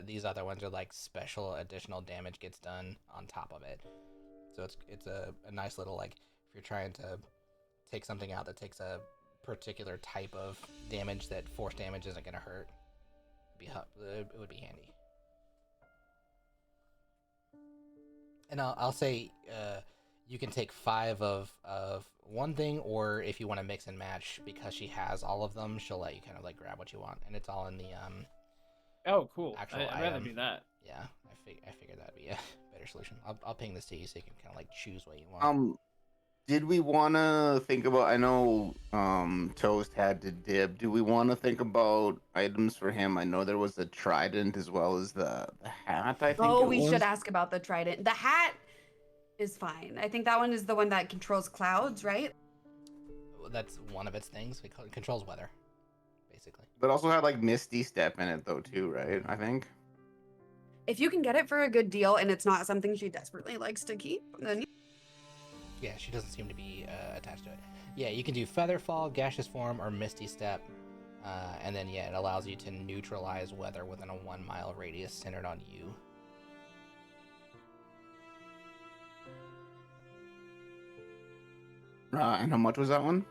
these other ones are like special additional damage gets done on top of it. So it's a nice little, like, if you're trying to take something out that takes a particular type of damage that force damage isn't gonna hurt, it would be handy. And I'll say you can take 5 of one thing, or if you want to mix and match, because she has all of them, she'll let you kind of like grab what you want, and it's all in the Oh, cool. actual I'd rather do that. Yeah, I figured that'd be a better solution. I'll ping this to you so you can kind of like choose what you want. Did we want to think about? I know Toast had to dib. Do we want to think about items for him? I know there was the trident as well as the hat. I think. Oh, we should ask about the trident. The hat is fine. I think that one is the one that controls clouds, right? That's one of its things. It controls weather, basically. But also had like Misty Step in it though too, right? I think. If you can get it for a good deal and it's not something she desperately likes to keep, then yeah, she doesn't seem to be attached to it. Yeah, you can do Featherfall, Gaseous Form, or Misty Step, and then it allows you to neutralize weather within a 1 mile radius centered on you. And how much was that one?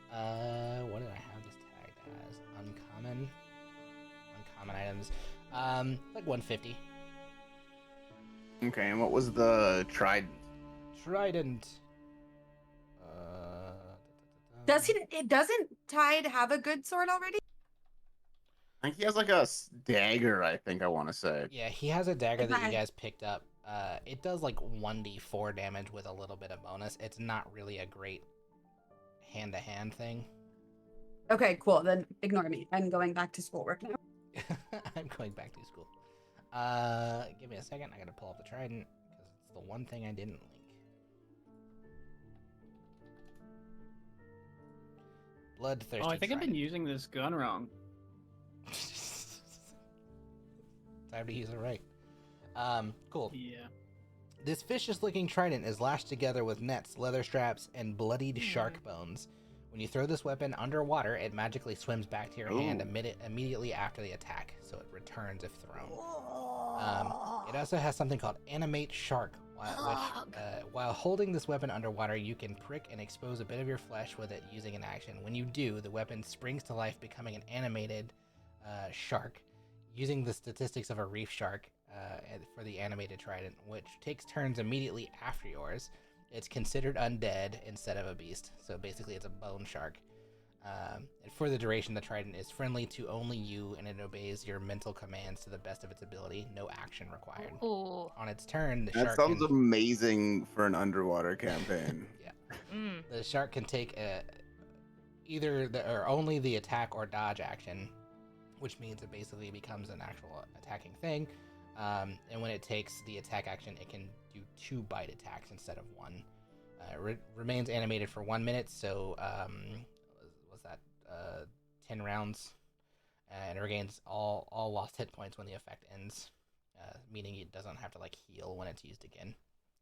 What did I have this tagged as? Uncommon items. Like 150. Okay, and what was the trident? Trident. Doesn't Tide have a good sword already? I think he has like a dagger, I think I want to say. Yeah, he has a dagger that you guys picked up. It does like 1d4 damage with a little bit of bonus. It's not really a great hand-to-hand thing. Okay, cool. Then ignore me. I'm going back to schoolwork now. I'm going back to school. Give me a second. I gotta pull up the trident because it's the one thing I didn't link. Bloodthirsty. Oh, I think I've been using this gun wrong. Time to use it right. Cool. Yeah. This vicious-looking trident is lashed together with nets, leather straps, and bloodied shark bones. When you throw this weapon underwater, it magically swims back to your hand immediately after the attack, so it returns if thrown. It also has something called Animate Shark, while holding this weapon underwater, you can prick and expose a bit of your flesh with it using an action. When you do, the weapon springs to life, becoming an animated shark, using the statistics of a reef shark for the animated trident, which takes turns immediately after yours. It's considered undead instead of a beast, so basically it's a bone shark. And for the duration, the trident is friendly to only you, and it obeys your mental commands to the best of its ability. No action required. Ooh. On its turn, the that shark sounds amazing for an underwater campaign. Yeah. The shark can take only the attack or dodge action, which means it basically becomes an actual attacking thing. And when it takes the attack action, it can do 2 bite attacks instead of 1. Remains animated for 1 minute, so was that 10 rounds? And it regains all lost hit points when the effect ends, meaning it doesn't have to like heal when it's used again.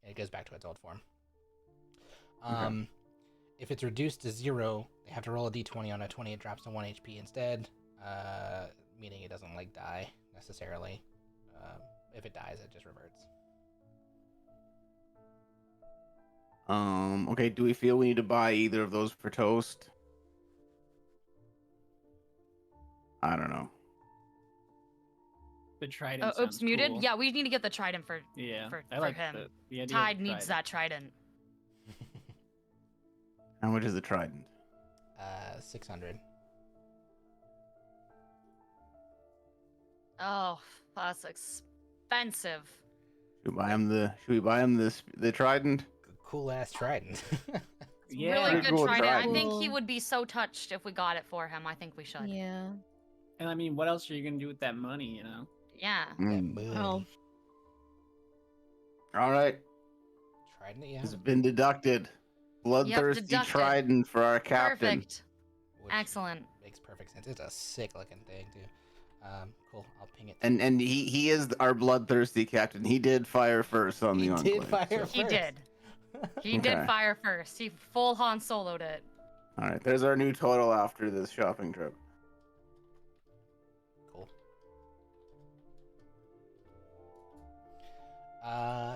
And it goes back to its old form. If it's reduced to 0, they have to roll a d20. On a 20, it drops to 1 HP instead, meaning it doesn't like die necessarily. If it dies, it just reverts. Okay, do we feel we need to buy either of those for Toast? I don't know. The trident. Oops, muted. Cool. Yeah, we need to get the trident for I like him. the idea Tide needs that trident. How much is the trident? 600. Oh, that's expensive. Should we buy him the trident? Cool ass trident. Really good cool trident. I trident. think he would be so touched if we got it for him. I think we should. Yeah. And I mean, what else are you gonna do with that money? You know? Yeah. Oh. All right. Trident, yeah. Has been deducted. Bloodthirsty deducted. Trident for our captain. Perfect. Which Excellent. makes perfect sense. It's a sick looking thing too. Cool. I'll ping it. And he is our bloodthirsty captain. He did fire first on the He did Enclave. fire He first. did. He did Okay. fire first. He full Han Solo'd it. All right. There's our new total after this shopping trip. Cool.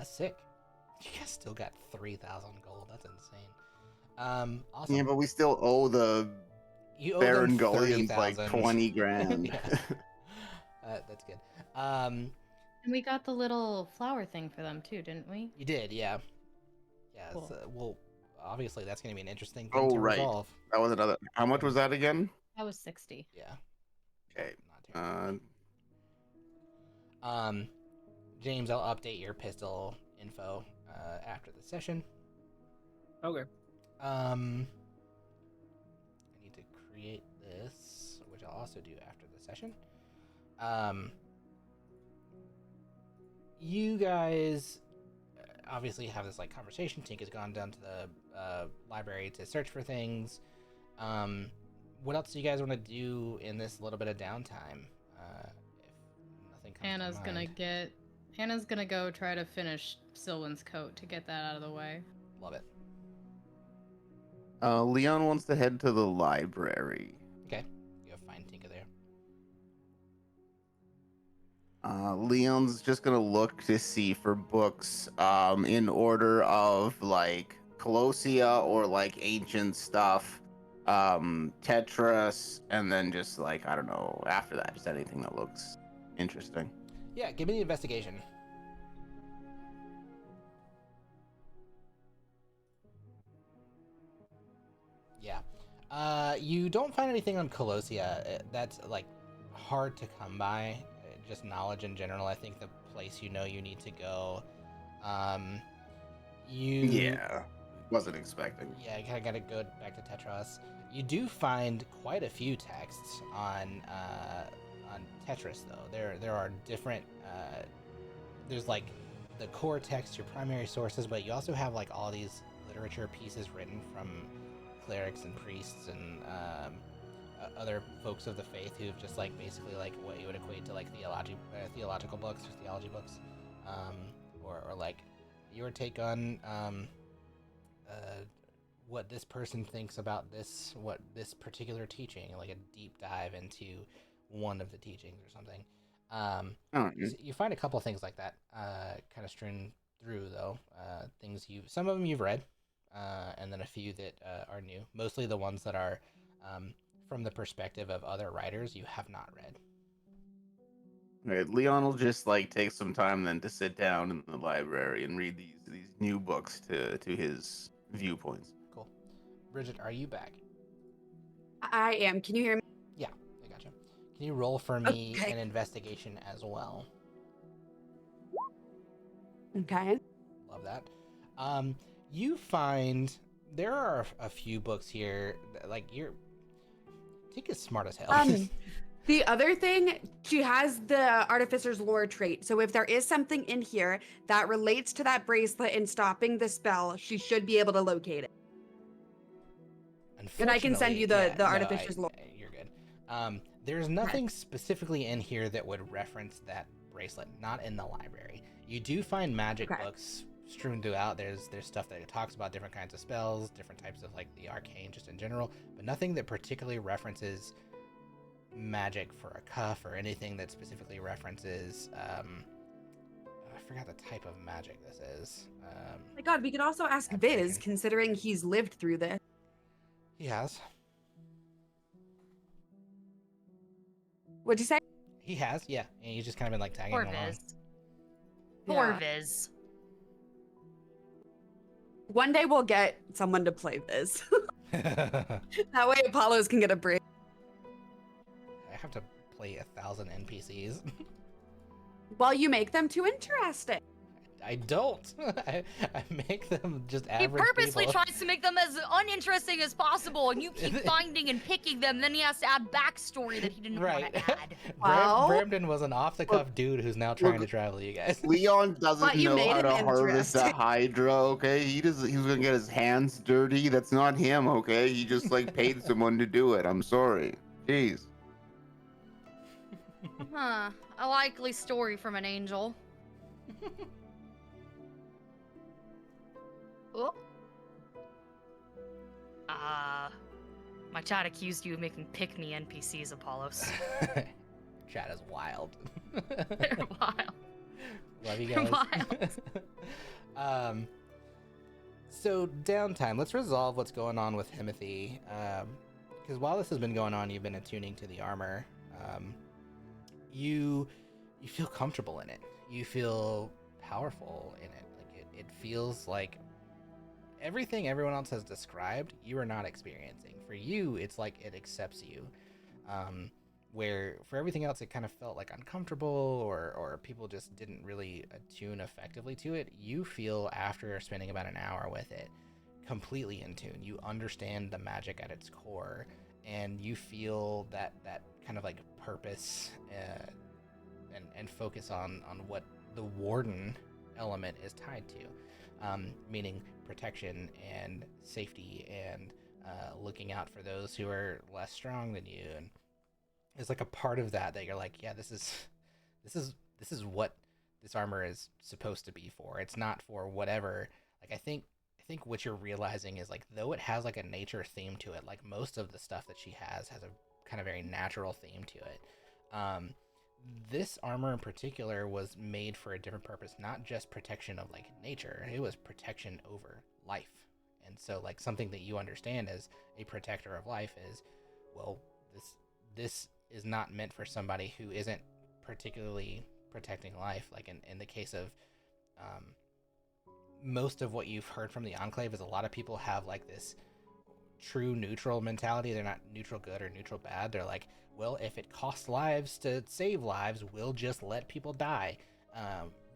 Sick. You guys still got 3,000 gold. That's insane. Awesome. Yeah, but we still owe the You owe Baron them Gullions like 30,000. 20 grand. Yeah. That's good. And we got the little flower thing for them too, didn't we? You did, yeah. Yeah. Cool. Well, obviously that's going to be an interesting thing to right. resolve. That was another. How much was that again? That was 60. Yeah. Okay. Not terrible. James, I'll update your pistol info after the session. Okay. I need to create this, which I'll also do after the session. You guys obviously have this like conversation. Tink has gone down to the library to search for things. What else do you guys want to do in this little bit of downtime? If nothing comes to mind. Hannah's gonna go try to finish Sylvan's coat to get that out of the way. Love it. Leon wants to head to the library. Okay, you have find Tinka there. Leon's just gonna look to see for books in order of like Colossia or like ancient stuff, Tetris, and then just like I don't know after that, just anything that looks interesting. Yeah, give me the investigation. Yeah. You don't find anything on Colossia. That's like hard to come by. Just knowledge in general. I think the place you need to go. Yeah, wasn't expecting. Yeah, you kind of got to go back to Tetris. You do find quite a few texts on Tetris though. There are different. There's like the core text, your primary sources, but you also have like all these literature pieces written from clerics and priests and other folks of the faith who've just like basically like what you would equate to like theological books or theology books, or like your take on what this person thinks about this particular teaching, like a deep dive into one of the teachings or something. You find a couple things like that kind of strewn through though, some of them you've read, and then a few that are new, mostly the ones that are from the perspective of other writers you have not read. Right, Leon will just like take some time then to sit down in the library and read these new books to his viewpoints. Cool. Bridget, are you back? I am. Can you hear me? Yeah, I gotcha. Can you roll for me Okay. an investigation as well? Okay. Love that. You find there are a few books here that, like, Tika's smart as hell. The other thing, she has the Artificer's Lore trait. So if there is something in here that relates to that bracelet and stopping the spell, she should be able to locate it. And I can send you the Artificer's Lore. You're good. There's nothing specifically in here that would reference that bracelet, not in the library. You do find magic books strewn throughout. There's stuff that talks about different kinds of spells, different types of like the arcane just in general, but nothing that particularly references magic for a cuff or anything that specifically references I forgot the type of magic this is. Oh my god, we could also ask Viz, considering he's lived through this. He has. What'd you say? He has, yeah. And he's just kind of been like tagging Poor along. Viz. Poor Yeah. Viz. One day we'll get someone to play Viz. That way Apollos can get a break. I have to play 1,000 NPCs. While you make them too interesting. I don't. I make them just He average purposely people. tries to make them as uninteresting as possible, and you keep finding and picking them. Then he has to add backstory that he didn't want to add. Well, Bramden was an off-the-cuff dude who's now trying to travel you guys. Leon doesn't But you know made how him to harvest a interesting. hydra, okay? He was gonna get his hands dirty. That's not him, okay? He just like paid someone to do it. I'm sorry. Jeez. Huh. A likely story from an angel. Oh. My chat accused you of making pick-me NPCs, Apollos. Chat is wild. They're wild. Love you They're guys. wild. So downtime. Let's resolve what's going on with Timothy. Because while this has been going on, you've been attuning to the armor. You feel comfortable in it. You feel powerful in it. Like it feels like everything everyone else has described, you are not experiencing. For you, it's like it accepts you. Where for everything else, it kind of felt like uncomfortable or people just didn't really attune effectively to it. You feel after spending about an hour with it, completely in tune. You understand the magic at its core, and you feel that kind of like purpose and focus on what the warden element is tied to, meaning protection and safety and looking out for those who are less strong than you. And it's like a part of that you're like, yeah, this is what this armor is supposed to be for. It's not for whatever. Like I think what you're realizing is like, though it has like a nature theme to it, like most of the stuff that she has a kind of very natural theme to it. This armor in particular was made for a different purpose, not just protection of like nature. It was protection over life. And so like something that you understand as a protector of life is, well, this is not meant for somebody who isn't particularly protecting life. Like in the case of most of what you've heard from the Enclave is a lot of people have like this true neutral mentality. They're not neutral good or neutral bad. They're like, well, if it costs lives to save lives, we'll just let people die.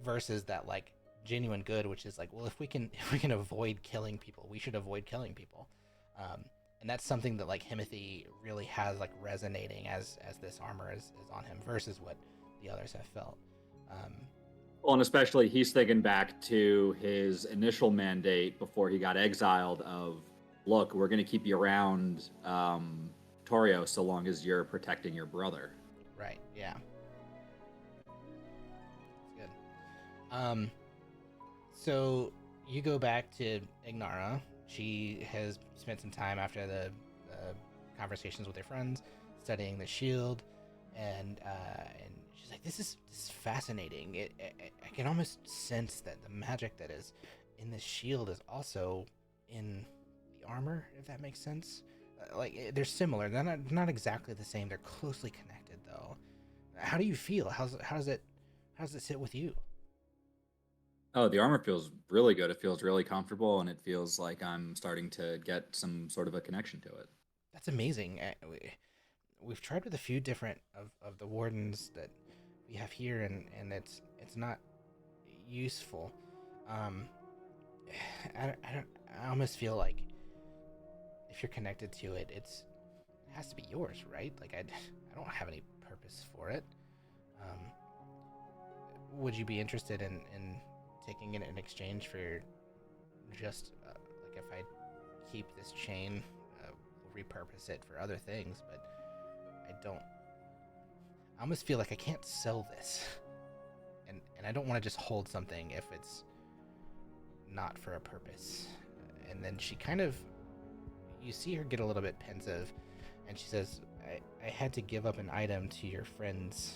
Versus that like genuine good, which is like, well, if we can avoid killing people, we should avoid killing people. And that's something that like Timothy really has like resonating as this armor is on him versus what the others have felt. Well, and especially he's thinking back to his initial mandate before he got exiled of, look, we're going to keep you around Torio so long as you're protecting your brother. Right, yeah. That's good. So you go back to Ignara. She has spent some time after the conversations with her friends studying the shield, and she's like, this is fascinating. I can almost sense that the magic that is in this shield is also in the armor, if that makes sense. They're similar. They're not exactly the same. They're closely connected, though. How do you feel? How does it sit with you? Oh, the armor feels really good. It feels really comfortable, and it feels like I'm starting to get some sort of a connection to it. That's amazing. We've tried with a few different of the wardens that we have here, and it's not useful. I almost feel like if you're connected to it, it has to be yours, right? Like I don't have any purpose for it. Would you be interested in taking it in exchange for just like if I keep this chain, repurpose it for other things, but I almost feel like I can't sell this, and I don't want to just hold something if it's not for a purpose. And then she kind of, you see her get a little bit pensive, and she says, I had to give up an item to your friends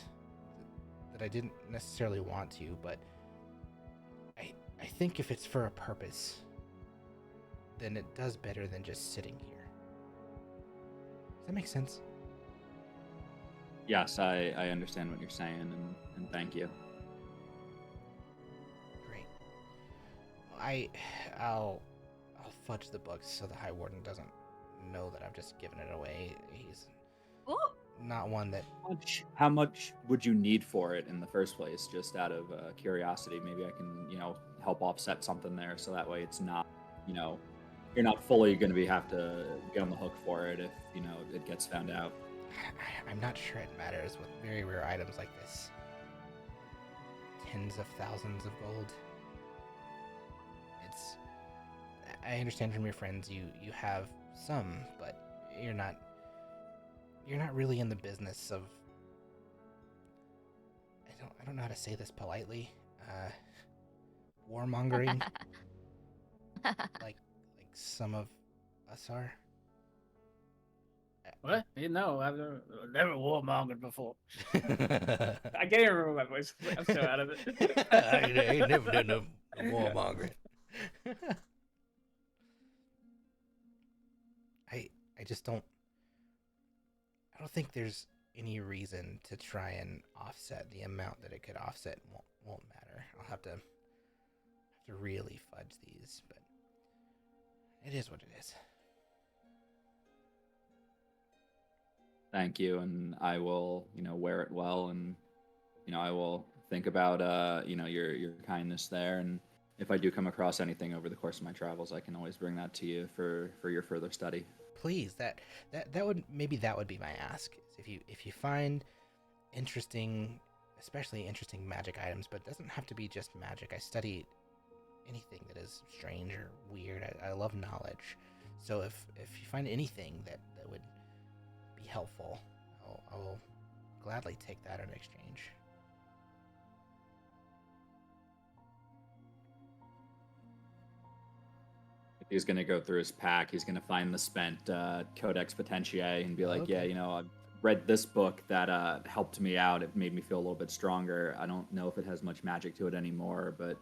that I didn't necessarily want to, but I think if it's for a purpose, then it does better than just sitting here. Does that make sense? Yes, I understand what you're saying, and thank you. Great. I'll fudge the books so the High Warden doesn't know that I've just given it away. not one that. How much would you need for it in the first place? Just out of curiosity, maybe I can, help offset something there, so that way it's not, you're not fully going to have to get on the hook for it if it gets found out. I'm not sure it matters with very rare items like this. Tens of thousands of gold. I understand from your friends you have some, but you're not really in the business of. I don't know how to say this politely. Warmongering. like some of us are. What? No, I've never warmongered before. I can't even remember my voice. I'm so out of it. I ain't never done no warmongering. I just don't. I don't think there's any reason to try and offset the amount that it could offset. Won't matter. I'll have to really fudge these, but it is what it is. Thank you, and I will, wear it well, and I will think about, your kindness there, and if I do come across anything over the course of my travels, I can always bring that to you for your further study. Please, that would be my ask. If you find interesting, especially interesting magic items, but it doesn't have to be just magic. I study anything that is strange or weird. I love knowledge. So if you find anything that would be helpful, I will gladly take that in exchange. He's going to go through his pack. He's going to find the spent Codex Potentiae and be like, Okay. yeah, I've read this book that helped me out. It made me feel a little bit stronger. I don't know if it has much magic to it anymore, but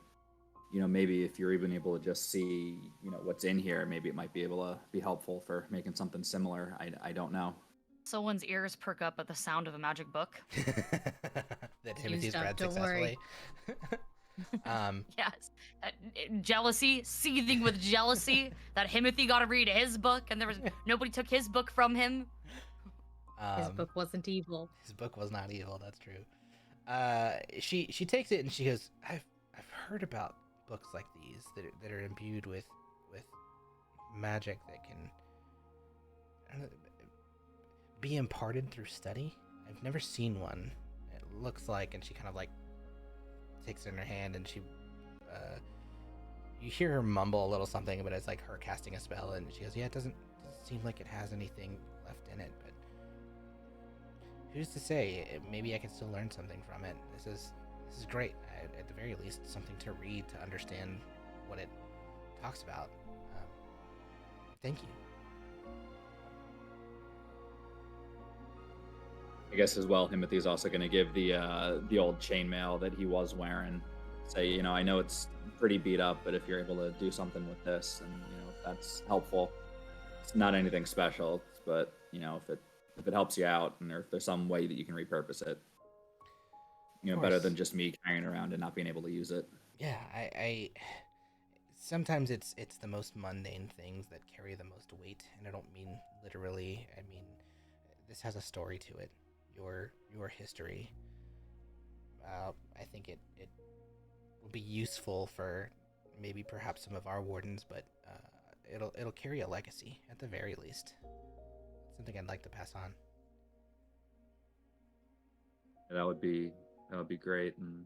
maybe if you're even able to just see, what's in here, maybe it might be able to be helpful for making something similar. I don't know. Someone's ears perk up at the sound of a magic book. That Timothy's up, read don't successfully. Yes. Jealousy, seething with jealousy that Timothy got to read his book and nobody took his book from him. His book wasn't evil. His book was not evil. That's true. She takes it and she goes, I've heard about books like these that are imbued with magic that can be imparted through study. I've never seen one. It looks like, and she kind of like takes it in her hand, and she you hear her mumble a little something, but it's like her casting a spell, and she goes, yeah, it doesn't seem like it has anything left in it, but who's to say? Maybe I can still learn something from it. This is great. At the very least, something to read to understand what it talks about. Thank you. I guess as well, Timothy's also going to give the old chainmail that he was wearing. Say, I know it's pretty beat up, but if you're able to do something with this, and if that's helpful, it's not anything special, but if it helps you out, and if there's some way that you can repurpose it, better than just me carrying around and not being able to use it. Yeah, I sometimes it's the most mundane things that carry the most weight, and I don't mean literally. I mean, this has a story to it. Your history. I think it will be useful for maybe perhaps some of our wardens, but it'll carry a legacy at the very least. Something I'd like to pass on. That would be great, and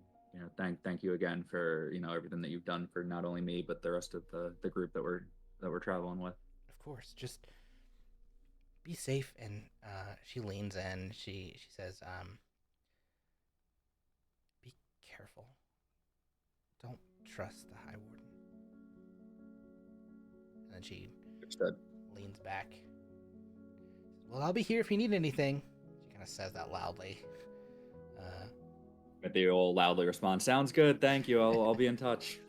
thank you again for everything that you've done for not only me but the rest of the group that we're traveling with. Of course, just be safe. And she leans in. She says, be careful. Don't trust the High Warden. And then she Understood. leans back. Well, I'll be here if you need anything. She kind of says that loudly. But they will loudly respond, sounds good, thank you, I'll be in touch.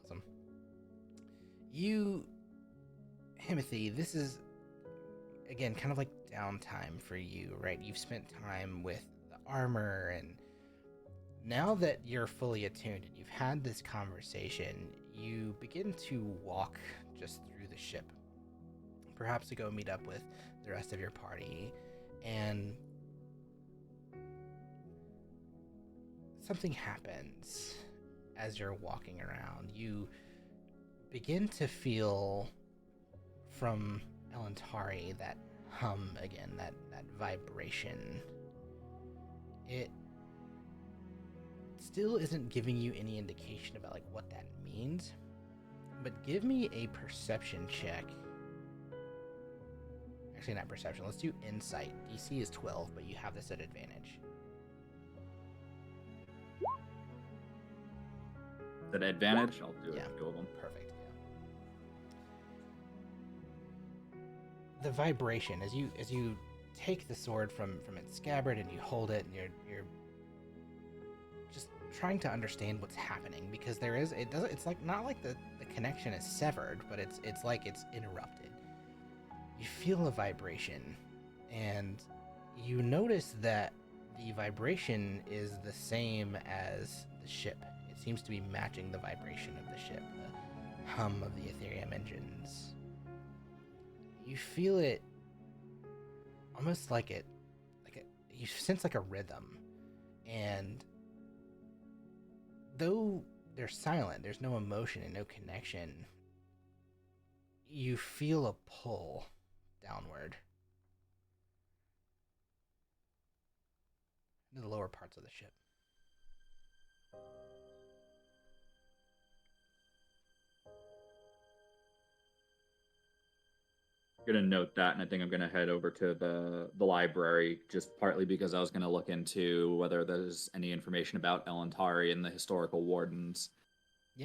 Awesome. You, Timothy, this is, again, kind of like downtime for you, right? You've spent time with the armor, and now that you're fully attuned and you've had this conversation, you begin to walk just through the ship. Perhaps to go meet up with the rest of your party. and something happens as you're walking around. You begin to feel from Elantari that hum again, that vibration. It still isn't giving you any indication about like what that means, but give me a perception check. Actually, not perception. Let's do insight. DC is 12, but you have this at advantage. Is that advantage? I'll do Yeah. it. Two of them. Perfect. Yeah. The vibration as you take the sword from its scabbard and you hold it, and you're just trying to understand what's happening, because it's like not like the connection is severed, but it's like it's interrupted. You feel a vibration, and you notice that the vibration is the same as the ship. It seems to be matching the vibration of the ship, the hum of the Ethereum engines. You feel it almost you sense like a rhythm, and though they're silent, there's no emotion and no connection, you feel a pull downward into the lower parts of the ship. I'm gonna note that, and I think I'm gonna head over to the library, just partly because I was gonna look into whether there's any information about Elantari and the historical wardens,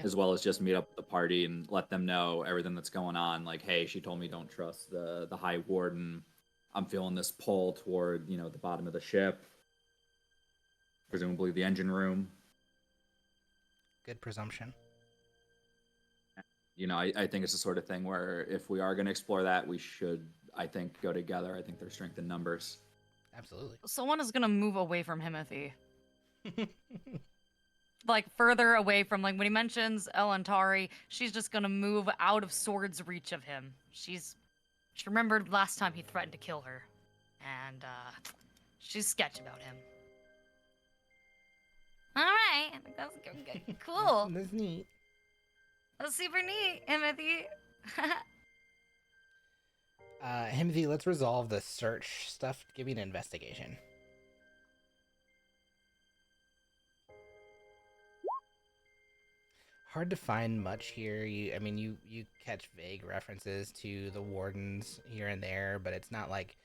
as well as just meet up with the party and let them know everything that's going on. Like, hey, she told me don't trust the High Warden. I'm feeling this pull toward, the bottom of the ship, presumably the engine room. Good presumption. I think it's the sort of thing where if we are going to explore that, we should, I think, go together. I think there's strength in numbers. Absolutely. Someone is gonna move away from Himothy. Like further away from, like when he mentions Elantari, she's just gonna move out of sword's reach of him. She remembered last time he threatened to kill her, and she's sketched about him. All right, that's good. Cool. That's neat. That's super neat, Himothy. Himothy, let's resolve the search stuff. Give me an investigation. Hard to find much here. You catch vague references to the wardens here and there, but it's not like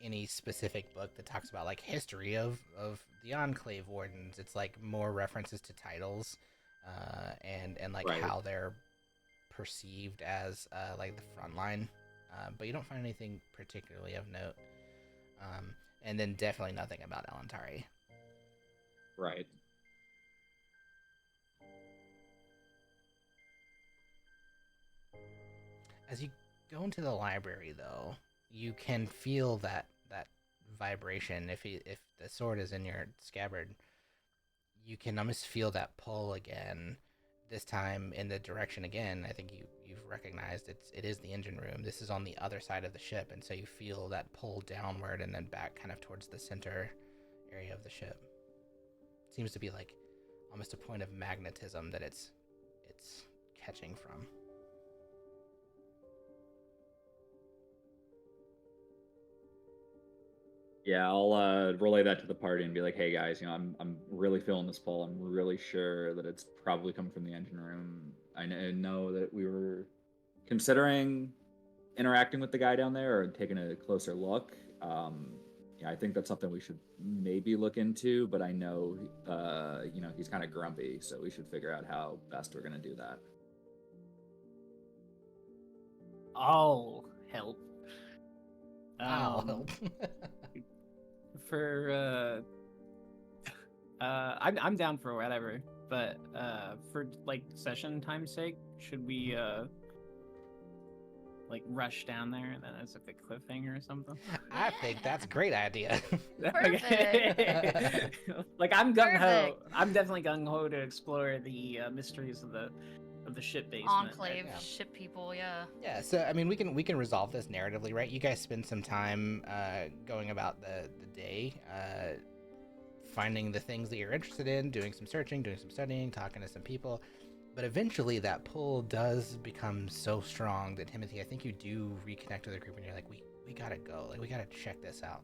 any specific book that talks about like history of the Enclave wardens. It's like more references to titles, and like how they're perceived as like the front line, but you don't find anything particularly of note, and then definitely nothing about Elantari. Right. As you go into the library, though, you can feel that vibration. If the sword is in your scabbard, you can almost feel that pull again. This time in the direction again. I think you've recognized it is the engine room. This is on the other side of the ship, and so you feel that pull downward and then back kind of towards the center area of the ship. It seems to be like almost a point of magnetism that it's catching from. Yeah, I'll relay that to the party and be like, "Hey guys, I'm really feeling this pull. I'm really sure that it's probably coming from the engine room. I know that we were considering interacting with the guy down there or taking a closer look. I think that's something we should maybe look into. But I know, he's kind of grumpy, so we should figure out how best we're gonna do that." I'll help. I'll help. I'm down for whatever, but for like session time's sake, should we like rush down there and then as like a cliffhanger or something? I think that's a great idea. Perfect. Like I'm gung ho. I'm definitely gung ho to explore the mysteries of the of the ship basement. Enclave, Yeah. ship people, yeah. Yeah, so I mean, we can resolve this narratively, right? You guys spend some time going about the day, finding the things that you're interested in, doing some searching, doing some studying, talking to some people. But eventually that pull does become so strong that, Timothy, I think you do reconnect to the group and you're like, we gotta go. Like, we gotta check this out.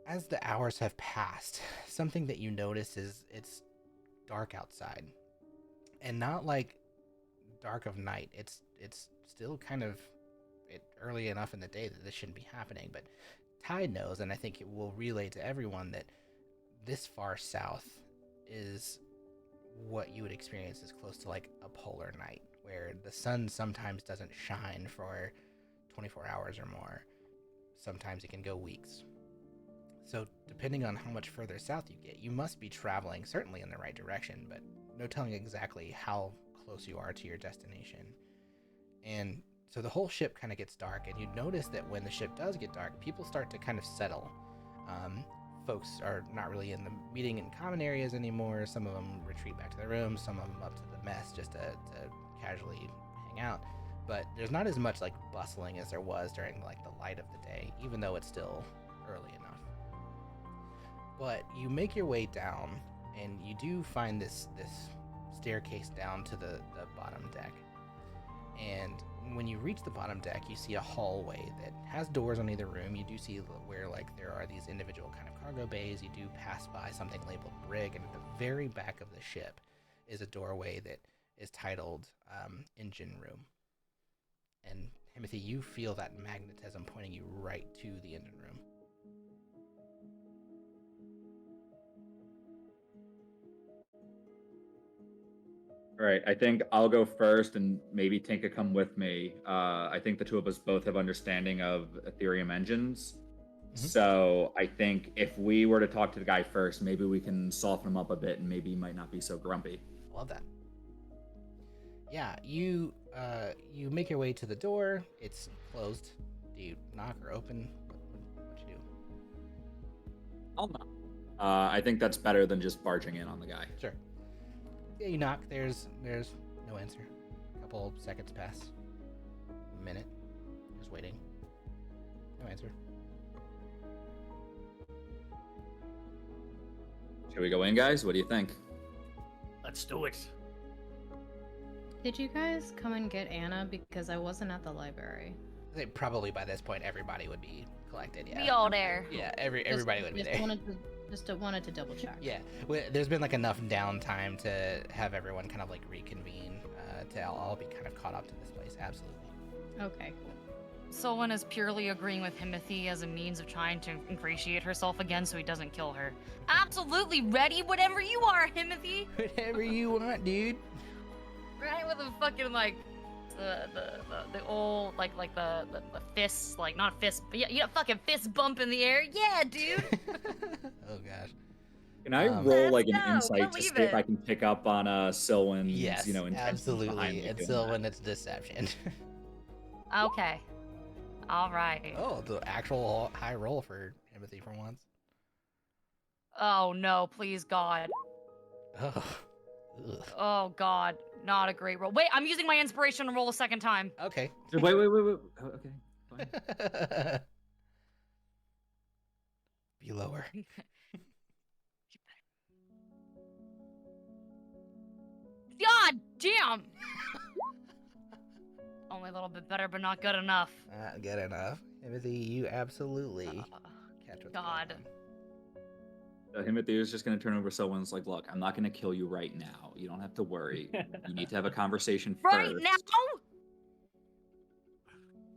As the hours have passed, something that you notice is it's dark outside. And not like dark of night. It's still kind of early enough in the day that this shouldn't be happening, but Tide knows, and I think it will relay to everyone, that this far south is what you would experience as close to like a polar night, where the sun sometimes doesn't shine for 24 hours or more. Sometimes it can go weeks. So depending on how much further south you get, you must be traveling certainly in the right direction, but no telling exactly how close you are to your destination. And so the whole ship kind of gets dark, and you notice that when the ship does get dark, people start to kind of settle. Folks are not really in the meeting in common areas anymore. Some of them retreat back to their rooms, some of them up to the mess just to casually hang out. But there's not as much like bustling as there was during like the light of the day, even though it's still early enough. But you make your way down, and you do find this staircase down to the bottom deck. And when you reach the bottom deck, you see a hallway that has doors on either room. You do see where like there are these individual kind of cargo bays. You do pass by something labeled brig, and at the very back of the ship is a doorway that is titled engine room. And Timothy, you feel that magnetism pointing you right to the engine room. All right, I think I'll go first, and maybe Tinka come with me. I think the two of us both have understanding of Ethereum engines. Mm-hmm. So I think if we were to talk to the guy first, maybe we can soften him up a bit, and maybe he might not be so grumpy. Love that. Yeah, you make your way to the door. It's closed. Do you knock or open? What you do? I'll knock. I think that's better than just barging in on the guy. Sure. Yeah, you knock. There's no answer. A couple seconds pass. A minute. Just waiting. No answer. Should we go in, guys? What do you think? Let's do it. Did you guys come and get Anna? Because I wasn't at the library. I think probably by this point everybody would be collected. Yeah. We all there. Yeah, everybody would be there. Wanted to double check. Yeah, there's been like enough downtime to have everyone kind of like reconvene to all be kind of caught up to this place. Absolutely. Okay, cool. Someone is purely agreeing with Timothy as a means of trying to ingratiate herself again so he doesn't kill her. Absolutely ready, whatever you are, Timothy. Whatever you want, dude. Right with the fucking like the old like the fists, like not fists, but yeah, fucking fist bump in the air. Yeah, dude. Oh gosh. Can I roll like an Let's go. insight to see if I can pick up on Silwyn's, Yes, absolutely. It's Silwyn. It's deception. Okay. All right. Oh, the actual high roll for Timothy for once. Oh no, please God. Oh. Ugh. Oh God, not a great roll. Wait, I'm using my inspiration to roll a second time. Okay. Wait. Oh, okay. Fine. Be lower. God damn! Only a little bit better, but not good enough. Not good enough. Timothy, you absolutely catch what's God. going on. Timothy is just going to turn over Silwyn's like, look, I'm not going to kill you right now. You don't have to worry. You need to have a conversation first. Right now?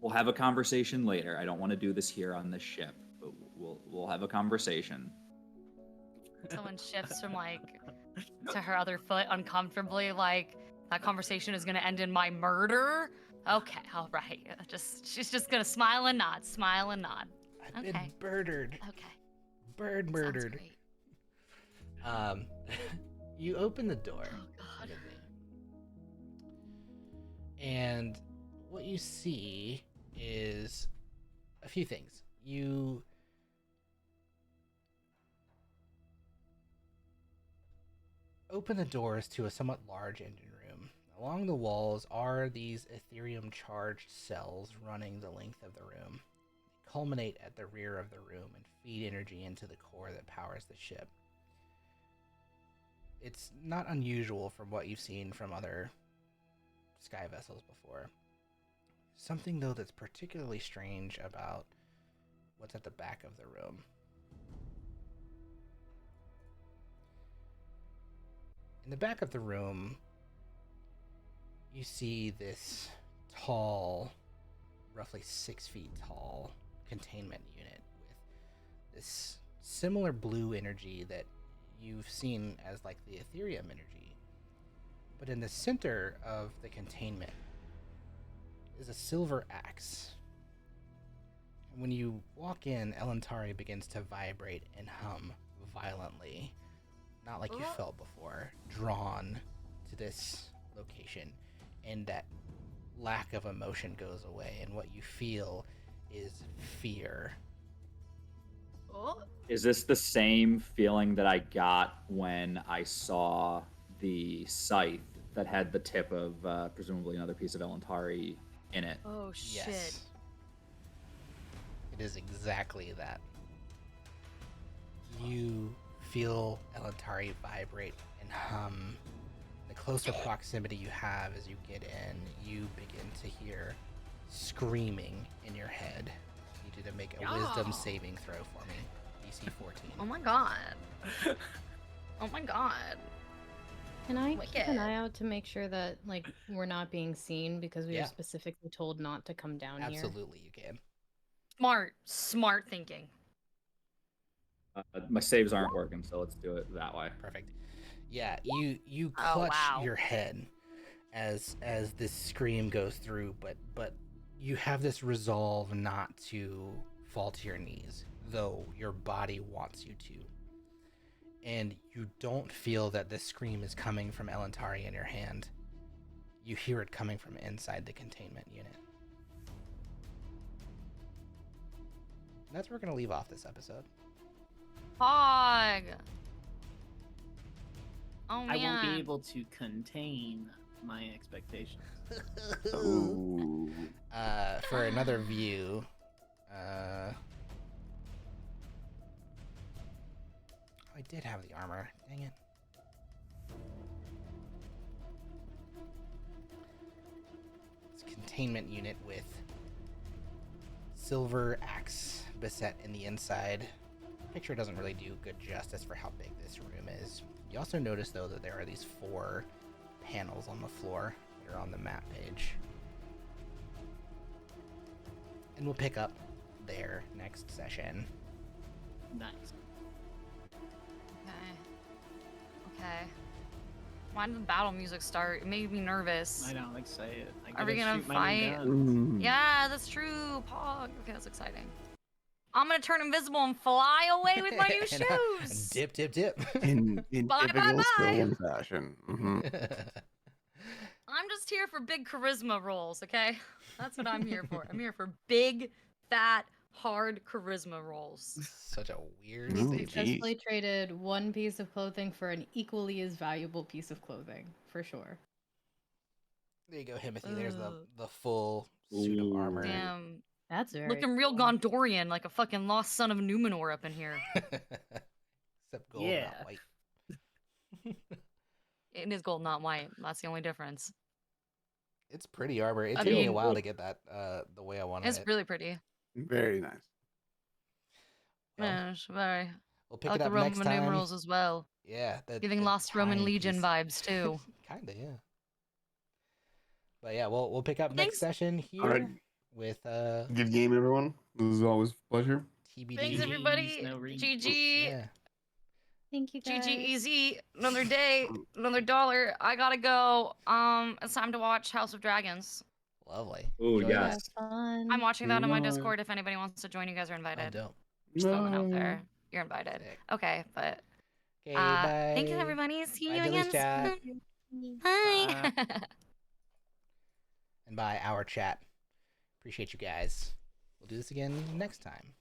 We'll have a conversation later. I don't want to do this here on this ship, but we'll have a conversation. Someone shifts from like to her other foot uncomfortably, like that conversation is gonna end in my murder. Okay, all right. She's just gonna smile and nod. I've Okay. been murdered. Okay. Bird murdered. Sounds great. You open the door. Oh God. And what you see is a few things. You open the doors to a somewhat large engine room. Along the walls are these Ethereum-charged cells running the length of the room. They culminate at the rear of the room and feed energy into the core that powers the ship. It's not unusual from what you've seen from other sky vessels before. Something, though, that's particularly strange about what's at the back of the room. In the back of the room, you see this tall, roughly 6 feet tall, containment unit with this similar blue energy that you've seen as like the Ethereum energy. But in the center of the containment is a silver axe. And when you walk in, Elantari begins to vibrate and hum violently, not like you felt before, drawn to this location. And that lack of emotion goes away, and what you feel is fear. Is this the same feeling that I got when I saw the scythe that had the tip of presumably another piece of Elantari in it? Oh shit. Yes. It is exactly that. You feel Elantari vibrate and hum. The closer proximity you have as you get in, you begin to hear screaming in your head. I need you to make a wisdom saving throw for me. DC 14. Oh my god. Oh my god. Can I keep Wicked. an eye out to make sure that like we're not being seen because we Yeah. were specifically told not to come down here? Absolutely, you can. Smart thinking. My saves aren't working, so let's do it that way. Perfect. Yeah, you Oh, clutch wow. your head as this scream goes through, but you have this resolve not to fall to your knees, though your body wants you to. And you don't feel that this scream is coming from Elantari in your hand. You hear it coming from inside the containment unit. And that's where we're going to leave off this episode. Hog. Oh man. I won't be able to contain my expectations. Ooh. For another view, oh, I did have the armor. Dang it. It's a containment unit with silver axe beset in the inside. Picture doesn't really do good justice for how big this room is. You also notice, though, that there are these 4 panels on the floor that are on the map page. And we'll pick up there next session. Nice. Okay. Why did the battle music start? It made me nervous. I know, I'm excited. I Are we get to gonna shoot my new fight? gun. Yeah, that's true. Pog. Okay, that's exciting. I'm gonna turn invisible and fly away with my new And, shoes. dip, dip, dip. In Bye, typical bye, bye. Sylvan fashion. Mhm. I'm just here for big charisma rolls, okay? That's what I'm here for. I'm here for big, fat, hard charisma rolls. Such a weird Ooh, statement. geez. Successfully traded one piece of clothing for an equally as valuable piece of clothing, for sure. There you go, Himothy. There's Ugh. the full suit of armor. Damn. That's very Looking real cool. Gondorian, like a fucking lost son of Numenor up in here. Except gold, Yeah. not white. It is gold, not white. That's the only difference. It's pretty armor. It I took me a mean- while to get that the way I wanted It's it. really pretty. Very nice. Well, Yeah, it's very. we'll I pick like it the up next Roman time. numerals as well. Yeah, Giving the Lost Roman Legion timepiece. vibes too. Kinda, yeah. But yeah, we'll pick up next Thanks. session here All right. with Good game, everyone. This is always a pleasure. TBD. Thanks everybody. no read. GG. Yeah. Thank you guys. GG easy. Another day, another $1. I gotta go. It's time to watch House of Dragons. Lovely. Ooh, Enjoy yes. that. Fun. I'm watching that on my Nice. Discord. If anybody wants to join, you guys are Oh, invited. dope. Just throwing it out there. You're invited. Sick. Okay, but Okay, bye. thank you everybody. See Bye, you Dilly's again chat. soon. Bye. And by our chat. Appreciate you guys. We'll do this again next time.